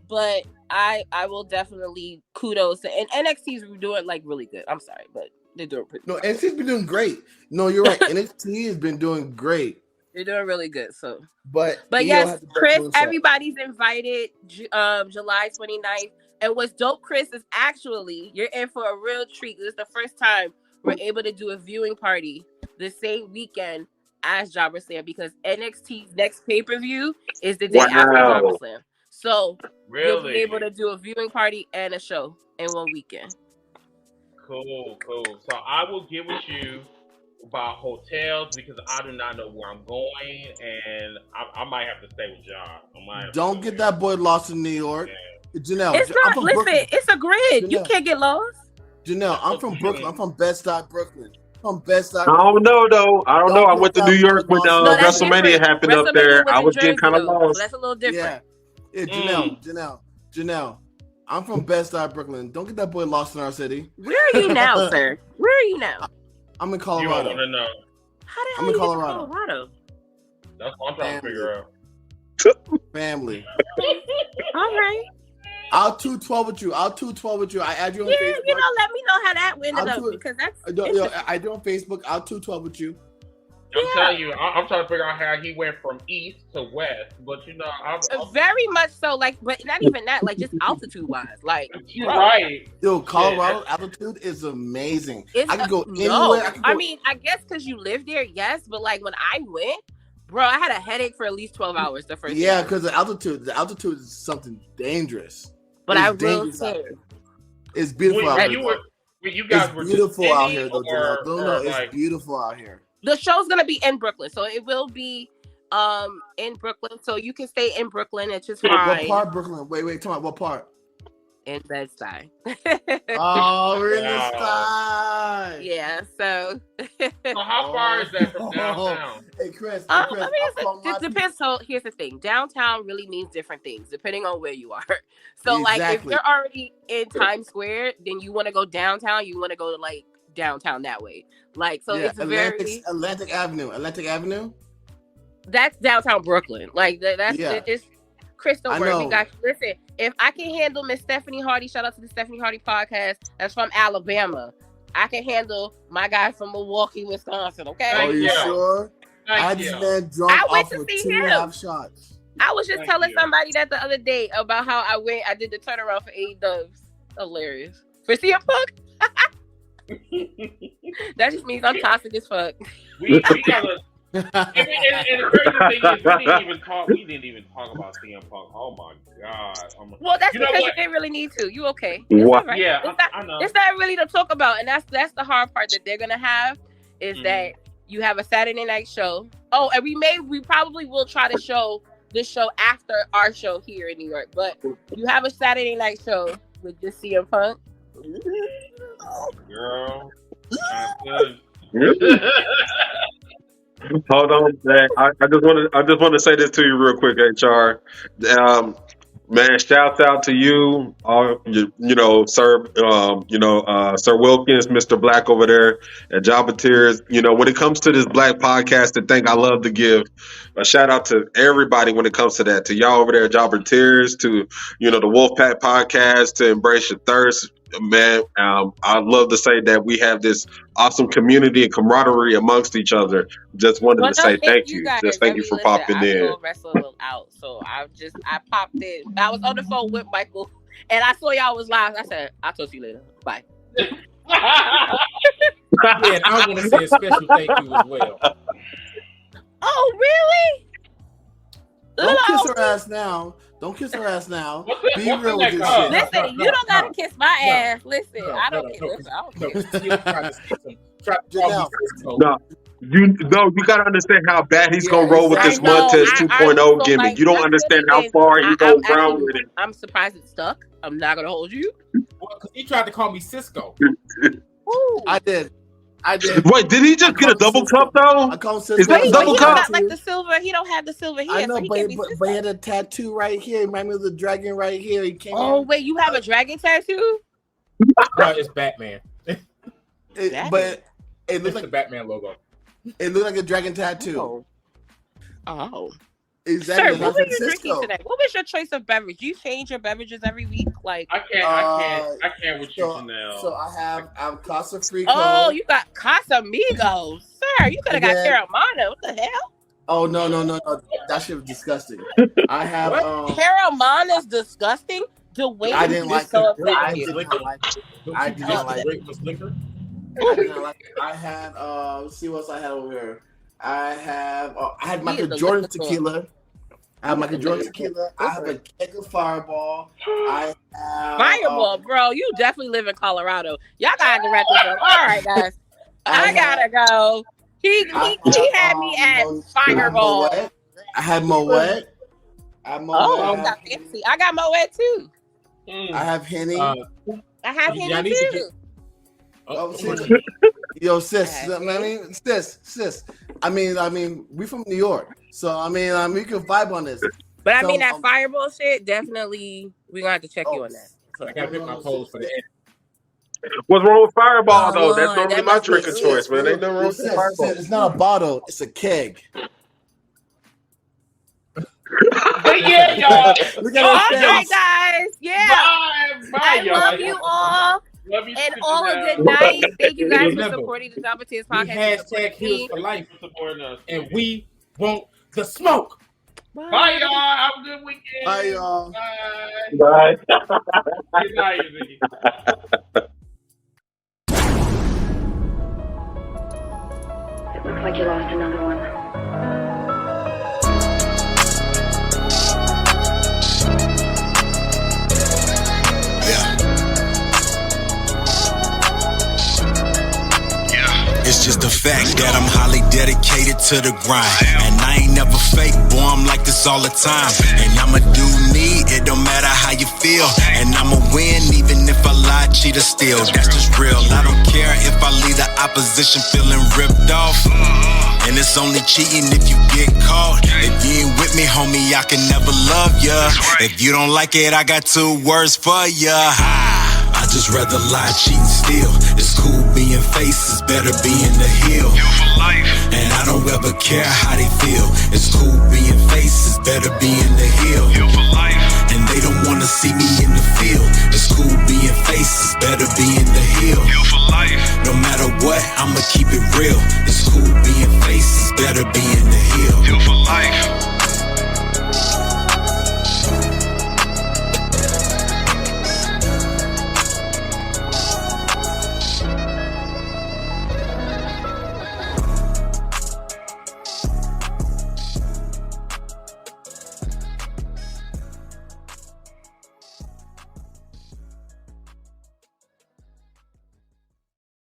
But I will definitely kudos to and NXT's doing like really good. I'm sorry, but they're doing pretty good. No, NXT's been doing great. No, you're right. NXT has been doing great. They're doing really good. So but yes, Chris, everybody's invited July 29th. And what's dope, Chris, is actually you're in for a real treat. This is the first time we're able to do a viewing party the same weekend as Jobber Slam because NXT's next pay-per-view is the day after Jobber Slam. So you'll be able to do a viewing party and a show in one weekend. Cool. So I will get with you about hotels because I do not know where I'm going, and I might have to stay with John. Don't get that boy lost in New York. Yeah. Janelle, it's not. Listen, Brooklyn. It's a grid. Janelle, you can't get lost. Janelle, I'm from Brooklyn. I'm from Bed-Stuy, Brooklyn. From Bed-Stuy. I don't know though. I don't know. I went to New York when WrestleMania happened up there. I was getting kind of lost. So that's a little different. Yeah, Janelle. I'm from Bed-Stuy, Brooklyn. Don't get that boy lost in our city. Where are you now, sir? Where are you now? I'm in Colorado. You want to know? How the hell are you in Colorado? That's what I'm trying to figure out. Family. All right. I'll 212 with you. I add you on Facebook. Yeah, let me know how that ended up because that's. I do on Facebook. I'll 212 with you. I'm telling you, I'm trying to figure out how he went from east to west, but I'm very much so. Like, but not even that. Like, just altitude wise, like, right. Yo, Colorado altitude is amazing. I can go anywhere. I guess because you live there, yes. But like when I went, bro, I had a headache for at least 12 hours the first. Yeah, because the altitude is something dangerous. But I will say, it's beautiful out here. It's beautiful out here, though. No, it's beautiful out here. The show's gonna be in Brooklyn, so it will be in Brooklyn. So you can stay in Brooklyn. It's just fine. What part of Brooklyn? Wait, tell me what part? In Bed-Stuy. Oh, we're in the sky. Yeah. So how far is that from downtown? Hey, Chris. It depends. So here's the thing: downtown really means different things depending on where you are. So like if you're already in Times Square, then you want to go downtown. You want to go to like downtown that way. Like so, it's Atlantic Avenue. That's downtown Brooklyn. Like that's it's crystal work. You guys listen. If I can handle Miss Stephanie Hardy, shout out to the Stephanie Hardy podcast. That's from Alabama. I can handle my guy from Milwaukee, Wisconsin. Okay. Are you sure? I just been drunk off of 2.5 shots. I was just telling somebody that the other day about how I did the turnaround for AEW. Hilarious. For CM Punk. That just means I'm toxic as fuck. We gotta. And the crazy thing is, we didn't even talk about CM Punk. Oh my god! Well, that's because you didn't really need to. You okay? What? Right. Yeah, I know. It's not really to talk about, and that's the hard part that they're gonna have is that you have a Saturday night show. Oh, and we probably will try to show this show after our show here in New York, but you have a Saturday night show with just CM Punk. Girl, hold on, Zach. I just want to say this to you real quick, HR. Man, shouts out to you, Sir. Sir Wilkins, Mr. Black over there at Jobber Tears. When it comes to this Black podcast thing, I love to give a shout out to everybody when it comes to that. To y'all over there at Jobber Tears, to the Wolfpack podcast, to Embrace Your Thirst. Man, I'd love to say that we have this awesome community and camaraderie amongst each other. Just wanted to say thank you. Just thank you for popping in. I wrestle out, so I popped in. I was on the phone with Michael, and I saw y'all was live. I said, "I'll talk to you later. Bye." Yeah, and I want to say a special thank you as well. Oh, really? Don't kiss her ass now. Don't kiss her ass now. Be real with this shit. Listen, you don't gotta kiss my ass. Listen, I don't care. You gotta understand how bad he's gonna roll with this Montez 2.0 gimmick. Like, you don't understand how far he goes around with it. I'm surprised it stuck. I'm not gonna hold you. Well, because he tried to call me Cisco. I did. Wait, did he just get a double cup though? I call him Is that a double cup? Like the silver, he don't have the silver here. I know, so but he had a tattoo right here. Remind me of the dragon right here. He came. Wait, you have a dragon tattoo? No, it's Batman. But it looks like the Batman logo. It looked like a dragon tattoo. Oh. Exactly. Sir, what were you drinking today? What was your choice of beverage? Do you change your beverages every week? Like I can't with you now. So I have Casa Frico. Oh, you got Casamigos. Sir, you could have got Terramana. What the hell? Oh no. That shit was disgusting. I have Terramana's disgusting. The way I didn't like so I didn't like it. I didn't like it. Was liquor? I had let's see what else I had over here. I had Michael Jordan tequila. I have Michael Jordan tequila. I have a keg of Fireball. I have Fireball, bro. You definitely live in Colorado. Y'all gotta wrap this up. All right, guys. I gotta go. He had me at Fireball. I had Moet. Oh, got fancy. I got Moet too. I have Henny. I have Henny too. Yo, sis. Sis. I mean, we from New York, so I mean, we can vibe on this. But I mean, that Fireball shit, definitely, we're gonna have to check you on that. So I gotta pick my pose for the end. What's wrong with Fireball though? That's normally my drink of choice, man. Ain't nothing wrong with Fireball. It's not a bottle; it's a keg. But yeah, y'all. All right, guys. Yeah. Bye, I love y'all. you all. Love you And too, all a man. good night. Thank you guys for Remember, supporting the Java Tears We podcast. #Heels for life, Supporting us. and we want the smoke. Bye, y'all. Have a good weekend. Bye, y'all. Bye. Bye. Good night, Ziggy. It looks like you lost another one. It's just the fact that I'm highly dedicated to the grind. And I ain't never fake, boy, I'm like this all the time. And I'ma do me, it don't matter how you feel. And I'ma win even if I lie, cheat or steal. That's just real, I don't care if I leave the opposition feeling ripped off. And it's only cheating if you get caught. If you ain't with me, homie, I can never love ya. If you don't like it, I got 2 words for ya. I just rather lie, cheat, and steal. It's cool being faces, better being the heel. And I don't ever care how they feel. It's cool being faces, better being the heel. And they don't wanna see me in the field. It's cool being faces, better being the heel. No matter what, I'ma keep it real. It's cool being faces, better being the heel.